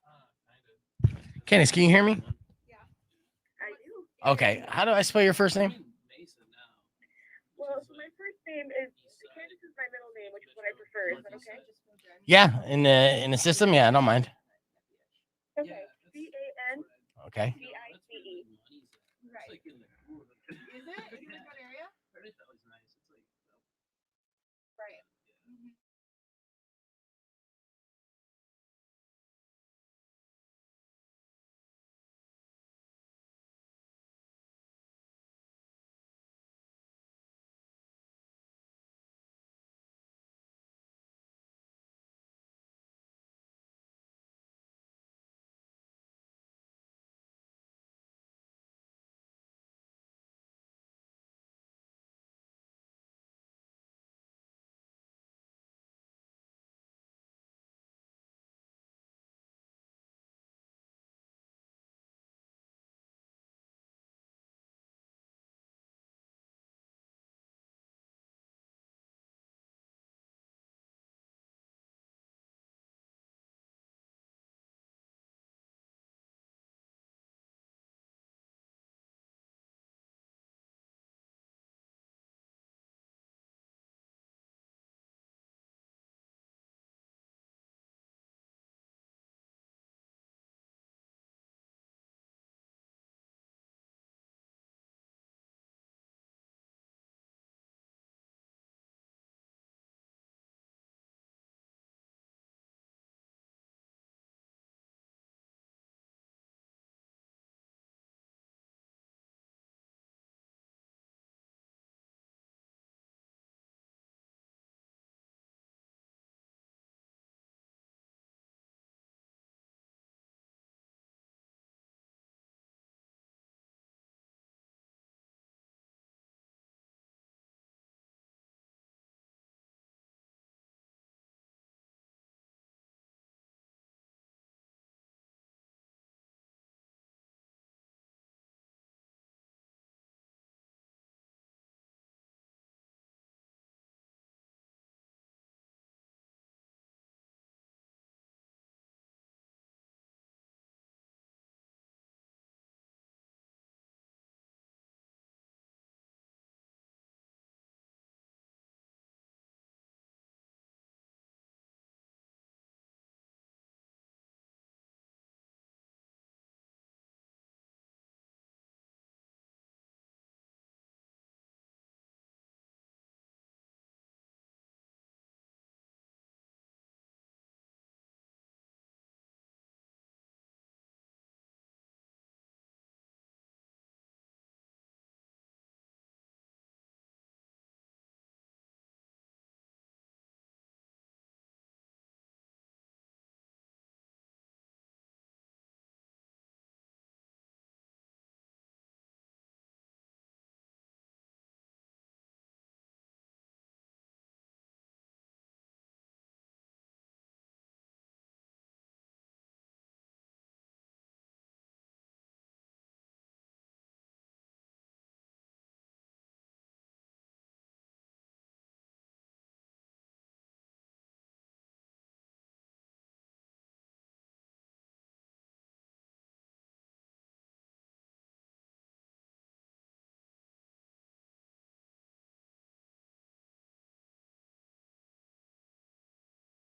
Kind of. Candace, can you hear me? I do. Okay. How do I spell your first name? Mesa now. Well, so my first name is Candace is my middle name, which is what I prefer. Is that okay? Yeah, in the system. Yeah, I don't mind. Okay. CANDICE. Okay. Right. Is it? Is it a good area? Right.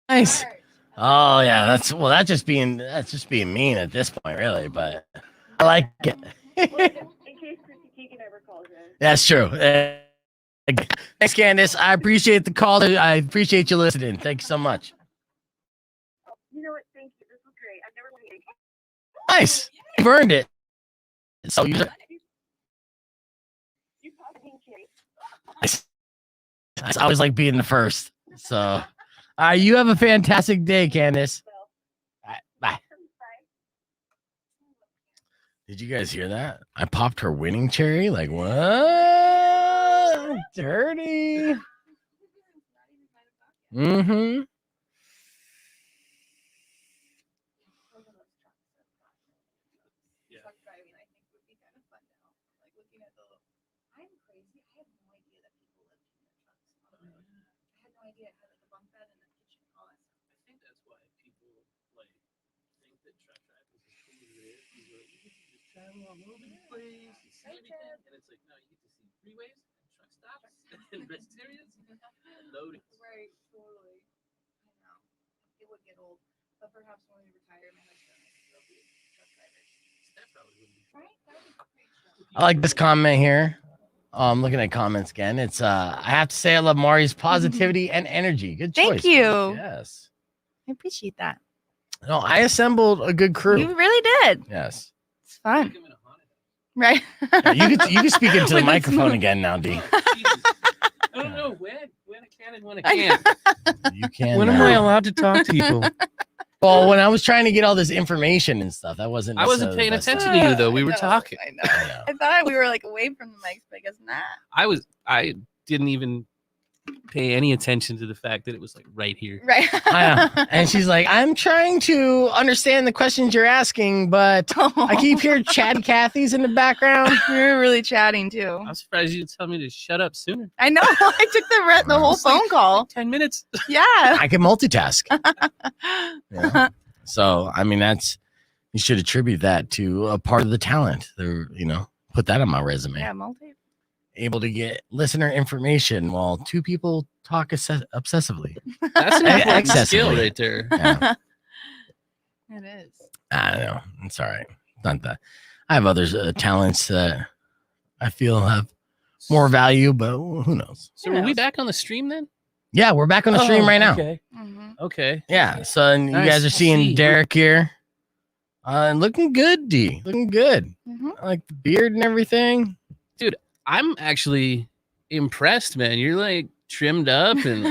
Nice. Oh yeah, that's just being mean at this point, really. But I like it. In case Chrissy Keegan ever calls in. That's true. Thanks, Candace. I appreciate the call. I appreciate you listening. Thank you so much. You know what? Thank you. This was great. I've never waited. Nice. You've earned it. So you I always like being the first. So you have a fantastic day, Candace. All right, bye. Did you guys hear that? I popped her winning cherry. Like, what? Dirty. Mm-hmm. Truck driving, I think, would be kind of fun now. Like looking at the. I'm crazy. I had no idea that people lived in their trucks on the road. I had no idea it had like a bunk bed and a kitchen and all that stuff. I think that's why people like think that truck driving is as cool as it is. Because like, you get to just travel all over the place, you see everything, and it's like, no, you get to see freeways and truck stops and rest areas, loading. Right, totally. I know. It would get old, but perhaps when we retire, my husband and I will be truck drivers. That probably wouldn't be. Right? That would be great. I like this comment here. I'm looking at comments again. It's I have to say I love Mari's positivity and energy. Good choice. Thank you. Yes. I appreciate that. No, I assembled a good crew. You really did. Yes. It's fun. Right. Yeah, you can speak into the With microphone smoke. again now, D. I don't know when I can and when I can't. You can. When am now. I allowed to talk to people? Well, when I was trying to get all this information and stuff, that wasn't. I wasn't necessarily paying the best attention time. to you though. We I were know, talking. I know. I know. I thought we were like away from the mics, but I guess not. I didn't even pay any attention to the fact that it was like right here. Right. I know. And she's like, I'm trying to understand the questions you're asking, but I keep hearing chatty Cathy's in the background. You're really chatting too. I'm surprised you didn't tell me to shut up sooner. I know. I took the whole phone call. 10 minutes. Yeah. I can multitask. Yeah. So, I mean, you should attribute that to a part of the talent. Put that on my resume. Yeah, multi. Able to get listener information while two people talk obsessively. That's an important skill Excessively. right there. Yeah. It is. I don't know. It's all right. Not that. I have other talents that I feel have more value, but who knows? So are we back on the stream then? Yeah, we're back on the stream right now. Okay. Mhm. Okay. Yeah. So and you Nice. guys are seeing See. Derek here. Looking good, D. Looking good. Mhm. I like the beard and everything. I'm actually impressed, man. You're like trimmed up and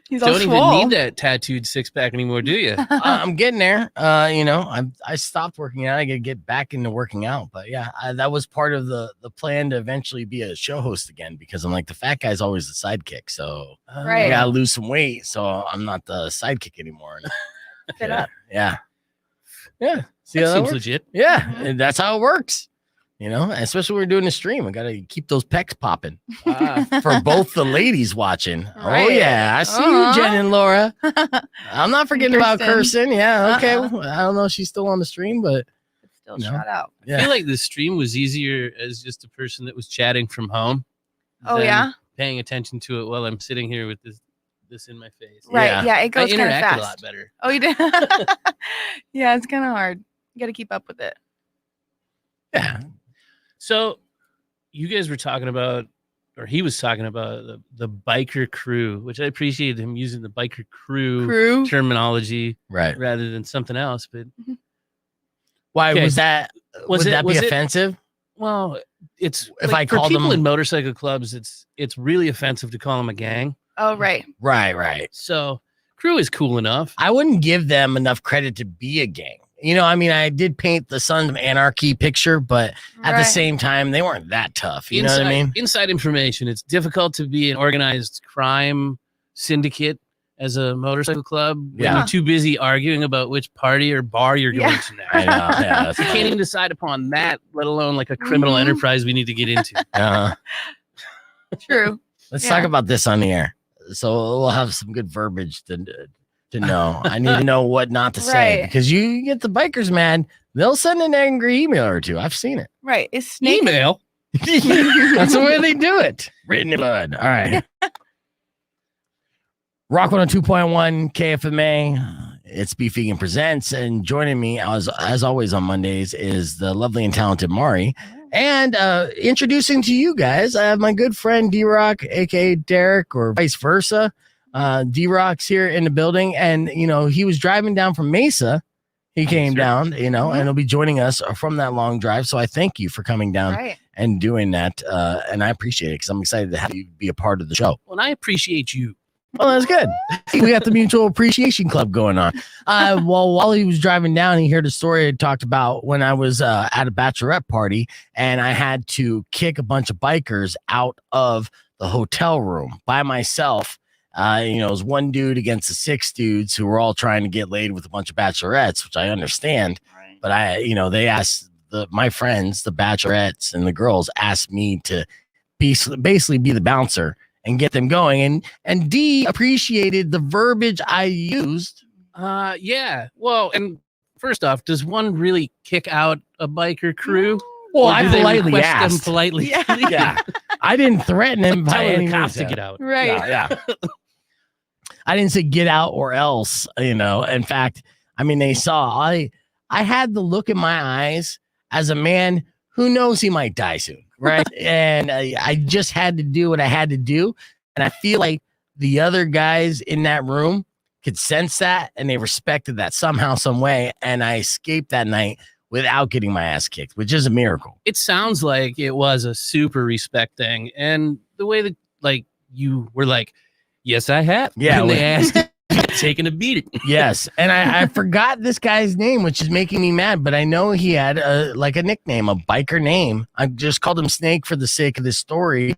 He's all don't even swole. need that tattooed six pack anymore, do you? I'm getting there. I stopped working out. I got to get back into working out. But yeah, that was part of the plan to eventually be a show host again, because I'm like, the fat guy's always the sidekick. So I Right. got to lose some weight. So I'm not the sidekick anymore. Fit up. Yeah. Yeah. See That how that seems works? legit. Yeah. Mhm. And that's how it works. Especially when we're doing a stream, I got to keep those pecs popping for both the ladies watching. Oh, Right. yeah. I see Uh-huh. you, Jen and Laura. I'm not forgetting about Kirsten. Kirsten. Yeah. Okay. Uh-uh. Well, I don't know if she's still on the stream, but It's still No. shot out. I yeah. feel like the stream was easier as just a person that was chatting from home. Oh than yeah. Paying attention to it while I'm sitting here with this in my face. Right. Yeah. Yeah. It I goes kind of interacted fast. a lot better. Oh, you did. Yeah, it's kind of hard. You got to keep up with it. Yeah. So you guys were talking about, or he was talking about the biker crew, which I appreciated him using the biker crew terminology Right. rather than something else. But Why Okay. was that? Was would it- that be was it- offensive? well, it's If like, I for called people them- in motorcycle clubs, it's really offensive to call them a gang. Oh, right. Right. So crew is cool enough. I wouldn't give them enough credit to be a gang. I did paint the Sons of Anarchy picture, but at the Right. same time, they weren't that tough. You know what I mean? Inside information. It's difficult to be an organized crime syndicate as a motorcycle club when Yeah. you're too busy arguing about which party or bar you're going Yeah. to now. I know. Yeah. That's You can't even decide upon that, let alone like a criminal Mhm. enterprise we need to get into. True. Let's Yeah. talk about this on the air. So we'll have some good verbiage to know. I need to know what not to say, Right. because you get the bikers mad. They'll send an angry email or two. I've seen it. Right. Is snake. Email. That's the way they do it. Written in blood. All right. Rock 102.1 KFMA. It's Beef Vegan Presents. And joining me, as always on Mondays, is the lovely and talented Mari. And introducing to you guys, I have my good friend D-Rock, a.k.a. Derek, or vice versa. D-Rock's here in the building. And, you know, he was driving down from Mesa. He came down, you know, and he'll be joining us from that long drive. So I thank you for coming down and doing that. And I appreciate it because I'm excited to have you be a part of the show. Well, and I appreciate you. Well, that's good. We got the Mutual Appreciation Club going on. Well, while he was driving down, he heard a story I talked about when I was at a bachelorette party and I had to kick a bunch of bikers out of the hotel room by myself. You know, it was one dude against the 6 dudes who were all trying to get laid with a bunch of bachelorettes, which I understand. Right. But they asked my friends, the bachelorettes and the girls asked me to basically be the bouncer and get them going. And D appreciated the verbiage I used. Yeah. Well, and first off, does one really kick out a biker crew? Well, I politely asked. Them politely. Yeah. I didn't threaten him by any cops means to get out. Right. Yeah. I didn't say get out or else, you know. In fact, I mean, they saw I had the look in my eyes as a man who knows he might die soon. Right. And I just had to do what I had to do. And I feel like the other guys in that room could sense that and they respected that somehow, some way. And I escaped that night without getting my ass kicked, which is a miracle. It sounds like it was a super respect thing. And the way that you were like, yes, I have. Yeah. And they asked taking a beating. Yes. And I forgot this guy's name, which is making me mad, but I know he had a nickname, a biker name. I just called him Snake for the sake of this story.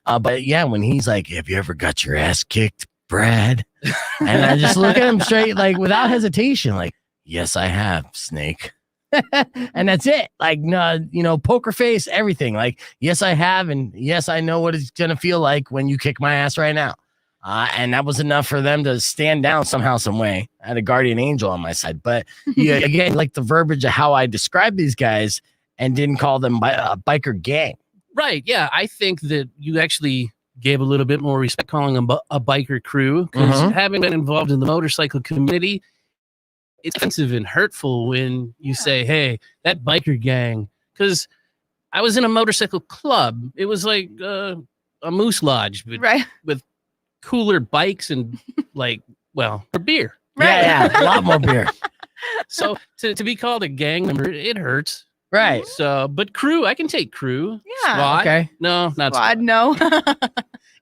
But yeah, when he's like, have you ever got your ass kicked, Brad? And I just look at him straight, like without hesitation, like, yes, I have, Snake. And that's it. Like, no, you know, poker face, everything. Like, yes, I have. And yes, I know what it's going to feel like when you kick my ass right now. And that was enough for them to stand down somehow, some way. I had a guardian angel on my side. But yeah, again, like the verbiage of how I described these guys and didn't call them a biker gang. Right. Yeah. I think that you actually gave a little bit more respect calling them a biker crew because having been involved in the motorcycle community, it's offensive and hurtful when you say, hey, that biker gang. Because I was in a motorcycle club. It was like a moose lodge with cooler bikes and for beer. Right. Yeah, a lot more beer. So to be called a gang member, it hurts. Right. So, but crew, I can take crew. Yeah. Squad. Okay. No, not Squad. No.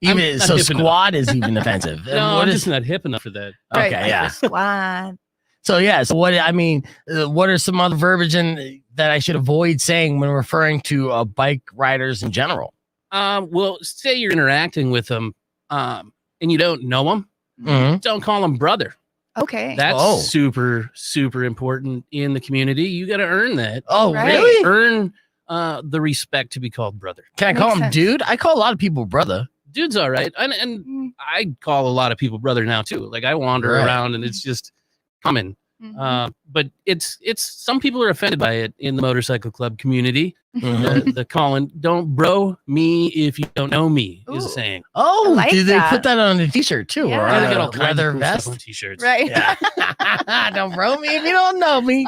Even so, squad is even offensive. No, I'm just not hip enough for that. Okay. Right. Yeah. Squad. So yeah. So what are some other verbiage that I should avoid saying when referring to bike riders in general? Well, say you're interacting with them, and you don't know them, don't call them brother. Okay. That's super, super important in the community. You got to earn that. Oh, really? Earn the respect to be called brother. Can I call him dude? I call a lot of people brother. Dude's all right. And I call a lot of people brother now too. Like I wander around and it's just common. But it's some people are offended by it in the motorcycle club community. The calling, don't bro me if you don't know me is a saying. Oh, like do they put that on a t-shirt too? Yeah. Or Yeah, on they got a all kinds leather of cool vest? stuff on t-shirts. Right. Yeah. Don't bro me if you don't know me.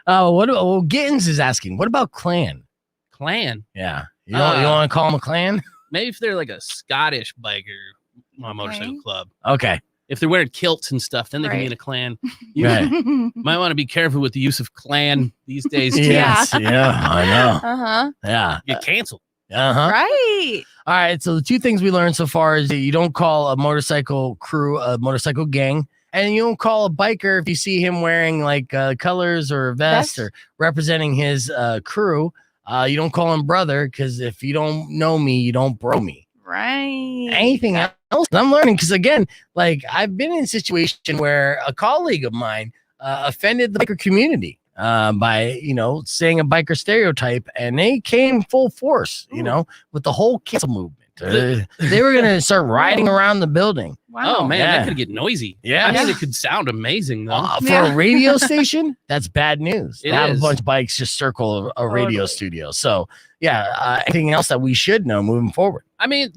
Gittins is asking, what about clan? Clan. Yeah. You want to call them a clan? Maybe if they're like a Scottish biker motorcycle club. Okay. If they're wearing kilts and stuff, then they can be in a clan. You Right. might want to be careful with the use of clan these days. Too. Yes. Yeah, I know. Yeah. Get canceled. Right. All right. So the two things we learned so far is that you don't call a motorcycle crew a motorcycle gang. And you don't call a biker if you see him wearing like colors or a vest or representing his crew. You don't call him brother because if you don't know me, you don't bro me. Right. Anything else? I'm learning because again, like I've been in a situation where a colleague of mine offended the biker community by saying a biker stereotype, and they came full force, with the whole cancel movement. They were gonna start riding around the building. Wow. Oh man, that could get noisy. Yeah, I mean, it could sound amazing though. For a radio station, that's bad news. It have is. a bunch of bikes just circle a radio studio. So yeah, anything else that we should know moving forward? I mean,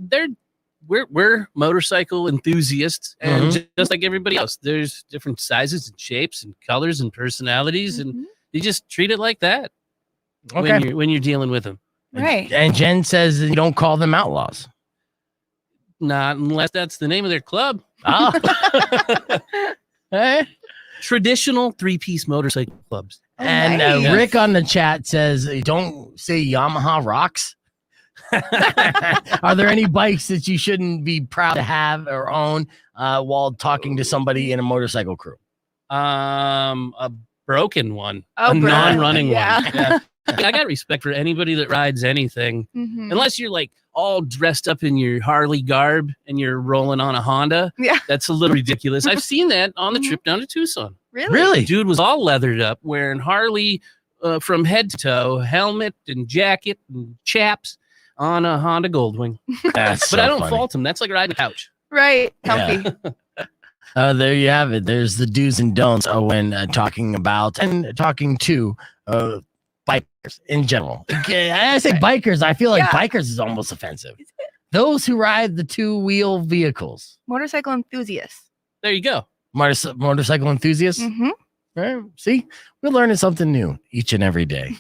we're motorcycle enthusiasts, and just like everybody else, there's different sizes and shapes and colors and personalities, and you just treat it like that when you're dealing with them. Right. And Jen says you don't call them outlaws. Not unless that's the name of their club. Oh. Traditional 3-piece motorcycle clubs. And Rick on the chat says, don't say Yamaha rocks. Are there any bikes that you shouldn't be proud to have or own while talking to somebody in a motorcycle crew? A broken one. Oh, a non-running yeah. one. Yeah. I got respect for anybody that rides anything. Unless you're like all dressed up in your Harley garb and you're rolling on a Honda. Yeah. That's a little ridiculous. I've seen that on the trip down to Tucson. Really? The dude was all leathered up, wearing Harley from head to toe, helmet and jacket and chaps on a Honda Goldwing. But I don't fault him. That's like riding a couch. Right. Comfy. There you have it. There's the do's and don'ts when talking about and talking to bikers in general. I say bikers, I feel like bikers is almost offensive. Those who ride the two-wheel vehicles. Motorcycle enthusiasts. There you go. Motorcycle enthusiasts. Right. See, we're learning something new each and every day.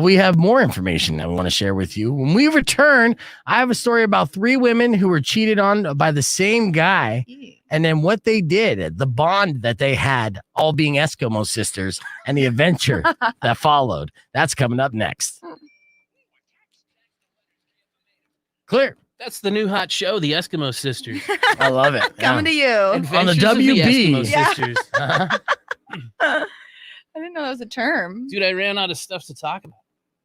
We have more information that we want to share with you. When we return, I have a story about 3 women who were cheated on by the same guy, and then what they did, the bond that they had, all being Eskimo sisters, and the adventure that followed. That's coming up next. Clear. That's the new hot show, the Eskimo Sisters. I love it. Coming to you. On the Adventures of WB. Eskimo Sisters. I didn't know that was a term. Dude, I ran out of stuff to talk about.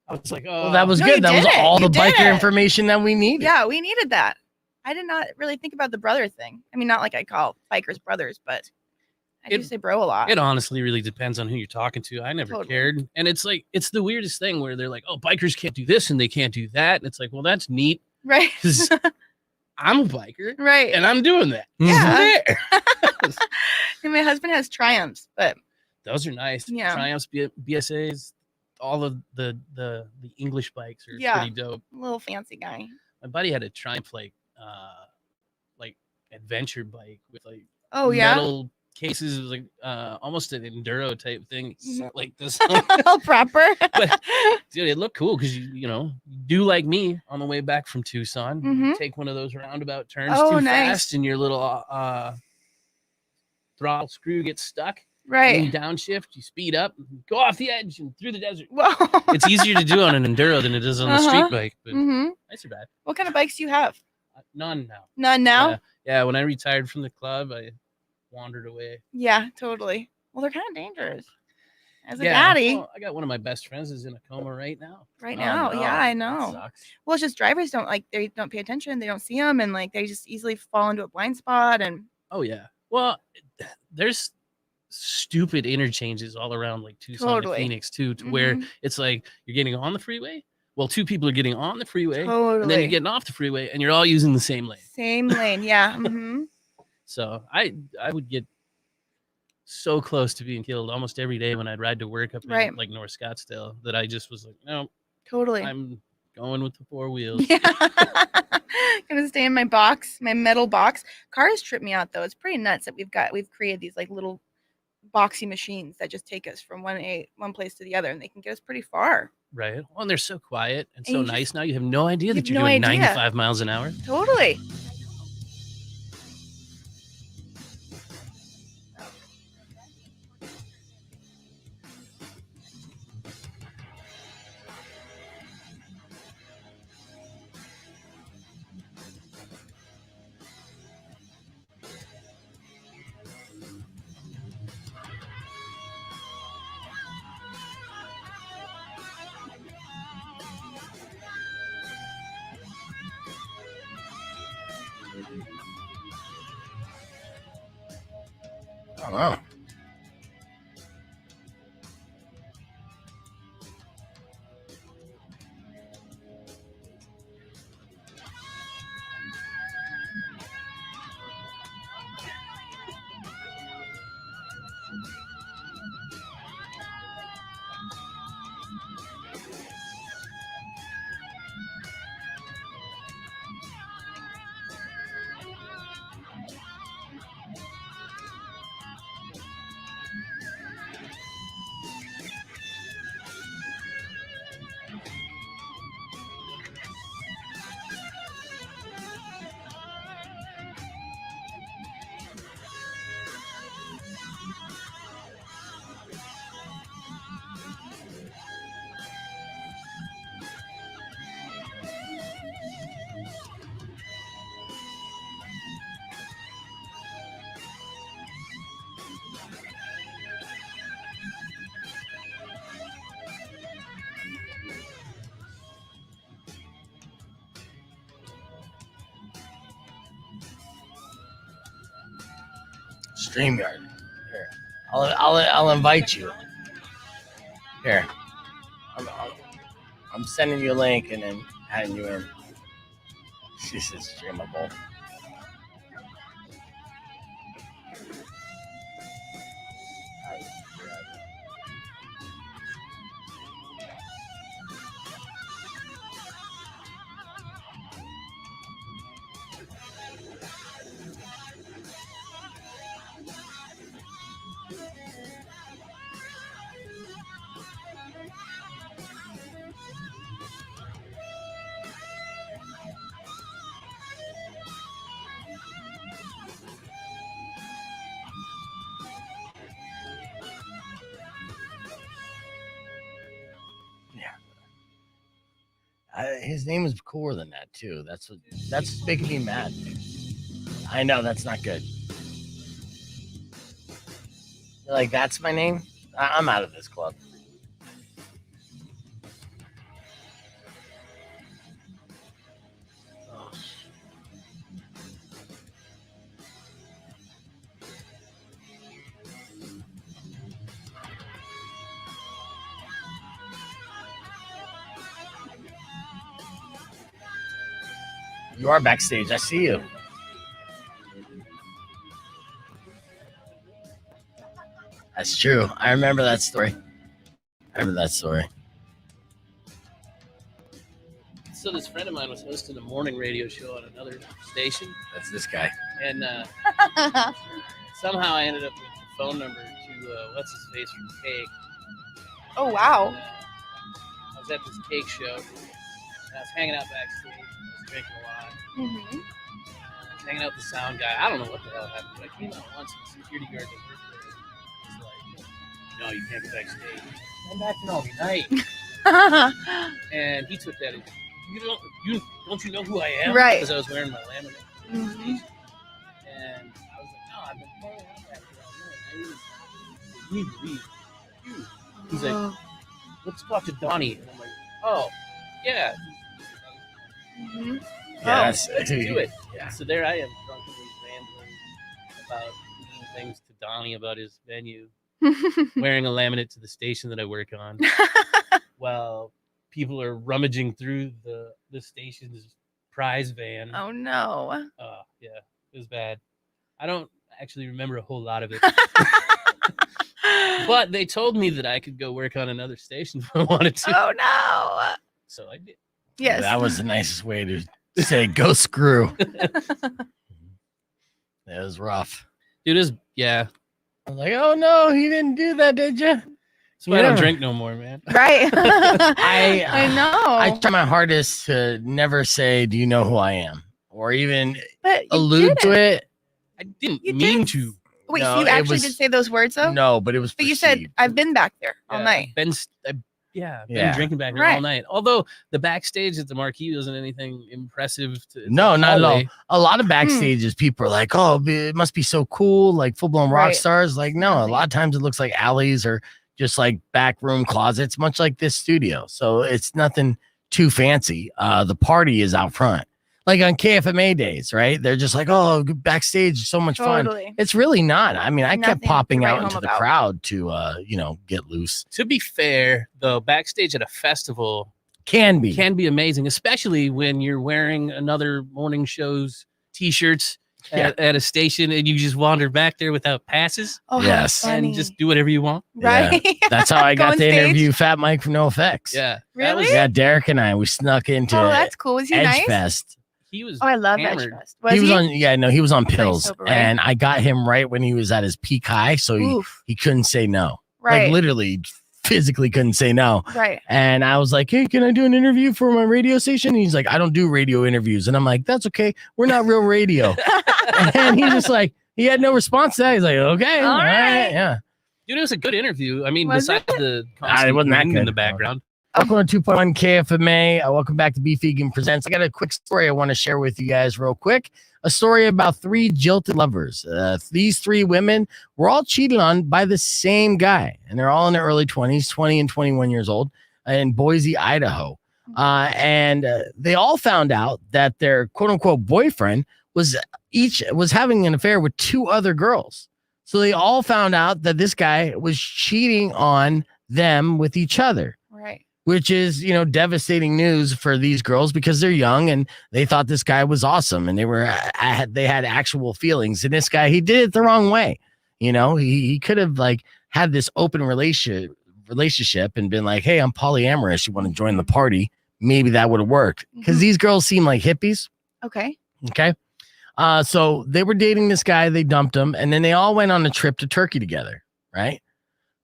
I was like, oh. Well, that was No, good. you That was did it. all You the did biker it. information that we needed. Yeah, we needed that. I did not really think about the brother thing. I mean, not like I call bikers brothers, but I do say bro a lot. It honestly really depends on who you're talking to. I never cared. And it's like, it's the weirdest thing where they're like, oh, bikers can't do this and they can't do that. And it's like, well, that's neat. Right. Because I'm a biker. Right. And I'm doing that. Yeah. So there. And my husband has Triumphs, but Those are nice. Yeah. Triumphs, BSAs, all of the English bikes are pretty dope. Little fancy guy. My buddy had a Triumph like adventure bike with like metal cases. It was like almost an enduro type thing. Like this. All proper. But dude, it looked cool because you do like me on the way back from Tucson. You take one of those roundabout turns too fast, and your little throttle screw gets stuck. Right. And you downshift, you speed up, go off the edge and through the desert. Whoa. It's easier to do on an enduro than it is on a street bike, but nice or bad. What kind of bikes do you have? None now. None now? Yeah, when I retired from the club, I wandered away. Yeah, totally. Well, they're kind of dangerous. As a daddy. Well, I got one of my best friends is in a coma right now. Right now. no. Yeah, I That know. sucks. Well, it's just drivers they don't pay attention. They don't see them. And like, they just easily fall into a blind spot. And Oh, yeah. Well, there's stupid interchanges all around like Tucson and Phoenix too, to where it's like you're getting on the freeway. Well, 2 people are getting on the freeway, and then Totally. you're getting off the freeway, and you're all using the same lane. Same lane. Yeah. So I would get so close to being killed almost every day when I'd ride to work up in like North Scottsdale that I just was like, no, Totally. I'm going with the 4 wheels. Yeah. Gonna stay in my box, my metal box. Cars trip me out though. It's pretty nuts that we've created these like little boxy machines that just take us from one place to the other, and they can get us pretty far. Right. Well, and they're so quiet and And so you nice now. You have no idea that you you're have doing no idea. 95 miles an hour. Totally. Oh, wow. StreamYard. Here, I'll invite you. Here, I'm sending you a link and then adding you in. She says streamable. His name is cooler than that too. That's making me mad. I know that's not good. You're like, that's my name? I'm out of this club. Oh. You are backstage. I see you. That's true. I remember that story. So this friend of mine was hosting a morning radio show on another station. That's this guy. And somehow I ended up with the phone number to what's his face from Cake. Oh, wow. And, I was at this Cake show. And I was hanging out backstage. I was drinking a lot. Mm-hmm. I was hanging out with the sound guy. I don't know what the hell happened, but I came out once and the security guard that worked there was like, "No, you can't go backstage. Come back and all night." And he took that as, don't you know who I am? Right. Because I was wearing my laminate. Mm-hmm. And I was like, "No, I've been hanging out back here all night. I need to leave." He's like, "Let's talk to Donnie." And I'm like, "Oh, yeah." Mm-hmm. Yeah, Let's do it. Yeah. So there I am, drunkenly rambling about mean things to Donnie about his venue, wearing a laminate to the station that I work on, while people are rummaging through the station's prize van. Oh, no. Yeah, it was bad. I don't actually remember a whole lot of it. But they told me that I could go work on another station if I wanted to. Oh, no. So I did. Yes. That was the nicest way to say go screw. That was rough. Dude, it was, yeah. I was like, oh no, he didn't do that, did you? So I don't drink no more, man. Right. I know. I try my hardest to never say, do you know who I am? Or even But you allude to didn't. it. I didn't You mean did. to. Wait, No, so you it actually was- did say those words, though? No, but it was But you said, perceived. I've been back there all night. I've been Yeah. drinking back here Right. all night. Although the backstage at the Marquee wasn't anything impressive. No, not at all. hallway. A lot of backstages, people are like, oh, it must be so cool, like full-blown rock Right. stars. Like, no, a Nothing. lot of times it looks like alleys or just like back room closets, much like this studio. So it's nothing too fancy. The party is out front. Like on KFMA days, right? They're just like, oh, backstage is so much fun. Totally. It's really not. I mean, I Nothing kept to popping write out home into the about. crowd to, get loose. To be fair, though, backstage at a festival Can be. can be amazing, especially when you're wearing another morning show's t-shirts at a station and you just wander back there without passes Oh, Yes. how funny. and just do whatever you want. Right. That's how I Go got on to stage? interview Fat Mike from NoFX. Yeah. Really? Yeah, Derek and I, we snuck into Oh, that's cool. Was he Edge nice? Fest. He was Oh, I love hammered. Edgefest. He was he? on, he was on pills, sober, right? and I got him right when he was at his peak high, so Oof. he couldn't say no. Right. Like literally, physically couldn't say no. Right. And I was like, hey, can I do an interview for my radio station? And he's like, I don't do radio interviews, and I'm like, that's okay, we're not real radio. And he's just like, he had no response to that. He's like, okay, all right, yeah. Dude, it was a good interview. I mean, Was besides it? the It wasn't that in good. the background. Welcome to 2.1 KFMA. Welcome back to Beef Vegan Presents. I got a quick story I want to share with you guys real quick. A story about 3 jilted lovers. These 3 women were all cheated on by the same guy, and they're all in their early 20s, 20 and 21 years old, in Boise, Idaho. And they all found out that their quote-unquote boyfriend was having an affair with 2 other girls. So they all found out that this guy was cheating on them with each other, Right. which is, devastating news for these girls because they're young and they thought this guy was awesome and they had actual feelings. And this guy, he did it the wrong way. He could have had this open relationship and been like, hey, I'm polyamorous. You want to join the party? Maybe that would have worked because these girls seem like hippies. Okay. Okay. So they were dating this guy. They dumped him. And then they all went on a trip to Turkey together. Right.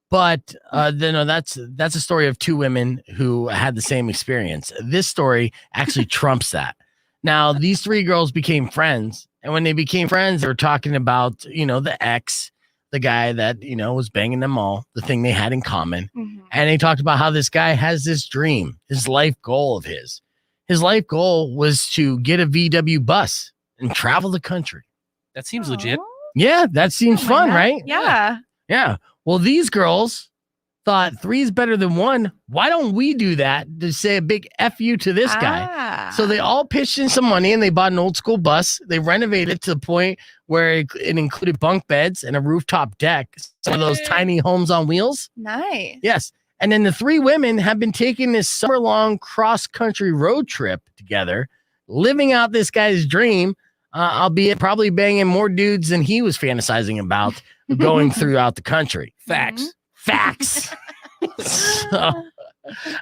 But that's a story of two women who had the same experience. This story actually trumps that. Now, these three girls became friends. And when they became friends, they were talking about, the ex, the guy that, was banging them all, the thing they had in common. Mm-hmm. And they talked about how this guy has this dream, his life goal of his. His life goal was to get a VW bus and travel the country. That seems legit. Yeah, that seems fun, right? Yeah. Yeah. Well, these girls thought 3 is better than 1. Why don't we do that to say a big F you to this guy? So they all pitched in some money and they bought an old school bus. They renovated it to the point where it included bunk beds and a rooftop deck. Some of those tiny homes on wheels. Nice. Yes. And then the 3 women have been taking this summer-long cross-country road trip together, living out this guy's dream, albeit probably banging more dudes than he was fantasizing about going throughout the country. Facts. Facts. So,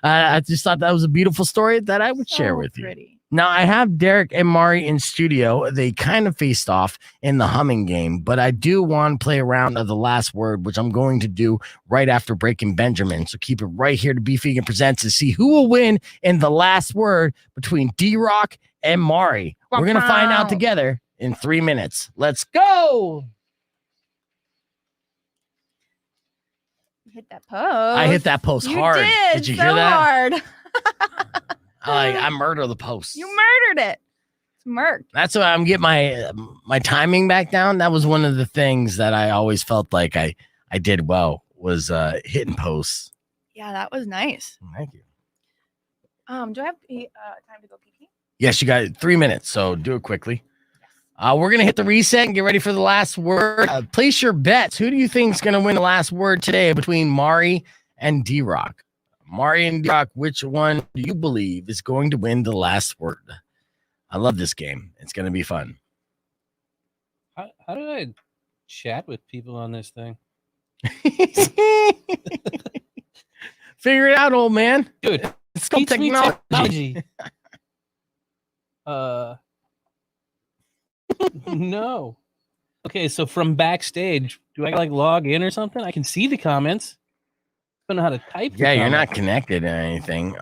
I just thought that was a beautiful story that I would share with you. Pretty. Now, I have Derek and Mari in studio. They kind of faced off in the humming game, but I do want to play a round of the last word, which I'm going to do right after Breaking Benjamin. So keep it right here to Beef Vegan Presents to see who will win in the last word between D-Rock and Mari. We're going to find out together in 3 minutes. Let's go. Hit that post. I hit that post hard. Did you so hear that? Hard. I murder the post. You murdered it. It's murked. That's why I'm getting my timing back down. That was one of the things that I always felt like I did well was hitting posts. Yeah, that was nice. Thank you. Do I have time to go pee? Yes, you got 3 minutes, so do it quickly. We're going to hit the reset and get ready for the last word. Place your bets. Who do you think is going to win the last word today between Mari and D-Rock? Mari and D-Rock, which one do you believe is going to win the last word? I love this game. It's going to be fun. How do I chat with people on this thing? Figure it out, old man. Dude, it's called technology. No. Okay, so from backstage, do I log in or something? I can see the comments. I don't know how to type. Yeah, you're not connected to anything.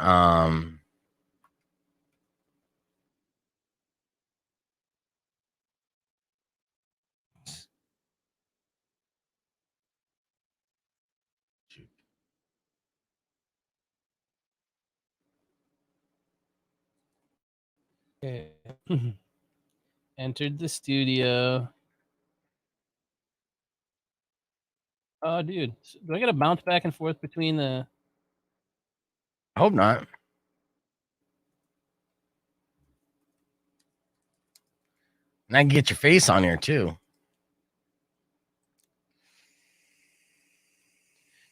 Okay. Entered the studio. Oh, dude. Do I got to bounce back and forth between the... I hope not. And I can get your face on here, too.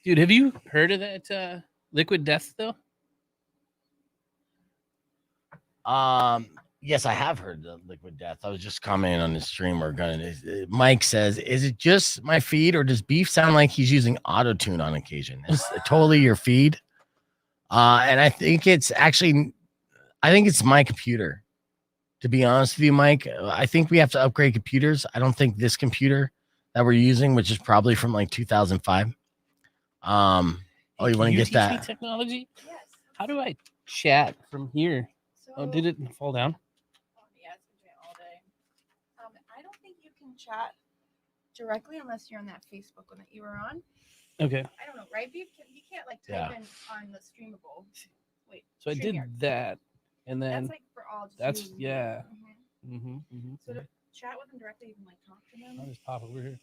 Dude, have you heard of that Liquid Death, though? Yes, I have heard of Liquid Death. I was just commenting on the stream. Mike says, is it just my feed or does Beef sound like he's using auto-tune on occasion? It's totally your feed. And I think it's my computer. To be honest with you, Mike, I think we have to upgrade computers. I don't think this computer that we're using, which is probably from 2005. You want to get that? Technology? Yes. How do I chat from here? So, Did it fall down? Yeah, it's been all day. I don't think you can chat directly unless you're on that Facebook one that you were on. Okay. I don't know, right? You can't type in on the streamable. Wait. So I did that, and then that's for all. That's yeah. Mm-hmm. So to chat with them directly, you can talk to them. I'll just pop over here.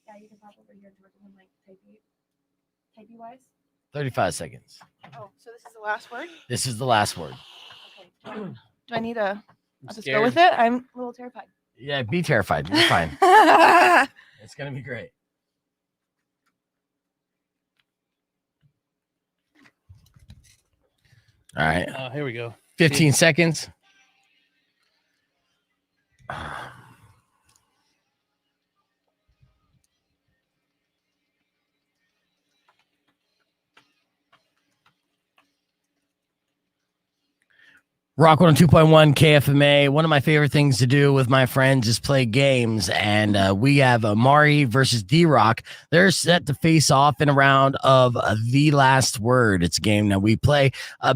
Yeah, you can pop over here to them typey wise. 35 seconds. Oh, so this is the last word? This is the last word. Okay. Do I need I'll just go with it? I'm a little terrified. Yeah, be terrified. You're fine. It's gonna be great. All right. Here we go. 15 seconds. Rock 102.1 KFMA. One of my favorite things to do with my friends is play games. And we have Mari versus D-Rock. They're set to face off in a round of The Last Word. It's a game that we play.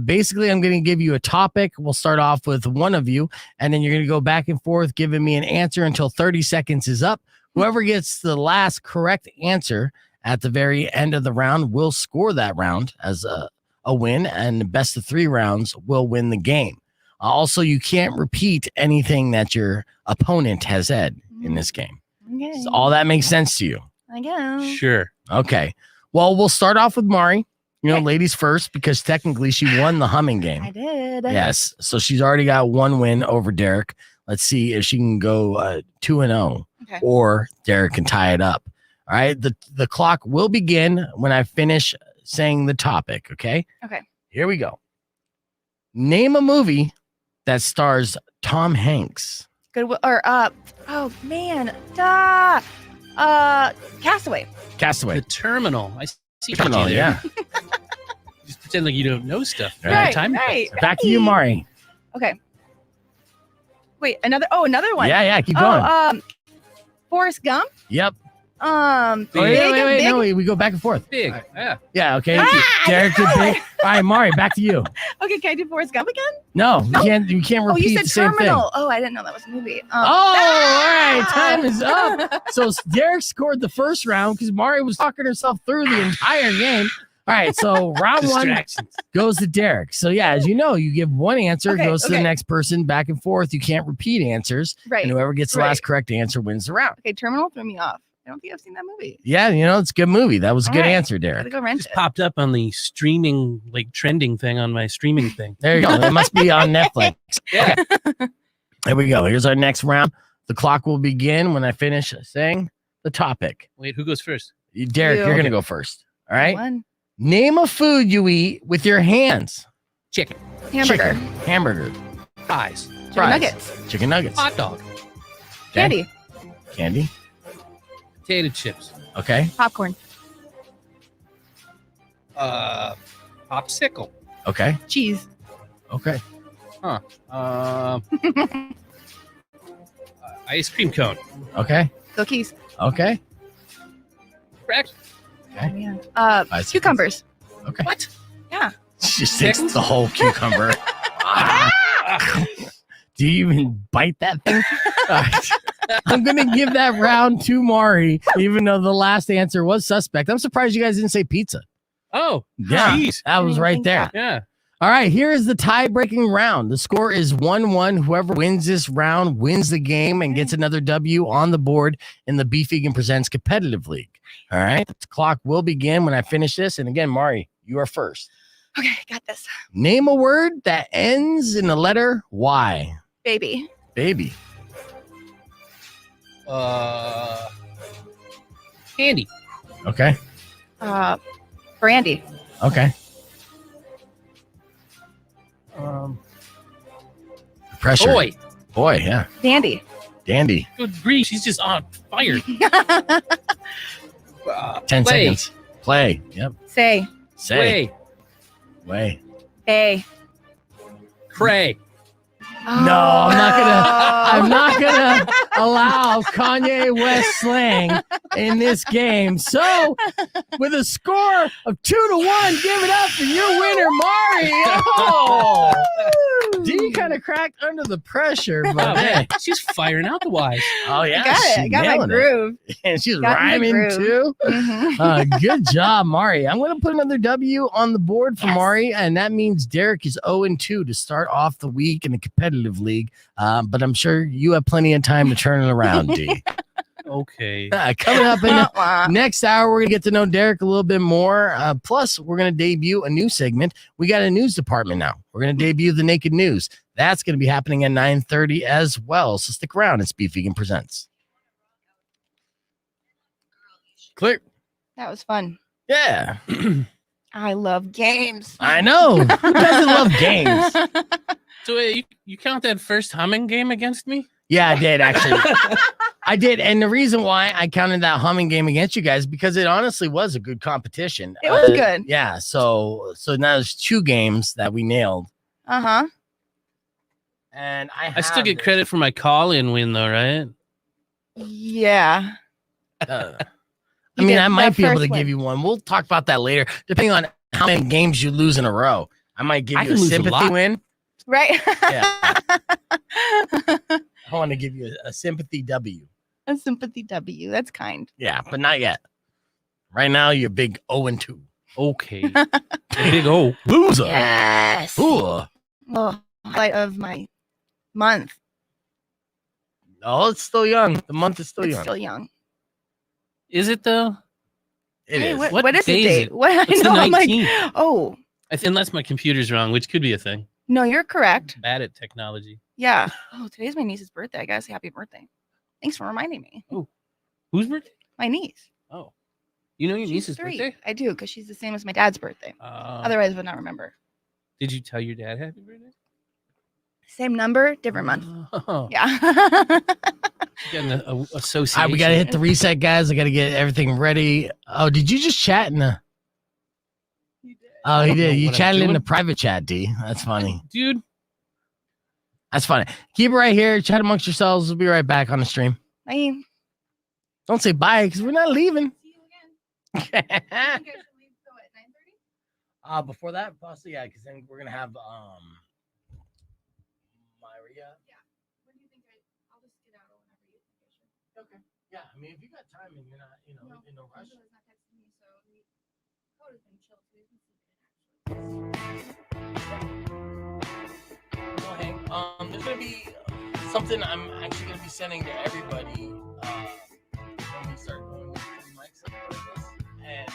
Basically, I'm going to give you a topic. We'll start off with one of you, and then you're going to go back and forth giving me an answer until 30 seconds is up. Whoever gets the last correct answer at the very end of the round will score that round as a win, and the best of 3 rounds will win the game. Also, you can't repeat anything that your opponent has said in this game. Okay. So all that makes sense to you? I guess. Sure. Okay. Well, we'll start off with Mari. Ladies first, because technically she won the humming game. I did. Yes. So she's already got 1 win over Derek. Let's see if she can go 2-0 or Derek can tie it up. All right. The clock will begin when I finish saying the topic. Okay. Okay. Here we go. Name a movie that stars Tom Hanks. Good. Oh man. Castaway. Castaway. The Terminal. I see. Terminal, yeah. Just pretend like you don't know stuff. Right. Time. Right. Back to you, Mari. Okay. Wait. Another one. Yeah. Keep going. Forrest Gump. Yep. Wait. No, we go back and forth. Big. Yeah. Yeah. Okay. Derek did big. All right, Mari, back to you. Okay. Can I do Forrest Gump again? No, you can't repeat you said the same Terminal. thing. Oh, I didn't know that was a movie. All right, time is up. So Derek scored the first round because Mari was talking herself through the entire game. All right, so round 1 goes to Derek. So yeah, as you know, you give one answer, goes to the next person, back and forth. You can't repeat answers. Right. And whoever gets the last correct answer wins the round. Okay, Terminal threw me off. I don't think I've seen that movie. Yeah, it's a good movie. That was a good answer, Derek. Gotta go rent Just it. popped up on the streaming, trending thing on my streaming thing. There you go. It must be on Netflix. Yeah. Here we go. Here's our next round. The clock will begin when I finish saying the topic. Wait, who goes first? Derek, you're going to go first. All right. One. Name a food you eat with your hands. Chicken. Hamburger. Chicken. Hamburger. Fries. Chicken Fries. nuggets. Chicken nuggets. Hot dog. Candy. Candy. Potato chips. Okay. Popcorn. Popsicle. Okay. Cheese. Okay. Ice cream cone. Okay. Cookies. Okay. Correct. Okay. 5 cucumbers. Okay. What? Yeah. She just takes the whole cucumber. Do you even bite that thing? All right. I'm going to give that round to Mari, even though the last answer was suspect. I'm surprised you guys didn't say pizza. Oh, yeah. geez. That was right there. Yeah. All right. Here is the tie-breaking round. The score is 1-1. Whoever wins this round wins the game and gets another W on the board in the Beef Vegan Presents Competitive League. All right. The clock will begin when I finish this. And again, Mari, you are first. Okay, got this. Name a word that ends in the letter Y. Baby. Baby. Candy. Okay. Brandy. Okay. Pressure. Boy, yeah. Dandy. Dandy. Good grief, she's just on fire. 10 seconds. Play. Yep. Say. Way. Hey. Cray. No, I'm not gonna allow Kanye West slang in this game. So, with a score of 2-1, give it up for your winner, Mari. Oh, D kind of cracked under the pressure, but hey, she's firing out the Y's. Oh yeah, I got it. I got my groove. And she's Got my rhyming groove. too. Mhm. Good job, Mari. I'm going to put another W on the board for Mari, and that means Derek is 0-2 to start off the week in the competitive league. But I'm sure you have plenty of time to turn it around, D. Okay. Coming up in the next hour, we're going to get to know Derek a little bit more. Plus, we're going to debut a new segment. We got a news department now. We're going to debut the Naked News. That's going to be happening at 9:30 as well. So stick around. It's Beef Vegan Presents. Clear. That was fun. Yeah. I love games. I know. Who doesn't love games? So you count that first humming game against me? Yeah, I did actually. I did. And the reason why I counted that humming game against you guys, because it honestly was a good competition. It was good. Yeah. So now there's 2 games that we nailed. Uh-huh. And I still get credit for my call-in win, though, right? Yeah. I mean, I might be able to give you one. We'll talk about that later, depending on how many games you lose in a row. I might give you a sympathy win. Right. Yeah. I want to give you a sympathy W. A sympathy W. That's kind. Yeah, but not yet. Right now, you're big 0-2. Okay. Big O. Loser. Yes. Ooh. Oh, highlight of my month. Oh, it's still young. The month is still It's young. still young. Is it, though? It Hey, is. what is the day date? it? What I It's the know, I'm like, 19th. oh, Unless my computer's wrong, which could be a thing. no, you're correct. Bad at technology. Yeah. Oh, today's my niece's birthday. I gotta say happy birthday. Thanks for reminding me. Whose birthday? My niece. Oh. You know your She's niece's 3. birthday? I do, because she's the same as my dad's birthday. Otherwise, I would not remember. Did you tell your dad happy birthday? Same number, different month. Oh. Yeah. You got an association. All right, we got to hit the reset, guys. I got to get everything ready. Oh, did you just chat in the... Oh, he did. You chatted in the private chat, D. That's funny. Dude. That's funny. Keep it right here. Chat amongst yourselves. We'll be right back on the stream. Bye. Don't say bye, because we're not leaving. Before that, possibly, yeah, because then we're going to have Maria. When do you think I'll just get out whenever you think I should. Okay. Yeah, I mean, if you got time and you're not, in no rush. Angela's not texting me, so Coda's been chill too. He's been sleeping Go hang. There's going to be something I'm actually going to be sending to everybody when we start going with 3 mics up like this. And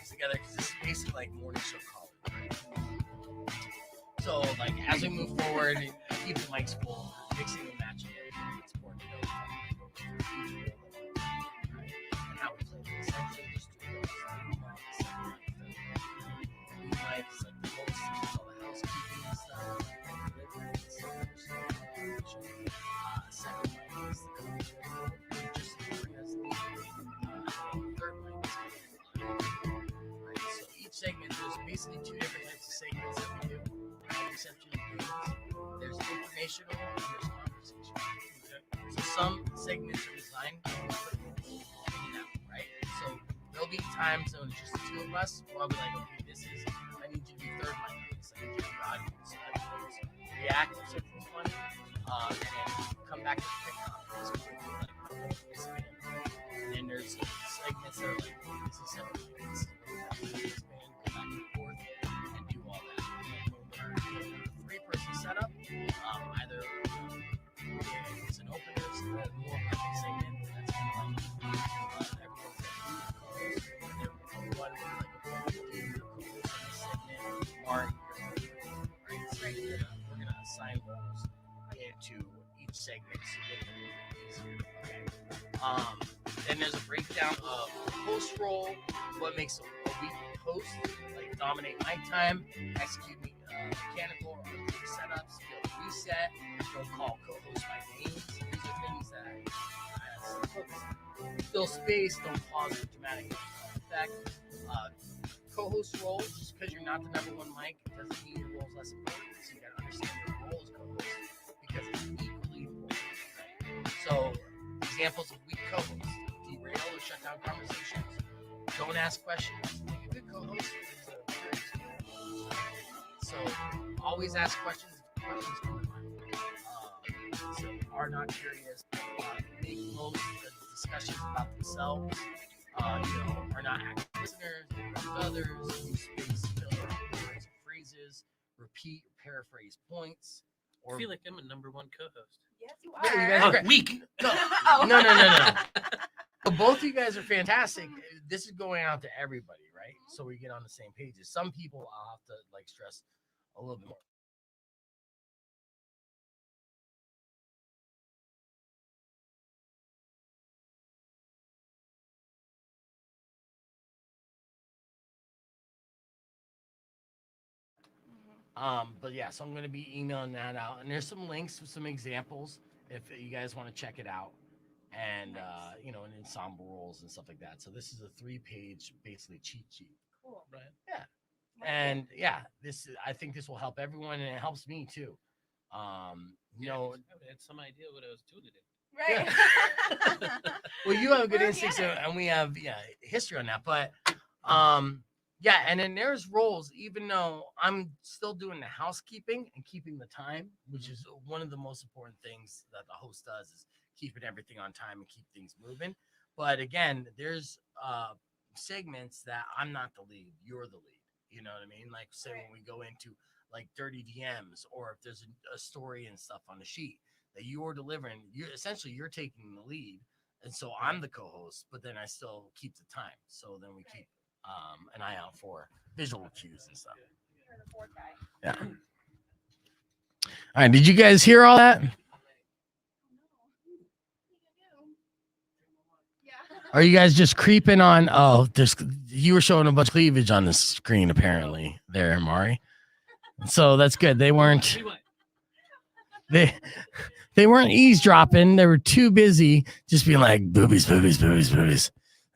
together because this is basically like morning show calling. Right? So like as we move forward, keep the mics full, mixing and matching it. It's important to know right? And how we play it. Essentially just do those 3 mics. 3 mics, like the host, all the housekeeping and stuff. Second mic is the control, just to bring us the third mic is segment. There's basically 2 different types of segments that we do. Exception there's informational and there's conversational. So some segments are designed to put in and out, right? So there'll be times when it's just the 2 of us. Where I'll be like, okay, I need you to do third mic. I need you to do audience. So I react if something's funny, and then come back to the pick comments. And then there's segments that are like, this is something. And do all that. And when we're 3-person setup, either it's an opener, so that more like a segment that's kind of like everyone's like segment, Mark, right? So we're gonna assign roles into each segment. Okay. Then there's a breakdown of post role, what makes a week post, like dominate my time, execute mechanical or setups, reset, don't call co-host by names. These are things that fill space, don't pause for dramatic effect. Co-host role, just because you're not the #1 mic doesn't mean your role is less important. So you gotta understand your role as co-host because it's equally important. Right? So examples of weak co-hosts: derail or shut down conversations. Don't ask questions. Like a good co-host is a very so always ask questions if questions come to mind. So are not curious. Make most of the discussions about themselves. Are not active listeners. With others. Use space filler words and phrases. Repeat or paraphrase points. I feel like I'm a #1 co-host. Yeah. Yes, you Yeah, you are. guys are great. Weak. No, Oh. no. But both of you guys are fantastic. This is going out to everybody, right? So we get on the same pages. Some people I'll have to like stress a little bit more. But yeah, so I'm gonna be emailing that out, and there's some links with some examples if you guys want to check it out, and you know, and ensemble roles and stuff like that. So this is a 3-page basically cheat sheet. Cool. Right. Yeah, and yeah, I think this will help everyone, and it helps me too. You know, I had some idea what I was doing today. Right. well, you have a good We're instinct, organic. and we have history on that, but yeah, and then there's roles, even though I'm still doing the housekeeping and keeping the time, which is one of the most important things that the host does is keeping everything on time and keep things moving. But again, there's segments that I'm not the lead, you're the lead. You know what I mean? Like say when we go into like dirty DMs, or if there's a story and stuff on the sheet that you're delivering, you're taking the lead. And so I'm the co-host, but then I still keep the time. So then we keep an eye out for visual cues and stuff. You're the fourth guy. Yeah. All right. Did you guys hear all that? Yeah. Are you guys just creeping on? Oh, you were showing a bunch of cleavage on the screen apparently there, Mari. So that's good. They weren't they weren't eavesdropping. They were too busy just being like boobies.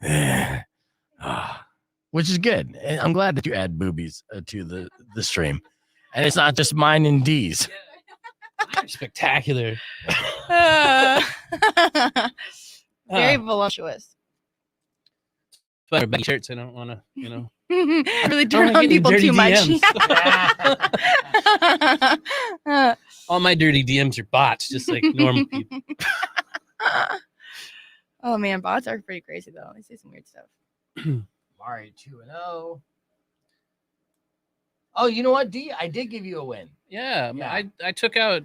Yeah. Which is good. And I'm glad that you add boobies to the stream, and it's not just mine and D's. You're spectacular. Very voluptuous. But big shirts. I don't want to, you know. Really I turn don't on get any people dirty too much. DMs. All my dirty DMs are bots, just like normal people. Oh man, bots are pretty crazy though. They say some weird stuff. Mari 2-0. Oh, you know what, D? I did give you a win. Yeah. Yeah. I took out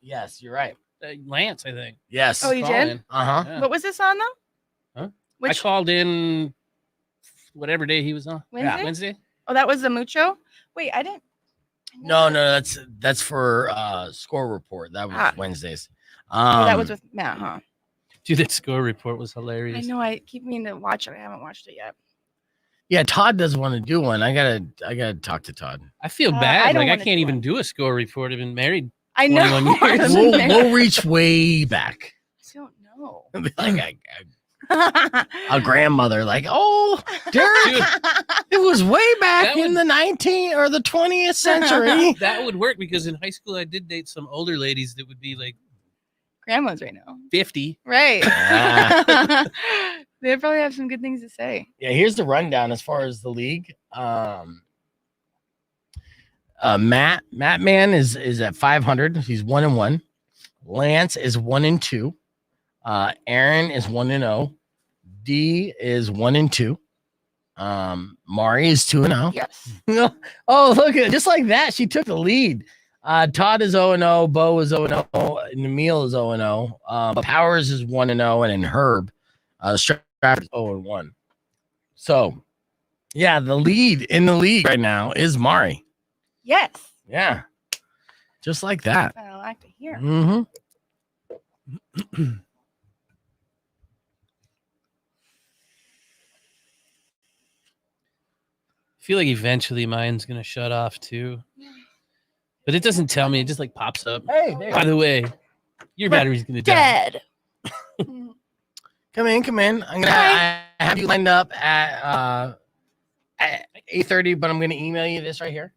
Yes, you're right. Lance, I think. Yes. Oh, you Called did? in. Uh-huh. Yeah. What was this on though? Huh? Which I called in whatever day he was on. Wednesday? Wednesday. Oh, that was the Mucho. Wait, I didn't. No, that's for score report. That was Wednesdays. Oh, that was with Matt, huh? Dude, that score report was I hilarious. know. I keep meaning to watch it. I haven't watched it yet. Yeah, Todd doesn't want to do one. I gotta talk to Todd. I feel I bad. don't Like I wanna can't do even one. do a score report. I've been married. I know. 21 years. We'll reach way back. I don't know. Be like a grandmother, like, oh, Derek, it was way back That in the 19th or the 20th century. That would work because in high school I did date some older ladies that would be like Grandmas right now. 50. Right. Yeah. They probably have some good things to say. Yeah, here's the rundown as far as the league. Matt Man is at 500. He's 1-1. Lance is 1-2. Aaron is 1-0. D is 1-2. Mari is 2-0. Yes. Oh, look at just like that. She took the lead. Todd is 0-0. Bo is 0-0. And Emil is 0-0. Powers is 1-0. And then Herb, Stratford is 0-1. So, yeah, the lead in the league right now is Mari. Yes. Yeah. Just like that. I like to hear. Mm-hmm. I feel like eventually mine's gonna shut off too. But it doesn't tell me, it just like pops up. Hey, By the way, your battery's gonna die. Dead. Come in. I have you lined up at 8:30, but I'm gonna email you this right here.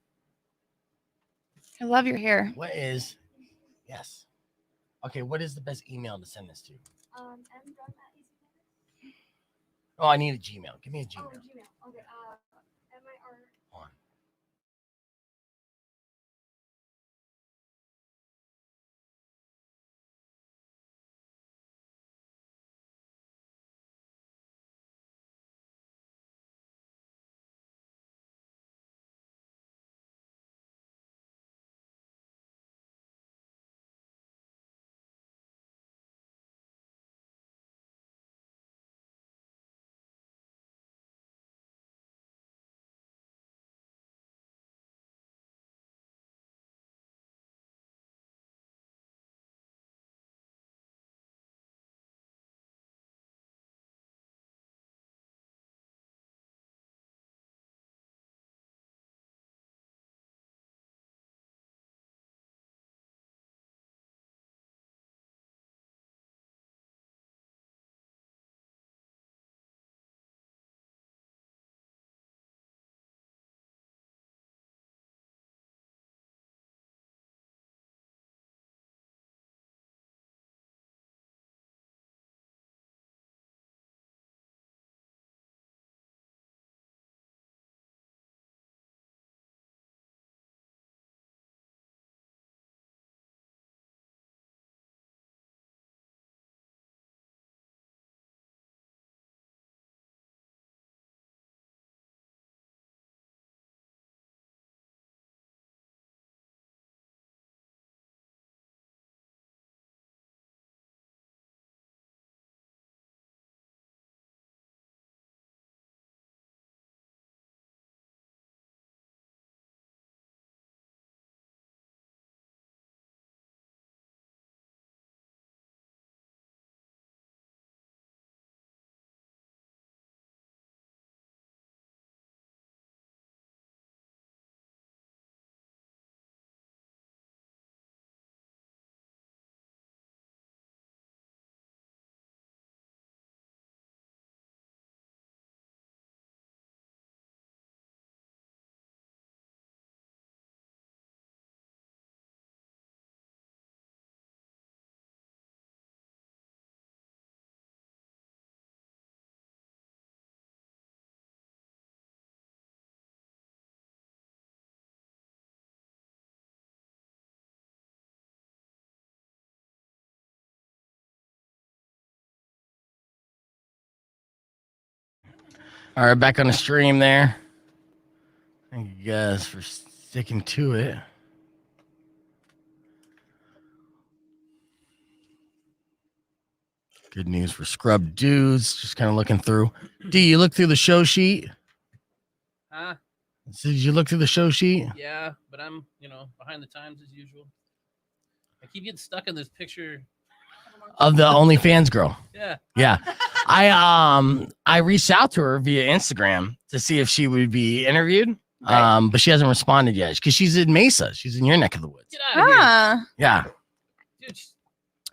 I love your hair. What is yes. Okay, what is the best email to send this to? Oh, I need a Gmail. Give me a Gmail. Okay. All right, back on the stream there. Thank you guys for sticking to it. Good news for scrub dudes. Just kind of looking through. D, you look through the show sheet? Huh? Did you look through the show sheet? Yeah, but I'm, behind the times as usual. I keep getting stuck in this picture Of the OnlyFans girl. Yeah. Yeah. I reached out to her via Instagram to see if she would be interviewed. Right. But she hasn't responded yet because she's in Mesa. She's in your neck of the woods. Get out of here. Yeah. Dude,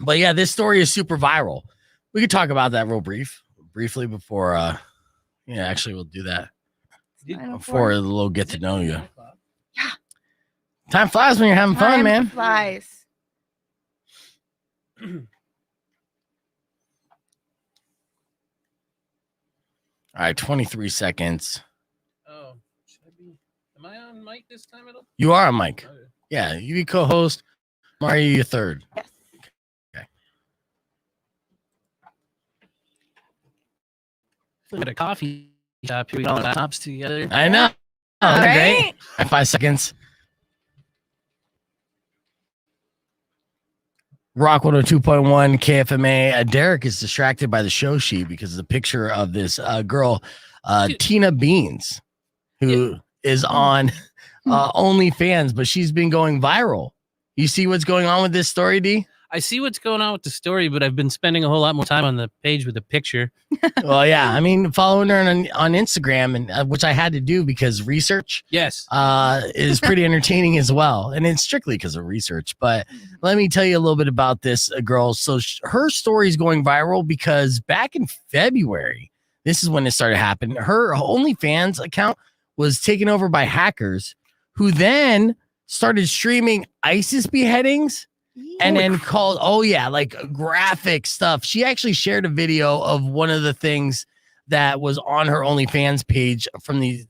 But yeah, this story is super viral. We could talk about that briefly before actually we'll do that before a little get to know you. Yeah. Time flies when you're having fun, Time man. flies. All right, 23 seconds. Oh, am I on mic this time at all? You are on mic. Okay. Yeah, you be co-host. Mario, you're third. Yes. Okay. At a coffee shop here, we got all the laptops together. I know. All Oh, right. great. 5 seconds. Rock 102.1 KFMA. Derek is distracted by the show sheet because of the picture of this girl, Tina Beans, who is on OnlyFans, but she's been going viral. You see what's going on with this story, D? I see what's going on with the story, but I've been spending a whole lot more time on the page with the picture. Well, yeah. I mean, following her on Instagram, and which I had to do because research. Yes. Is pretty entertaining as well, and it's strictly because of research. But let me tell you a little bit about this girl. So her story is going viral because back in February, this is when it started happening. Her OnlyFans account was taken over by hackers, who then started streaming ISIS beheadings. And then called, like graphic stuff. She actually shared a video of one of the things that was on her OnlyFans page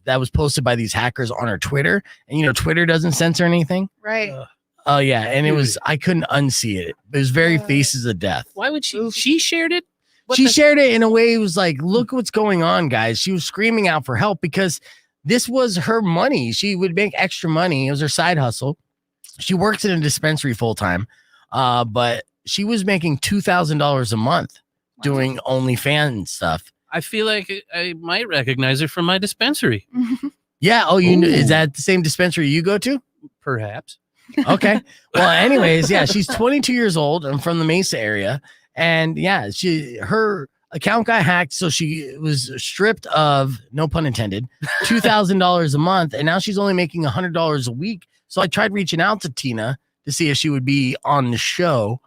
that was posted by these hackers on her Twitter. And Twitter doesn't censor anything. Right. Oh yeah, and it was I couldn't unsee it. It was very faces of death. Why would she? She shared it. She shared it in a way. It was like, look what's going on, guys. She was screaming out for help because this was her money. She would make extra money. It was her side hustle. She works in a dispensary full time. But she was making $2,000 a month doing OnlyFans stuff. I feel like I might recognize her from my dispensary. Yeah. Oh, is that the same dispensary you go to? Perhaps. Okay. Well, anyways, yeah, she's 22 years old and from the Mesa area. And yeah, her account got hacked. So she was stripped of, no pun intended, $2,000 a month. And now she's only making $100 a week. So I tried reaching out to Tina to see if she would be on the show.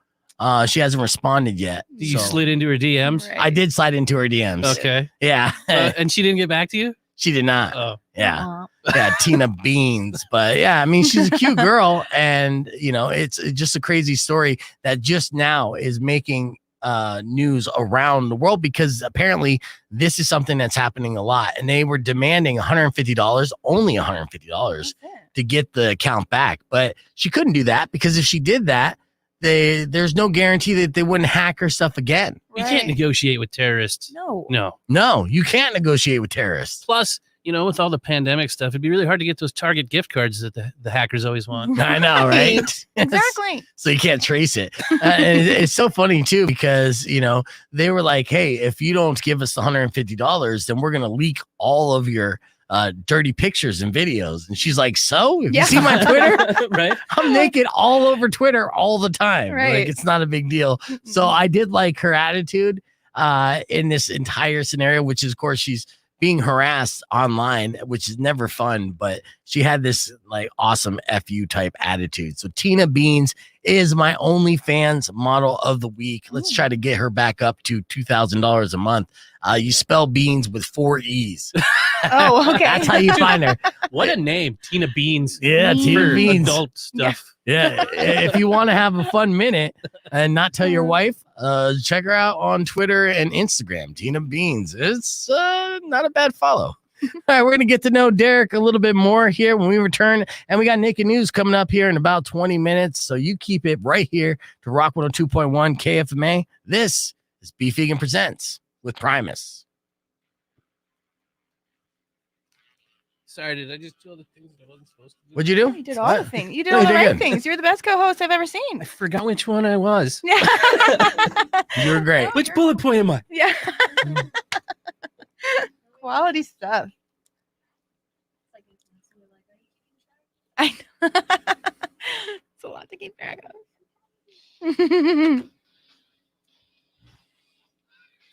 She hasn't responded yet. You slid into her DMs? Right. I did slide into her DMs. Okay. Yeah. And she didn't get back to you? She did not. Oh. Yeah. Yeah, Tina Beans. But yeah, I mean, she's a cute girl. And, it's just a crazy story that just now is making news around the world because apparently this is something that's happening a lot. And they were demanding $150, only $150 to get the account back. But she couldn't do that because if she did that, there's no guarantee that they wouldn't hack her stuff again. You can't negotiate with terrorists. No, you can't negotiate with terrorists. Plus, with all the pandemic stuff, it'd be really hard to get those Target gift cards that the hackers always want. I know, right? Exactly. So you can't trace it. And it's so funny too, because, they were like, hey, if you don't give us the $150, then we're going to leak all of your dirty pictures and videos. And she's like, so if you see my Twitter, right? I'm naked all over Twitter all the time. Right. Like, it's not a big deal. So I did like her attitude in this entire scenario, which is, of course, she's being harassed online, which is never fun, but she had this like awesome FU type attitude. So Tina Beans is my OnlyFans model of the week. Let's try to get her back up to $2,000 a month. You spell beans with 4 E's. Oh, okay. That's how you find her. What a name, Tina Beans. Yeah, Tina Beans. Adult stuff. Yeah. If you want to have a fun minute and not tell your wife, check her out on Twitter and Instagram, Tina Beans. It's not a bad follow. All right, we're going to get to know Derek a little bit more here when we return. And we got Naked News coming up here in about 20 minutes. So you keep it right here to Rock 102.1 KFMA. This is Beef Vegan Presents with Primus. Sorry, did I just do all the things that I wasn't supposed to do? What'd you do? You did all the things. You did No, all you the did right good. things. You're the best co-host I've ever seen. I forgot which one I was. Yeah. You were great. Which bullet point am I? Yeah. Quality stuff. I know. It's a lot to keep track of. I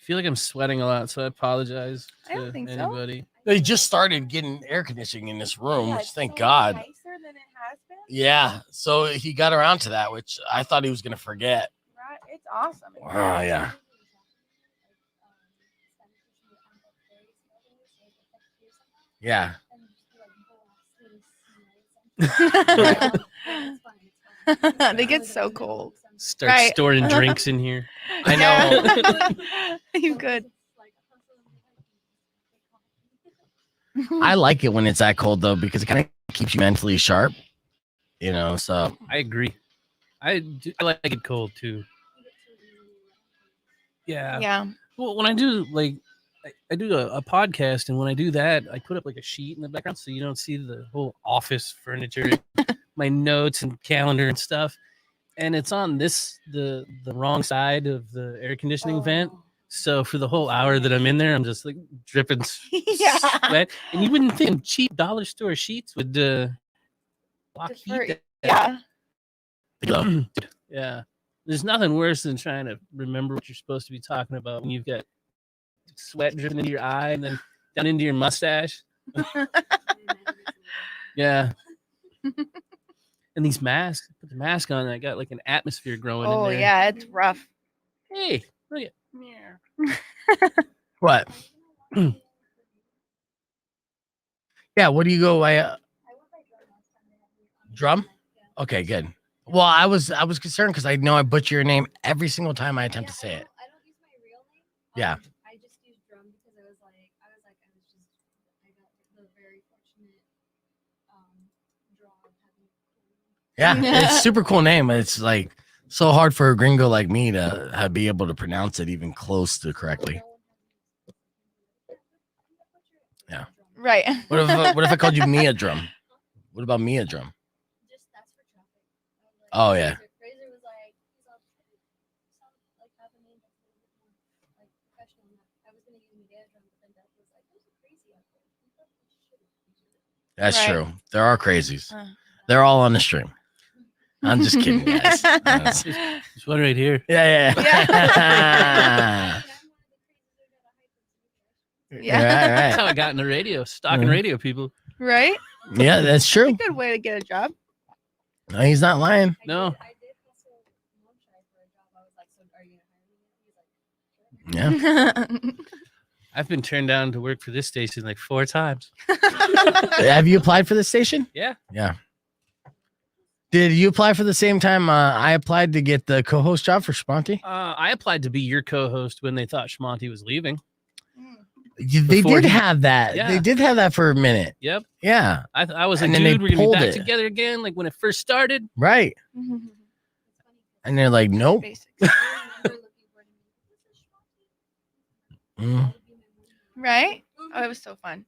feel like I'm sweating a lot, so I apologize I don't to think so. anybody. They just started getting air conditioning in this room, Yeah, which it's thank so God. much nicer than it has been. Yeah. So he got around to that, which I thought he was going to forget. Right? It's awesome. Oh, yeah. Yeah. They get so cold. Start Right. storing drinks in here. I know. You could. I like it when it's that cold, though, because it kind of keeps you mentally sharp, so. I agree. I like it cold too. Yeah. Yeah. Well, when I do I do a podcast, and when I do that, I put up like a sheet in the background so you don't see the whole office furniture, my notes and calendar and stuff. And it's on the wrong side of the air conditioning vent. So for the whole hour that I'm in there, I'm just like dripping Yeah. sweat. And you wouldn't think cheap dollar store sheets would block heat. Yeah. Yeah. There's nothing worse than trying to remember what you're supposed to be talking about when you've got sweat dripping into your eye and then down into your mustache. Yeah. And these masks, put the mask on, and I got like an atmosphere growing in Oh there. yeah, it's rough. Hey, look at What? Yeah. What do you go? Drum? Okay, good. Well, I was concerned because I know I butcher your name every single time I attempt to say it. I don't use my real name. Yeah. I just use drum because I got the very fortunate draw of having. Yeah, it's a super cool name. It's like so hard for a gringo like me to be able to pronounce it even close to correctly. Yeah. Right. What if I called you Mia Drum? What about Mia Drum? Just that's for traffic. Oh yeah. Fraser was like, he's all like have a name that's a little bit more like professional. I was gonna use Miguel drum, but then that was like, those are crazy out there. We thought we should use it. That's Right. true. There are crazies. They're all on the string. I'm just kidding, guys. this one right here. Yeah. Yeah. That's how I got into radio, stalking radio people. Right? Yeah, that's true. A good way to get a job. No, he's not lying. No. I did hustle Mom Shy for a job. I was like, so are you gonna hire me? He was like, Yeah. I've been turned down to work for this station like 4 times. Have you applied for this station? Yeah. Yeah. Did you apply for the same time I applied to get the co-host job for Sponty? I applied to be your co-host when they thought Schmonty was leaving. They Before did he- have that. Yeah. They did have that for a minute. Yep. Yeah. I was And like, then they dude, we're gonna be pulled back it. together again, like when it first started. Right. And they're like, nope. Mm. Right? Oh, it was so fun.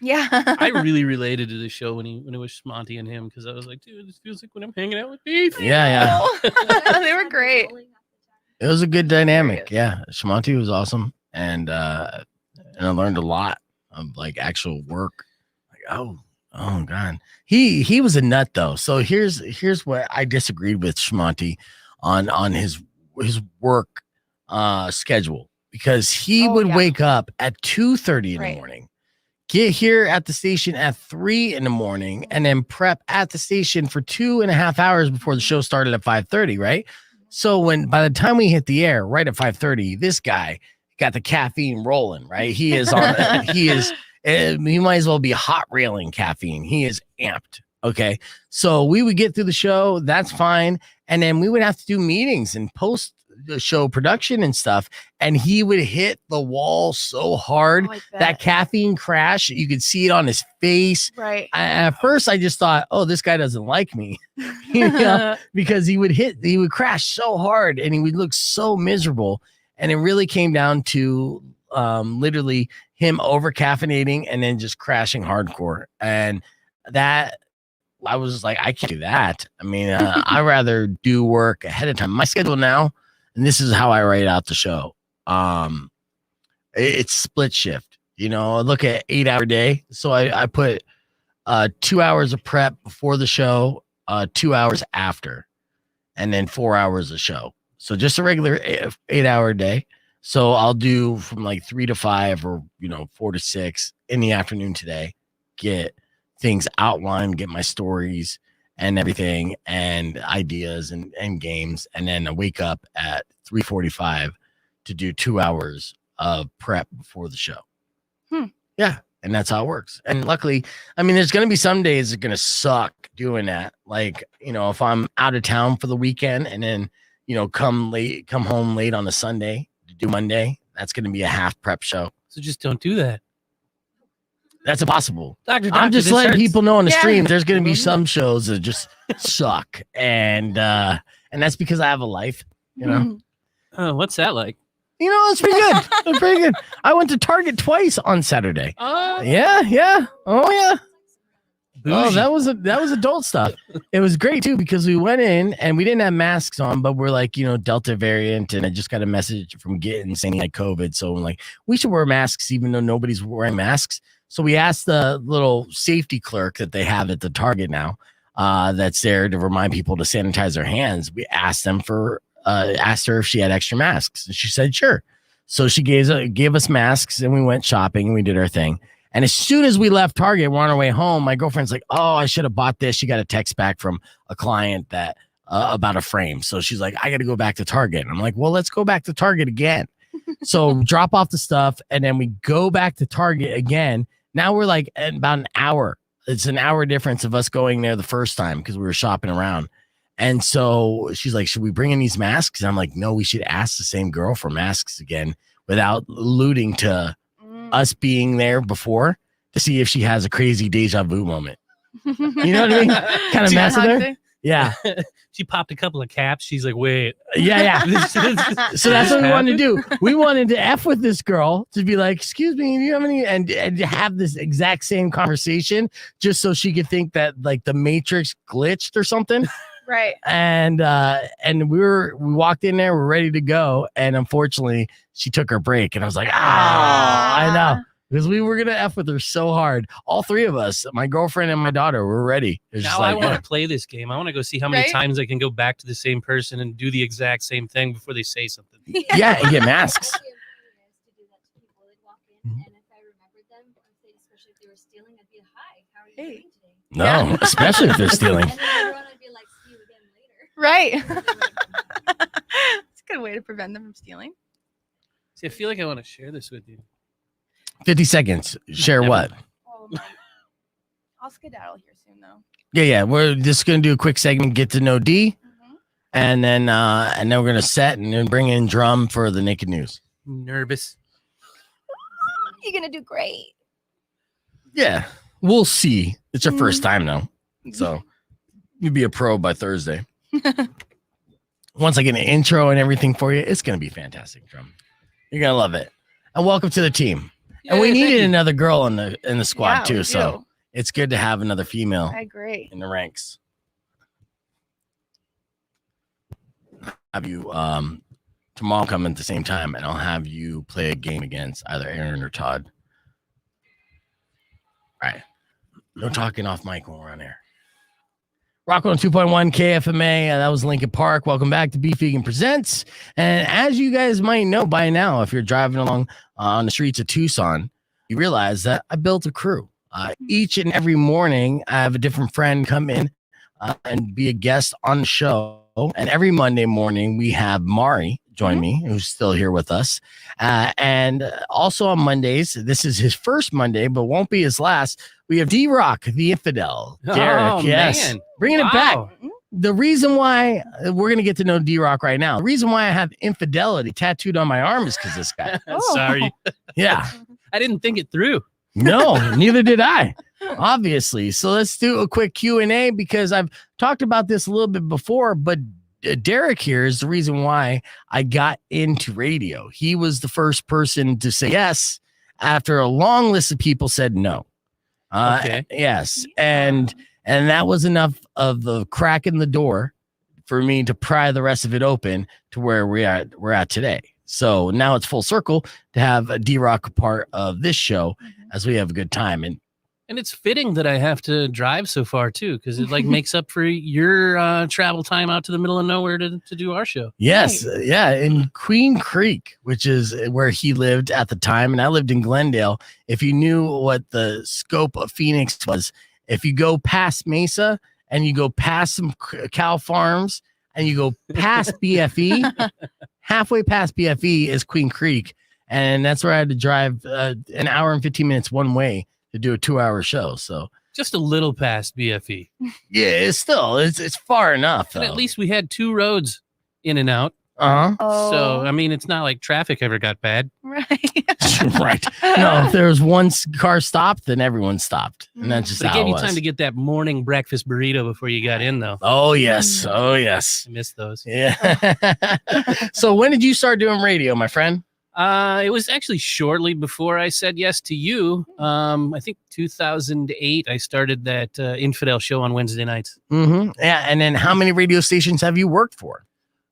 Yeah. I really related to the show when it was Schmonty and him, because I was like, dude, this feels like when I'm hanging out with Beef. Yeah. They were great. It was a good dynamic. Yeah. Shamonti was awesome. And I learned a lot of like actual work. Like, oh God. He was a nut though. So here's what I disagreed with Shamonti on his work schedule, because he would wake up at 2:30 in the morning, get here at the station at 3 in the morning, and then prep at the station for 2.5 hours before the show started at 5:30, right? So by the time we hit the air right at 5:30, this guy got the caffeine rolling, right? He is on he might as well be hot railing caffeine. He is amped. Okay. So we would get through the show, that's fine. And then we would have to do meetings and post the show production and stuff. And he would hit the wall so hard that caffeine crash, you could see it on his face. Right. At first, I just thought, oh, this guy doesn't like me, because he would crash so hard and he would look so miserable. And it really came down to literally him over caffeinating and then just crashing hardcore. And that I was like, I can't do that. I mean, I'd rather do work ahead of time. My schedule now, and this is how I write out the show. It's split shift. I look at 8-hour day. So I put 2 hours of prep before the show, 2 hours after, and then 4 hours of show. So just a regular 8-hour day. So I'll do from like 3 to 5 or 4 to 6 in the afternoon today, get things outlined, get my stories and everything and ideas and games. And then I wake up at 3:45 to do 2 hours of prep before the show. Yeah. And that's how it works. And luckily, I mean, there's going to be some days that are going to suck doing that. Like, if I'm out of town for the weekend and then, come home late on a Sunday to do Monday, that's going to be a half prep show. So just don't do that. That's impossible. Doctor, I'm just letting people know on the stream there's going to be Mm-hmm. some shows that just suck. And that's because I have a life, Oh, what's that like? It's pretty good. It's pretty good. I went to Target twice on Saturday. Yeah. Oh yeah. Oh, that was adult stuff. It was great too because we went in and we didn't have masks on, but we're like, Delta variant, and I just got a message from Gittin saying like COVID. So I'm like, we should wear masks even though nobody's wearing masks. So we asked the little safety clerk that they have at the Target now, that's there to remind people to sanitize their hands. We asked her if she had extra masks, and she said sure. So she gave us masks, and we went shopping and we did our thing. And as soon as we left Target, we're on our way home. My girlfriend's like, "Oh, I should have bought this." She got a text back from a client that about a frame. So she's like, "I got to go back to Target." And I'm like, "Well, let's go back to Target again." So drop off the stuff, and then we go back to Target again. Now we're like at about an hour. It's an hour difference of us going there the first time because we were shopping around. And so she's like, "Should we bring in these masks?" And I'm like, "No, we should ask the same girl for masks again without alluding to us being there before to see if she has a crazy deja vu moment." You know what I mean? Kind of mess with her. Yeah. She popped a couple of caps. She's like, wait. Yeah. So that's what we wanted to do. We wanted to F with this girl to be like, "Excuse me, do you have any?" And have this exact same conversation just so she could think that like the Matrix glitched or something. Right. And we walked in there, we're ready to go. And unfortunately, she took her break. And I was like, I know. Because we were going to F with her so hard. All three of us, my girlfriend and my daughter, were ready. Now I want to play this game. I want to go see how many times I can go back to the same person and do the exact same thing before they say something. Yeah, and get masks. No, especially if they're stealing. Right. It's a good way to prevent them from stealing. See, I feel like I want to share this with you. 50 seconds. Share what? I'll skedaddle here soon, though. Yeah. We're just gonna do a quick segment, get to know D, and then we're gonna set and then bring in Drum for the Naked News. Nervous. You're gonna do great. Yeah, we'll see. It's our first time now, so you'll be a pro by Thursday. Once I get an intro and everything for you, it's gonna be fantastic, Drum. You're gonna love it. And welcome to the team. Yeah, and we thank needed you. another girl in the squad Yeah, too, we so do. it's good to have another female I agree. in the ranks. Have you tomorrow come at the same time, and I'll have you play a game against either Aaron or Todd. All right. No talking off mic when we're on air. Rock on 2.1 KFMA. That was Lincoln Park. Welcome back to Beef Vegan Presents. And as you guys might know by now, if you're driving along on the streets of Tucson, you realize that I built a crew. Each and every morning, I have a different friend come in and be a guest on the show. And every Monday morning, we have Mari join me, who's still here with us. And also on Mondays, this is his first Monday, but won't be his last. We have D-Rock, the Infidel. Derek, yes. Man. Bringing it back. The reason why we're going to get to know D-Rock right now, the reason why I have infidelity tattooed on my arm is because this guy. Sorry. Yeah. I didn't think it through. No, neither did I, obviously. So let's do a quick Q&A because I've talked about this a little bit before, but Derek here is the reason why I got into radio. He was the first person to say yes after a long list of people said no. Okay. Yes, and that was enough of the crack in the door for me to pry the rest of it open to where we're at today. So now it's full circle to have a D-Rock a part of this show as we have a good time. And it's fitting that I have to drive so far too, because it like makes up for your travel time out to the middle of nowhere to do our show. Yes, yeah, in Queen Creek, which is where he lived at the time, and I lived in Glendale. If you knew what the scope of Phoenix was, if you go past Mesa and you go past some cow farms and you go past BFE, halfway past BFE is Queen Creek, and that's where I had to drive an hour and 15 minutes one way to do a 2-hour show. So just a little past BFE. Yeah, it's far enough. And at least we had 2 roads in and out. Uh-huh. So I mean, it's not like traffic ever got bad. Right. No, if there was one car stopped, then everyone stopped. And that's just But it how gave it you was. time to get that morning breakfast burrito before you got in, though. Oh, yes. Oh, yes. I miss those. Yeah. So when did you start doing radio, my friend? It was actually shortly before I said yes to you. I think 2008, I started that Infidel show on Wednesday nights. Mm-hmm. Yeah. And then how many radio stations have you worked for?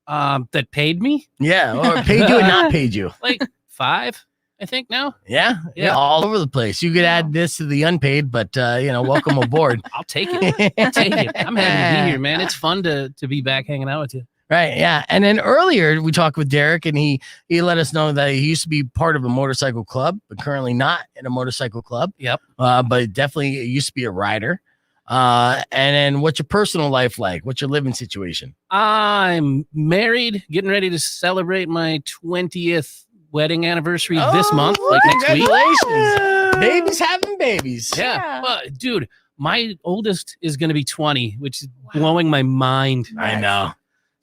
That paid me? Yeah. Or paid you and not paid you? Like 5, I think now. Yeah. Yeah. All over the place. You could add this to the unpaid, but, welcome aboard. I'll take it. I'll take it. I'm happy to be here, man. It's fun to be back hanging out with you. Right, yeah. And then earlier we talked with Derek, and he let us know that he used to be part of a motorcycle club, but currently not in a motorcycle club. Yep. But definitely used to be a rider. And then what's your personal life like? What's your living situation? I'm married, getting ready to celebrate my 20th wedding anniversary this month, like next week. Congratulations. Babies having babies. Yeah. Dude, my oldest is going to be 20, which is blowing my mind. I know.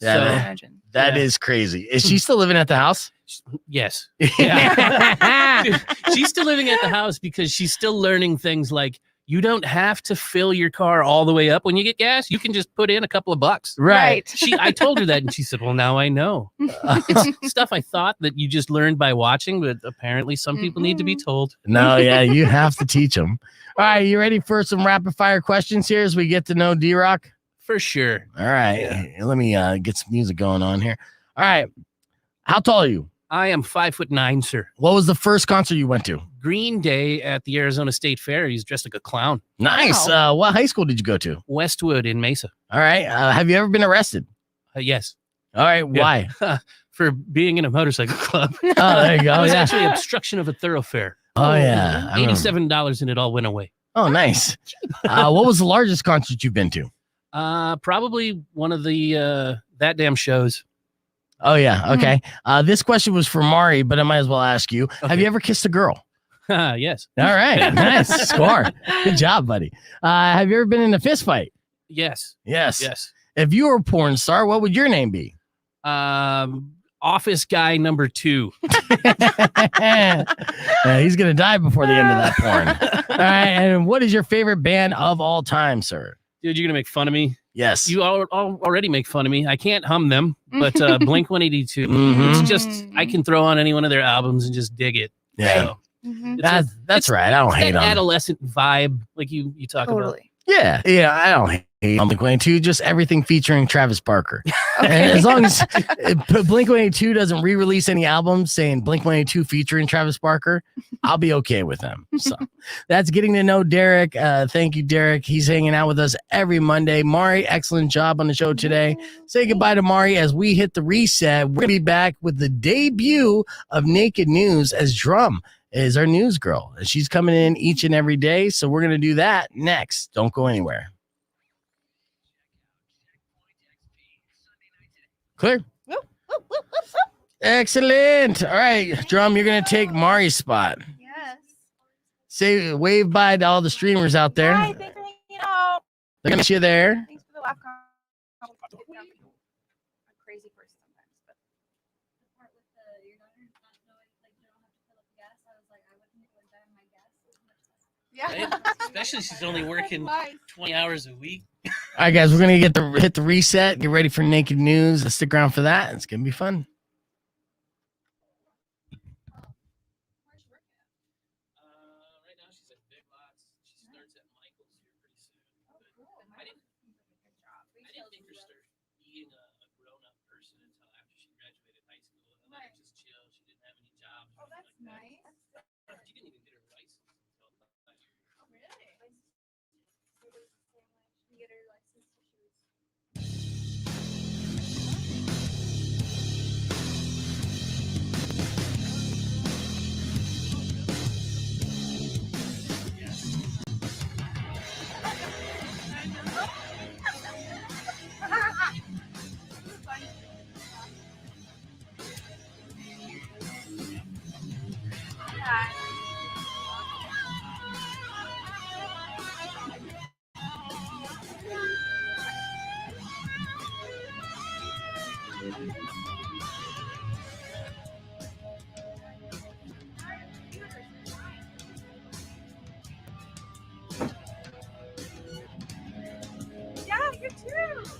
That is crazy. Is she still living at the house? Yes. Yeah. Dude, she's still living at the house because she's still learning things like you don't have to fill your car all the way up when you get gas. You can just put in a couple of bucks. Right. I told her that, and she said, well, now I know. It's stuff I thought that you just learned by watching, but apparently some people need to be told. No, yeah, you have to teach them. All right, you ready for some rapid fire questions here as we get to know D-Rock? For sure. All right. Let me get some music going on here. All right. How tall are you? I am 5'9", sir. What was the first concert you went to? Green Day at the Arizona State Fair. He's dressed like a clown. Nice. What high school did you go to? Westwood in Mesa. All right. Have you ever been arrested? Yes. All right. Why? For being in a motorcycle club. Oh, there you go. It was Yeah. actually obstruction of a thoroughfare. Oh, yeah. $87 and it all went away. Oh, nice. What was the largest concert you've been to? Probably one of the That Damn shows. Oh, yeah. Okay. This question was for Mari, but I might as well ask you. Okay. Have you ever kissed a girl? Yes. All right. Nice. Score. Good job, buddy. Have you ever been in a fist fight? Yes. Yes. Yes. If you were a porn star, what would your name be? Office guy number 2. He's going to die before the end of that porn. All right. And what is your favorite band of all time, sir? Dude, you're going to make fun of me? Yes. You already make fun of me. I can't hum them, but Blink 182. Mhm. It's just, I can throw on any one of their albums and just dig it. Yeah. So, That's right. I don't hate that them. adolescent vibe like you talk about. Yeah. Yeah. I don't hate Blink-182. Just everything featuring Travis Barker. And as long as Blink-182 doesn't re-release any albums saying Blink-182 featuring Travis Barker, I'll be okay with them. So that's getting to know Derek. Thank you, Derek. He's hanging out with us every Monday. Mari, excellent job on the show today. Say goodbye to Mari as we hit the reset. We're going to be back with the debut of Naked News as Drum is our news girl. And she's coming in each and every day. So we're going to do that next. Don't go anywhere. Clear. Excellent. All right, Drum, you're going to take Mari's spot. Yes. Say, wave bye to all the streamers out there. Hi, thanks for hanging out. They're going to see you there. Thanks for the laugh. I'm a crazy person sometimes, but The part with your daughter not knowing, like, you don't have to fill up gas, I was like, I wouldn't go and buy my gas as much as Yeah. Right? Especially she's only working 20 hours a week. All right, guys, we're gonna hit the reset. Get ready for naked news. Let's stick around for that. It's gonna be fun. Right now she's at Big Lots. She starts at Michael's here pretty soon. But I didn't think her start being a grown-up person until after she graduated high school. And let her just chill. She didn't have any jobs. Oh, that's nice. She didn't even get her license until last year. Oh, really? She get her license till she was. Yeah, you too.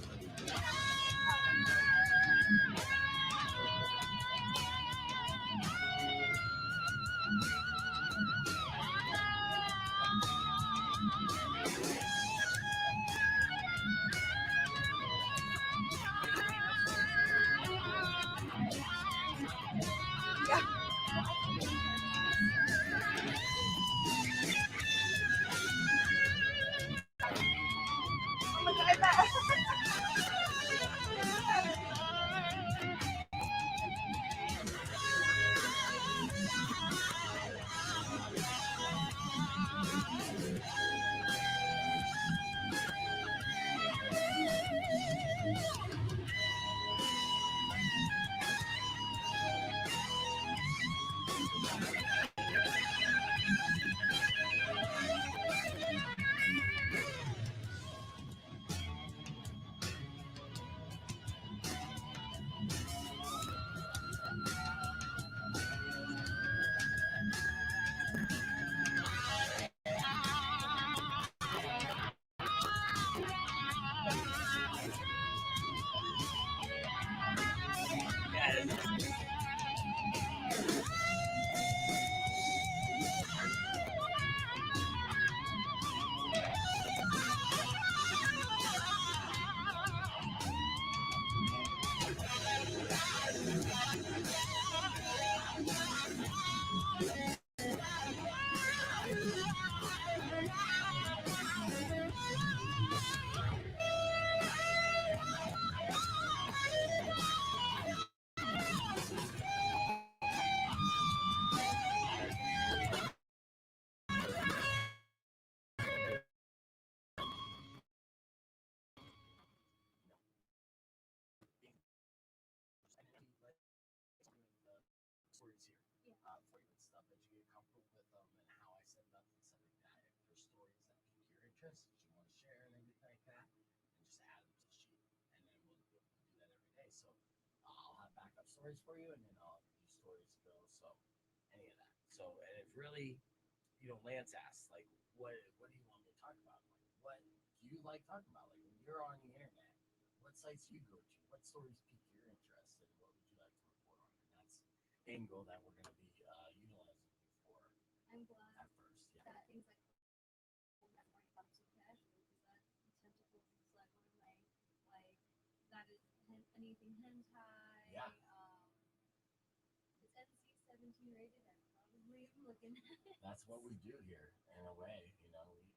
Stories here for you and stuff that you get comfortable with them and how I set it up and stuff like that. If there's stories that pique your interest that you want to share and everything like that, and just add them to the sheet. And then we'll do that every day. So I'll have backup stories for you, and then I'll do stories to go. So any of that. So and if really, Lance asked like, what do you want me to talk about? Like, what do you like talking about? Like when you're on the internet, what sites do you go to? What stories pique your interest, and what would you like to report on? And that's angle that we're going to be utilizing for I'm glad at first. Yeah. that things like that weren't thought so casually because that tentacles is like one of my that is anything hentai. Yeah. It's NC-17 rated. I'm probably looking at it. That's what we do here in a way. We definitely.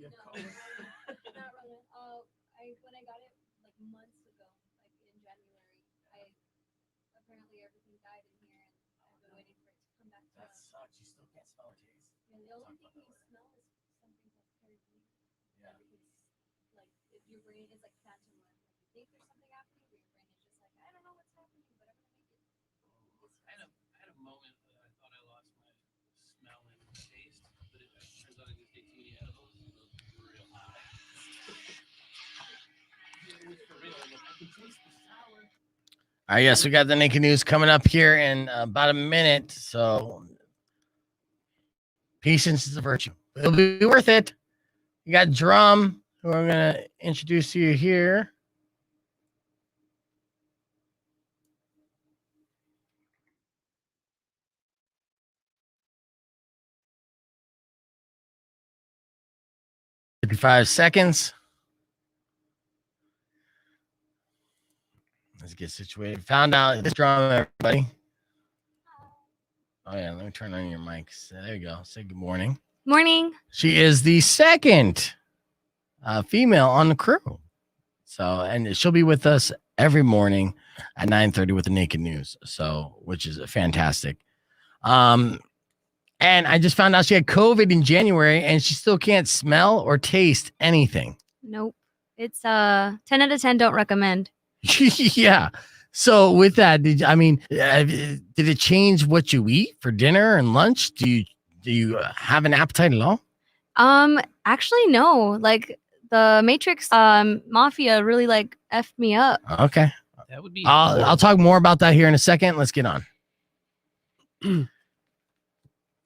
No, not really. When I got it like months ago, like in January, apparently everything died in here, and I've been waiting for it to come back to That us. sucks. You still can't smell or taste. Yeah, the only thing you smell is something called perfume. Yeah. Because like if your brain is like phantom limb, like you think there's something happening, but your brain is just like, I don't know what's happening, but I'm gonna make it. I had a moment that I thought I lost my smell and taste, but it turns out I just ate too many edibles. It was real high. It was for real. I'm like, I can taste the sour. All right, yes, we got the naked news coming up here in about a minute. So patience is a virtue. It'll be worth it. You got Drum, who I'm going to introduce to you here. "55 seconds. Let's get situated. Found out this Drum, everybody. Oh, yeah, let me turn on your mics. There you go. Say good morning. Morning. She is the second female on the crew. So, and she'll be with us every morning at 9:30 with the naked news. So, which is fantastic. And I just found out she had COVID in January and she still can't smell or taste anything. Nope. It's 10 out of 10. Don't recommend. Yeah. So with that, did it change what you eat for dinner and lunch? Do you have an appetite at all? Actually, no. Like the Matrix Mafia really like effed me up. Okay. That would be. I'll talk more about that here in a second. Let's get on.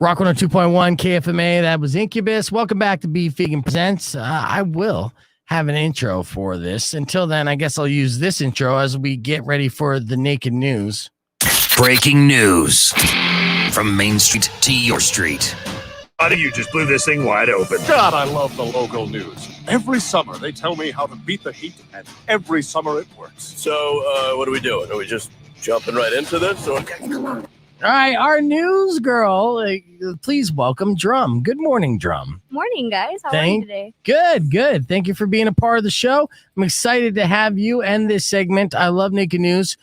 Rock 102.1 KFMA. That was Incubus. Welcome back to Beef Vegan Presents. I will have an intro for this. Until then, I guess I'll use this intro as we get ready for the naked news. Breaking news from Main Street to your street. You just blew this thing wide open. God, I love the local news. Every summer they tell me how to beat the heat, and every summer it works. So, what are we doing? Are we just jumping right into this? Or? All right, our news girl, please welcome Drum. Good morning, Drum. Morning, guys. How are you today? Good. Thank you for being a part of the show. I'm excited to have you and this segment. I love naked news.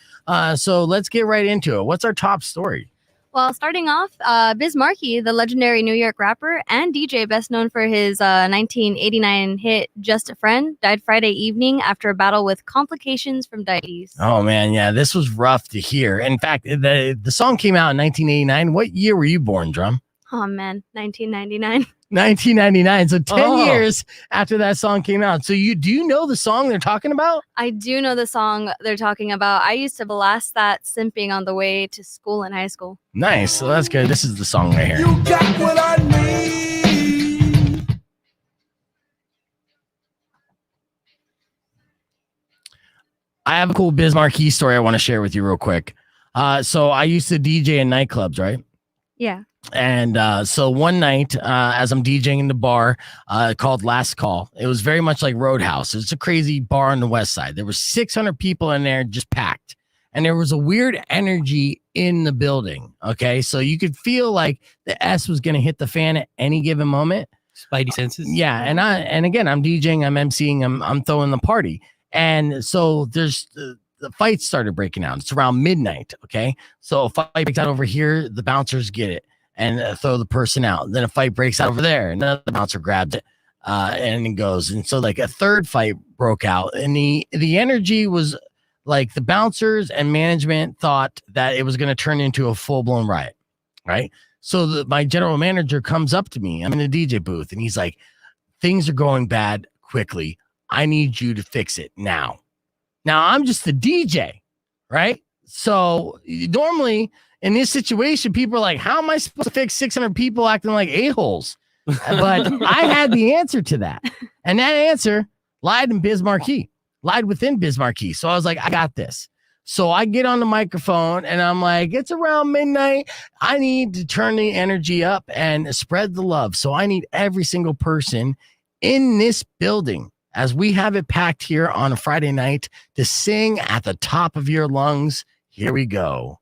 So let's get right into it. What's our top story? Well, starting off, Biz Markie, the legendary New York rapper and DJ best known for his 1989 hit Just a Friend, died Friday evening after a battle with complications from diabetes. Oh, man. Yeah, this was rough to hear. In fact, the song came out in 1989. What year were you born, Drum? Oh, man. 1999. 1999. So 10 years after that song came out. So do you know the song they're talking about? I do know the song they're talking about. I used to blast that simping on the way to school in high school. Nice. So that's good. This is the song right here. You got what I need. I have a cool Biz Markie story I want to share with you real quick. So I used to DJ in nightclubs, right? Yeah. And so one night, as I'm DJing in the bar called Last Call, it was very much like Roadhouse. It's a crazy bar on the west side. There were 600 people in there, just packed. And there was a weird energy in the building. Okay. So you could feel like the S was going to hit the fan at any given moment. Spidey senses. Yeah. And again, I'm DJing, I'm emceeing, I'm throwing the party. And so there's the fights started breaking out. It's around midnight. Okay. So a fight breaks out over here. The bouncers get it and throw the person out. Then a fight breaks out over there. Another bouncer grabs it and it goes. And so like a third fight broke out, and the energy was like the bouncers and management thought that it was going to turn into a full-blown riot. Right. So my general manager comes up to me. I'm in the DJ booth and he's like, things are going bad quickly. I need you to fix it now. Now I'm just the DJ. Right. So normally in this situation, people are like, how am I supposed to fix 600 people acting like a-holes? But I had the answer to that. And that answer lied within Biz Markie. So I was like, I got this. So I get on the microphone and I'm like, it's around midnight. I need to turn the energy up and spread the love. So I need every single person in this building, as we have it packed here on a Friday night, to sing at the top of your lungs. Here we go.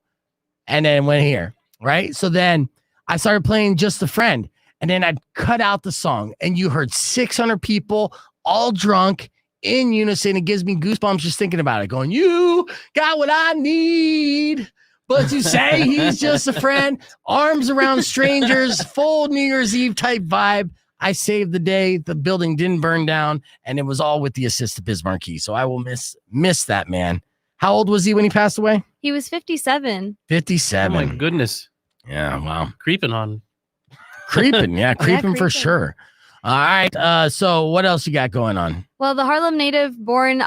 And then went here, right? So then I started playing Just a Friend. and then I'd cut out the song, and you heard 600 people all drunk in unison. It gives me goosebumps just thinking about it, going, you got what I need. But you say he's just a friend, arms around strangers, full New Year's Eve type vibe. I saved the day. The building didn't burn down, and it was all with the assist of Biz Markie. So I will miss that man. How old was he when he passed away? He was 57. 57. Oh my goodness. Yeah, wow. Creeping on. Creeping, yeah, creeping for creeping. sure. All right. So what else you got going on? Well, the Harlem native born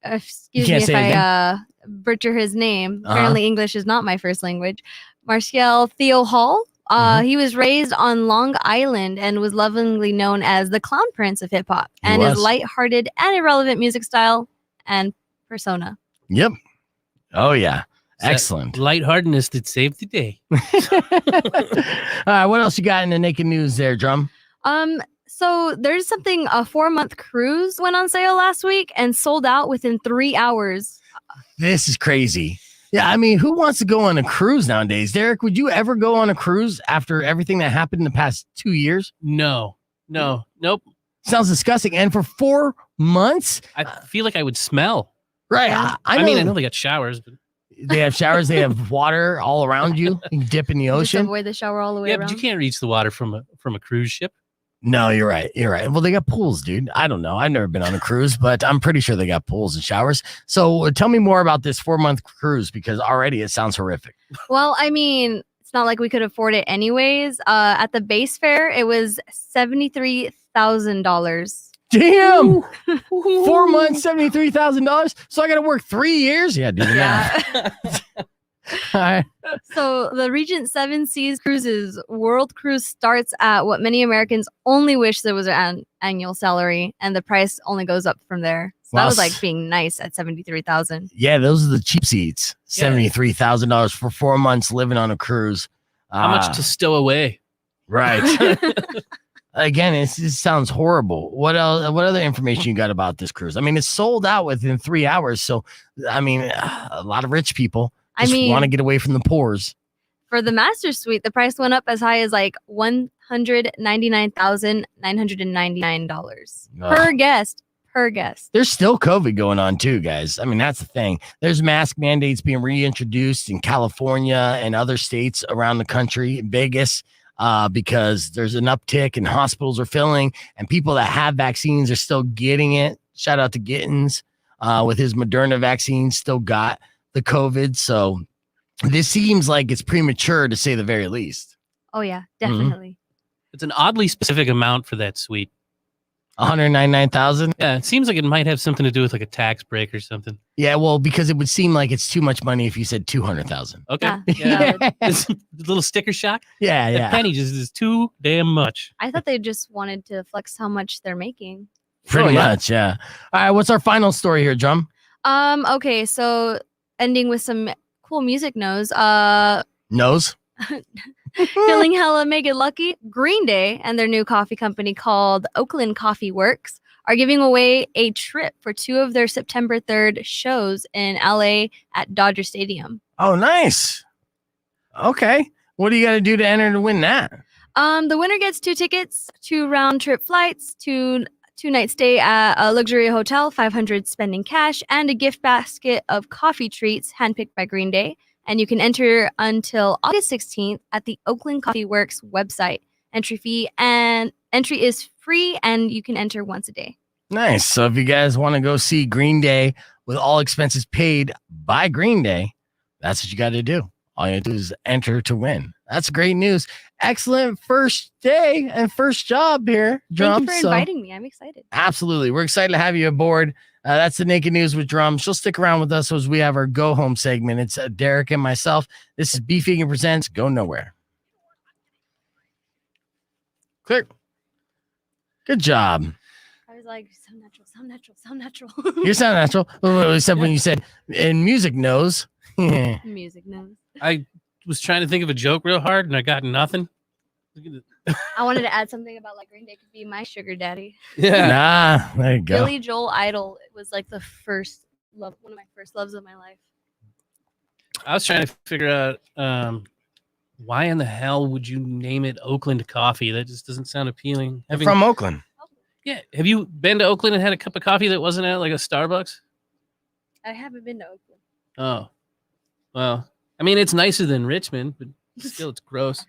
excuse can't me say if his I butcher his name. Apparently English is not my first language. Martial Theo Hall. He was raised on Long Island and was lovingly known as the Clown Prince of hip hop, and his lighthearted and irrelevant music style and persona. Yep. Oh yeah. It's Excellent. that lightheartedness that saved the day. All right. What else you got in the naked news there, Drum? So there's something, a 4-month cruise went on sale last week and sold out within 3 hours. This is crazy. Yeah, I mean, who wants to go on a cruise nowadays? Derek, would you ever go on a cruise after everything that happened in the past 2 years? No. Nope. Sounds disgusting. And for 4 months? I feel like I would smell. Right. Yeah. I mean, I know they got showers, but they have showers. They have water all around you. You can dip in the Just ocean. avoid the shower all the way yeah, around. but you can't reach the water from a cruise ship. No, you're right. You're right. Well, they got pools, dude. I don't know. I've never been on a cruise, but I'm pretty sure they got pools and showers. So tell me more about this 4-month cruise, because already it sounds horrific. Well, I mean, it's not like we could afford it anyways. At the base fare, it was $73,000. Damn. 4 months, $73,000. So I got to work 3 years. Yeah, dude. Yeah. All right. So the Regent Seven Seas Cruises World Cruise starts at what many Americans only wish there was an annual salary, and the price only goes up from there. So that was like being nice at $73,000. Yeah, those are the cheap seats. $73,000 for 4 months living on a cruise. How much to stow away? Right. Again, it sounds horrible. What else? What other information you got about this cruise? I mean, it's sold out within 3 hours. So, I mean, a lot of rich people just want to get away from the pores. For the Master Suite, the price went up as high as like $199,999 per guest. Per guest. There's still COVID going on too, guys. I mean, that's the thing. There's mask mandates being reintroduced in California and other states around the country, Vegas, because there's an uptick and hospitals are filling, and people that have vaccines are still getting it. Shout out to Gittins with his Moderna vaccine, still got the COVID. So this seems like it's premature to say the very least. Oh yeah, definitely. It's an oddly specific amount for that suite. 199,000. Yeah, it seems like it might have something to do with like a tax break or something. Yeah, well, because it would seem like it's too much money if you said 200,000. Okay. Yeah. This little sticker shock. Yeah, That penny just is too damn much. I thought they just wanted to flex how much they're making. Pretty much, yeah. All right, what's our final story here, Drum? Okay, so ending with some cool music nose. Nose? Feeling hella mega lucky, Green Day and their new coffee company called Oakland Coffee Works are giving away a trip for 2 of their September 3rd shows in LA at Dodger Stadium. Oh, nice. Okay. What do you got to do to enter to win that? The winner gets 2 tickets, 2 round trip flights, 2-night stay at a luxury hotel, $500 spending cash, and a gift basket of coffee treats handpicked by Green Day. And you can enter until August 16th at the Oakland Coffee Works website. Entry is free, and you can enter once a day. Nice. So if you guys want to go see Green Day with all expenses paid by Green Day, that's what you got to do. All you have to do is enter to win. That's great news. Excellent first day and first job here, Drum. Thank you for inviting me. I'm excited. Absolutely. We're excited to have you aboard. That's the Naked News with Drum. She'll stick around with us as we have our Go Home segment. It's Derek and myself. This is Beef Egan Presents Go Nowhere. Clear. Good job. I was like, sound natural. You sound natural. Except when you said in music nose. Music nose. I was trying to think of a joke real hard and I got nothing. I wanted to add something about like Green Day could be my sugar daddy. Yeah. Nah, there you go. Billy Joel Idol. It was like the first love, one of my first loves of my life. I was trying to figure out Why in the hell would you name it Oakland Coffee? That just doesn't sound appealing. From Oakland. Yeah. Have you been to Oakland and had a cup of coffee that wasn't at like a Starbucks? I haven't been to Oakland. Oh, well, I mean, it's nicer than Richmond, but still, it's gross.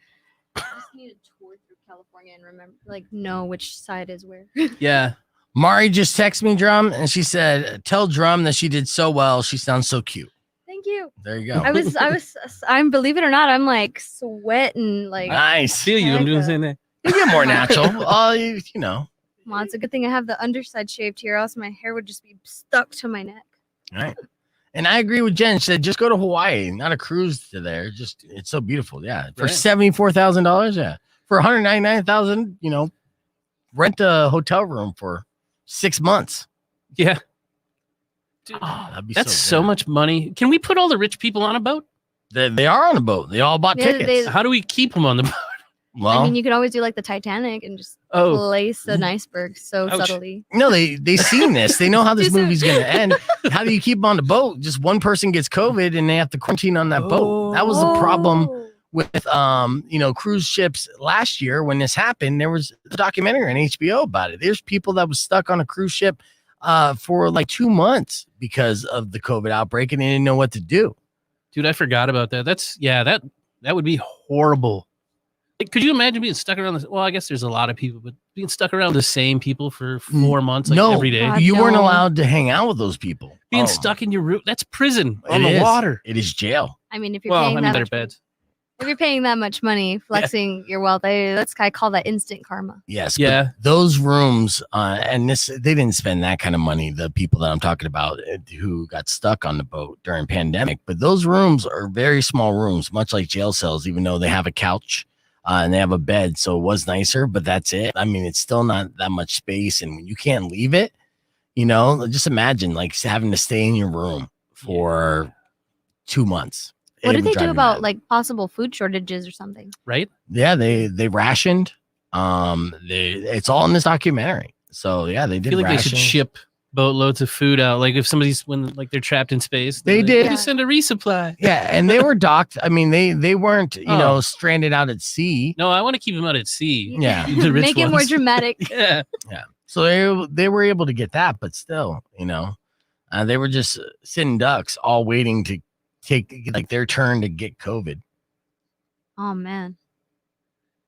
I just need a tour through California and know which side is where. Yeah. Mari just texted me, Drum, and she said, "Tell Drum that she did so well. She sounds so cute." Thank you. There you go. I'm believe it or not, I'm like sweating nice. Feel you. I'm doing the same thing. You get more natural. You know. Well, it's a good thing I have the underside shaved here, else my hair would just be stuck to my neck. All right. And I agree with Jen. She said, just go to Hawaii, not a cruise to there. Just it's so beautiful. Yeah. For $74,000. Yeah. For $199,000, rent a hotel room for 6 months. Yeah. Dude, that'd be that's so much money. Can we put all the rich people on a boat? They are on a boat. They all bought tickets. How do we keep them on the boat? Well, I mean, you could always do like the Titanic and just place an iceberg so subtly. No, they seen this. They know how this movie's going to end. How do you keep them on the boat? Just one person gets COVID and they have to quarantine on that boat. That was the problem with cruise ships last year when this happened. There was a documentary on HBO about it. There's people that was stuck on a cruise ship for like 2 months because of the COVID outbreak and they didn't know what to do. Dude, I forgot about that. That would be horrible. Like, could you imagine being stuck around well, I guess there's a lot of people, but being stuck around the same people for 4 months, every day. You weren't allowed to hang out with those people. Being stuck in your room, that's prison on the water. It is jail. I mean, if you're paying that much money, flexing your wealth, I call that instant karma. Yes. Yeah. Those rooms, and they didn't spend that kind of money. The people that I'm talking about who got stuck on the boat during pandemic, but those rooms are very small rooms, much like jail cells, even though they have a couch. And they have a bed, so it was nicer, but that's it. I mean, it's still not that much space, and you can't leave it. Just imagine like having to stay in your room for 2 months. What did they do about like possible food shortages or something? Right? Yeah, they rationed. It's all in this documentary. So yeah, they did. I feel like they should ship boatloads of food out. Like if somebody's they're trapped in space, they did send a resupply. Yeah, and they were docked. I mean, they weren't stranded out at sea. No, I want to keep them out at sea. Yeah, make it more dramatic. Yeah. So they were able to get that, but still, they were just sitting ducks, all waiting to take like their turn to get COVID. Oh man.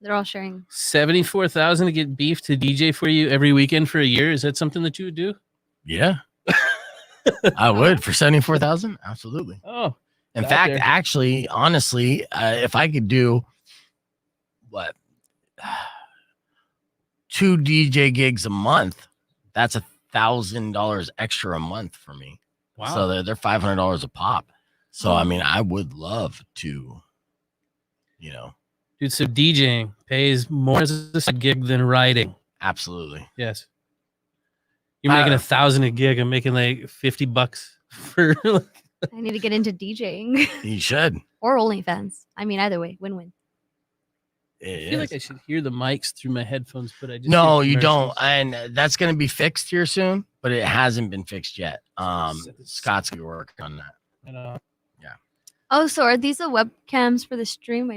They're all sharing $74,000 to get beef to DJ for you every weekend for a year. Is that something that you would do? Yeah, I would for $74,000. Absolutely. Oh, in fact, actually, honestly, if I could do 2 DJ gigs a month, that's $1,000 extra a month for me. Wow. So they're $500 a pop. So I mean, I would love to, Dude, so DJing pays more as a gig than writing. Absolutely. Yes. You're making $1,000 a gig. I'm making like $50 for. I need to get into DJing. You should. Or OnlyFans. I mean, either way, win-win. I feel like I should hear the mics through my headphones, but I just no, you don't. And that's going to be fixed here soon, but it hasn't been fixed yet. Scott's going to work on that. I know. Yeah. Oh, so are these the webcams for the stream?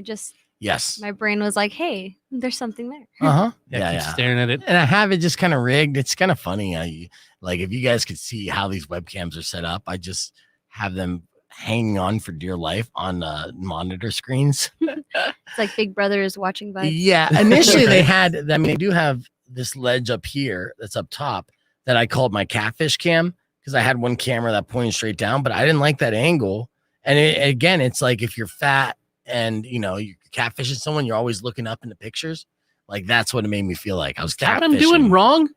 Yes. My brain was like, hey, there's something there. Uh-huh. Yeah. Staring at it. And I have it just kind of rigged. It's kind of funny. Like if you guys could see how these webcams are set up, I just have them hanging on for dear life on monitor screens. It's like Big Brother is watching vibes. Yeah. Initially they do have this ledge up here that's up top that I called my catfish cam because I had one camera that pointed straight down, but I didn't like that angle. And again, it's like if you're fat and you're catfishing someone, you're always looking up in the pictures. Like that's what it made me feel like. I was catfishing. What I'm doing wrong?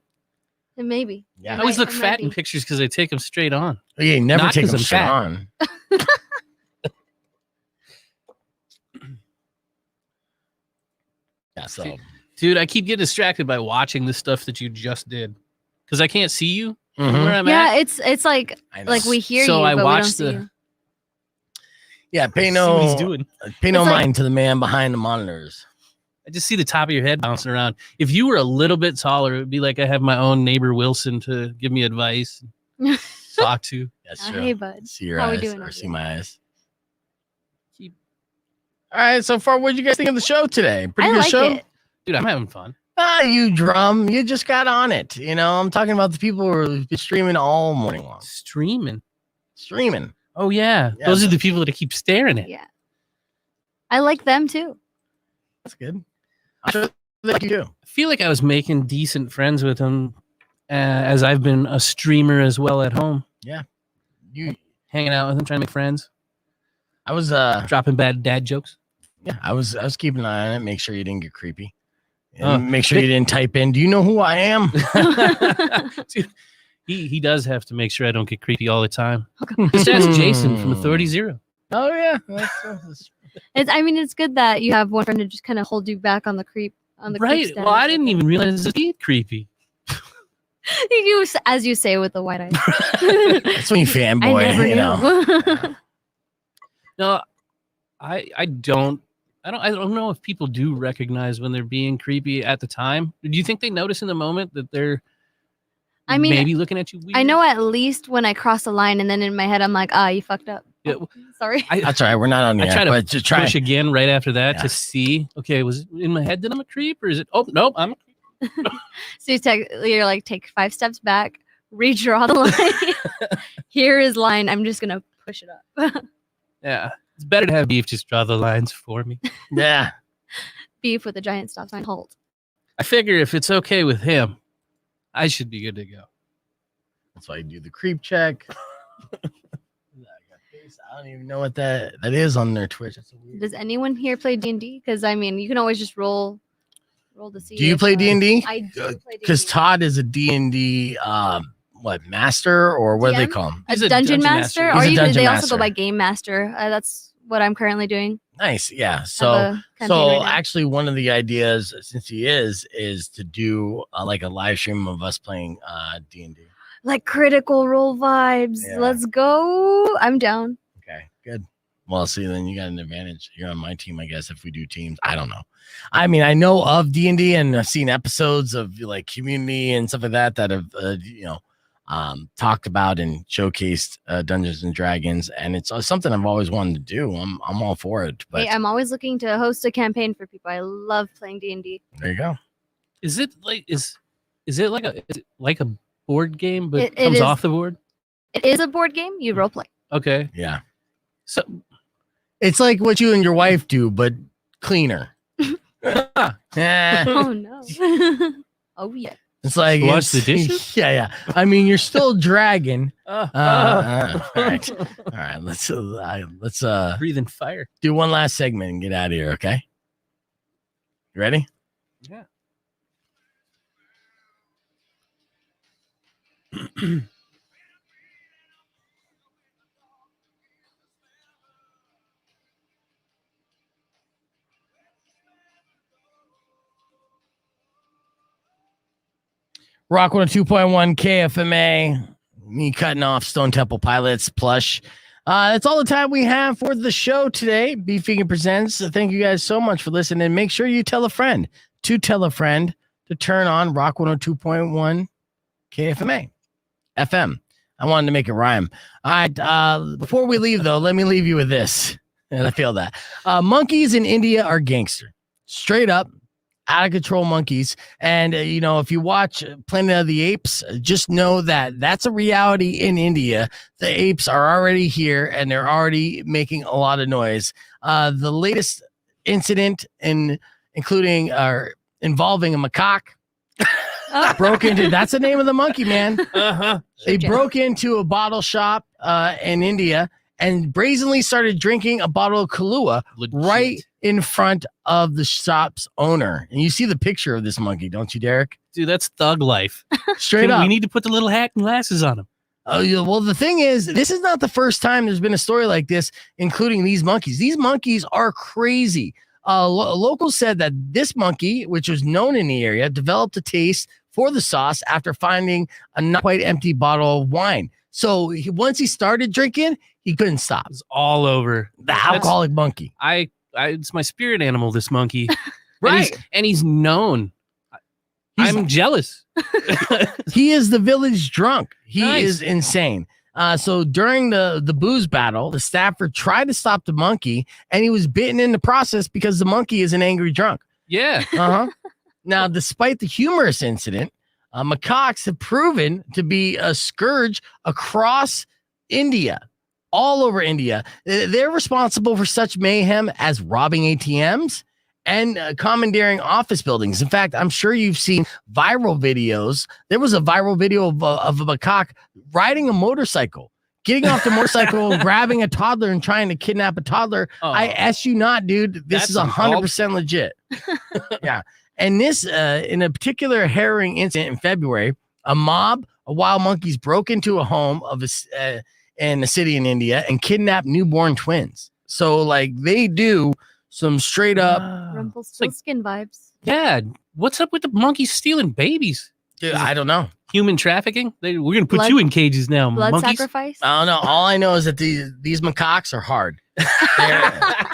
Maybe. Yeah. I always look fat in pictures because I take them straight on. Oh, yeah, you never take them straight on. Yeah, so dude, I keep getting distracted by watching the stuff that you just did because I can't see you where I'm at. Yeah, it's like we hear you, I but watched we don't see you. Yeah, pay no mind to the man behind the monitors. I just see the top of your head bouncing around. If you were a little bit taller, it would be like I have my own neighbor Wilson to give me advice, talk to. That's true. Hey, bud. See your How eyes we doing or see my eyes. All right, so far, what did you guys think of the show today? Pretty good show? it. Dude, I'm having fun. You drum. You just got on it. You know, I'm talking about the people who are streaming all morning long. Streaming. Oh, yeah. Those are the people that I keep staring at. Yeah. I like them too. That's good. I'm sure that you do. I feel like I was making decent friends with them as I've been a streamer as well at home. Yeah. You hanging out with them, trying to make friends. I was dropping bad dad jokes. Yeah, I was keeping an eye on it, make sure you didn't get creepy. And make sure you didn't type in, do you know who I am? Dude, he does have to make sure I don't get creepy all the time. Just ask Jason from Authority Zero. Oh yeah. It's good that you have one friend to just kind of hold you back on the creep on the right. Well, I didn't even realize it was creepy. You, as you say, with the white eyes. That's when you fanboy, you know. No, I don't know if people do recognize when they're being creepy at the time. Do you think they notice in the moment that they're maybe looking at you weird? I know at least when I cross the line, and then in my head I'm like, you fucked up. Yeah. Sorry. That's all right. We're not on the I try air, but to try push again right after that to see. Okay, was it in my head that I'm a creep, or is it? Oh nope, I'm. So you're like, take 5 steps back, redraw the line. Here is line. I'm just gonna push it up. Yeah, it's better to have beef. Just draw the lines for me. Yeah. Beef with a giant stop sign. Halt. I figure if it's okay with him, I should be good to go. That's why you do the creep check. I don't even know what that is on their Twitch. That's weird. Does anyone here play D&D? Because I mean, you can always just roll to see. Do you play D&D? I do play D&D. Because Todd is a D&D master, or what do they call him? A dungeon master? Or they also go by game master. That's what I'm currently doing. Nice, yeah. So actually, one of the ideas, since he is to do like a live stream of us playing D&D. Like Critical Role vibes. Yeah. Let's go. I'm down. Okay, good. Well, see, then you got an advantage. You're on my team, I guess, if we do teams. I don't know. I mean, I know of D&D, and I've seen episodes of like Community and stuff like that have talked about and showcased Dungeons and Dragons, and it's something I've always wanted to do. I'm all for it. But hey, I'm always looking to host a campaign for people. I love playing D&D. There you go. Is it like a board game, but it comes off the board? It is a board game. You role play. Okay. Yeah. So it's like what you and your wife do, but cleaner. Oh no. Oh yeah. It's like wash the dishes. Yeah. I mean, you're still dragging. All right. Let's breathing fire. Do one last segment and get out of here. Okay. You ready? Yeah. Rock 102.1 KFMA. Me cutting off Stone Temple Pilots plush. That's all the time we have for the show today. Beef Vegan Presents. Thank you guys so much for listening. Make sure you tell a friend to turn on Rock 102.1 KFMA FM. I wanted to make it rhyme. All right. Before we leave, though, let me leave you with this. And I feel that. Monkeys in India are gangster. Straight up. Out of control monkeys. And, if you watch Planet of the Apes, just know that that's a reality in India. The apes are already here and they're already making a lot of noise. The latest incident involving a macaque broke into, that's the name of the monkey, man. Uh-huh. They broke into a bottle shop in India and brazenly started drinking a bottle of Kahlua right in front of the shop's owner. And you see the picture of this monkey, don't you, Derek? Dude, that's thug life. Straight up. We need to put the little hat and glasses on him. Oh, yeah. Well, the thing is, this is not the first time there's been a story like this, including these monkeys. These monkeys are crazy. Locals said that this monkey, which was known in the area, developed a taste for the sauce after finding a not quite empty bottle of wine. So once he started drinking, he couldn't stop. It's all over. The alcoholic monkey. It's my spirit animal, this monkey. Right. And he's known. I'm jealous. He is the village drunk. He Nice. is insane. So during the booze battle, the staffer tried to stop the monkey, and he was bitten in the process because the monkey is an angry drunk. Yeah. Now, despite the humorous incident, macaques have proven to be a scourge across India, all over India. They're responsible for such mayhem as robbing ATMs and commandeering office buildings. In fact, I'm sure you've seen viral videos. There was a viral video of a macaque riding a motorcycle, getting off the motorcycle, grabbing a toddler and trying to kidnap a toddler. I ask you not, dude. This is 100% legit. Yeah. And this, in a particular harrowing incident in February, a mob of wild monkeys broke into a home of in a city in India and kidnapped newborn twins. So, like, they do some straight up Rumpelstiltskin vibes. Yeah. What's up with the monkeys stealing babies? Dude, I don't know. Human trafficking? We're going to put you in cages now, blood monkeys. sacrifice? I don't know. All I know is that these macaques are hard.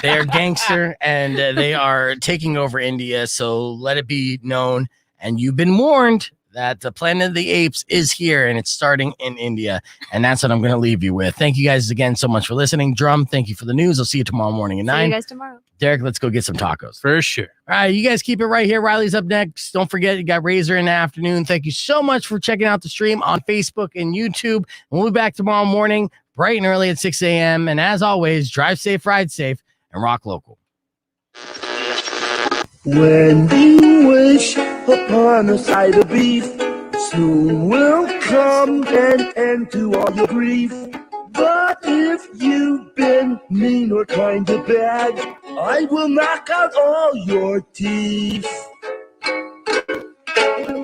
They're gangster, and they are taking over India. So let it be known, and you've been warned, that the Planet of the Apes is here, and it's starting in India. And that's what I'm going to leave you with. Thank you guys again so much for listening. Drum, thank you for the news. I'll see you tomorrow morning at 9. See you guys tomorrow. Derek, let's go get some tacos. For sure. All right, you guys keep it right here. Riley's up next. Don't forget, you got Razor in the afternoon. Thank you so much for checking out the stream on Facebook and YouTube. And we'll be back tomorrow morning, bright and early at 6 a.m. And as always, drive safe, ride safe, and rock local. When you wish upon a side of beef, soon will come an end to all your grief. But if you've been mean or kind of bad, I will knock out all your teeth.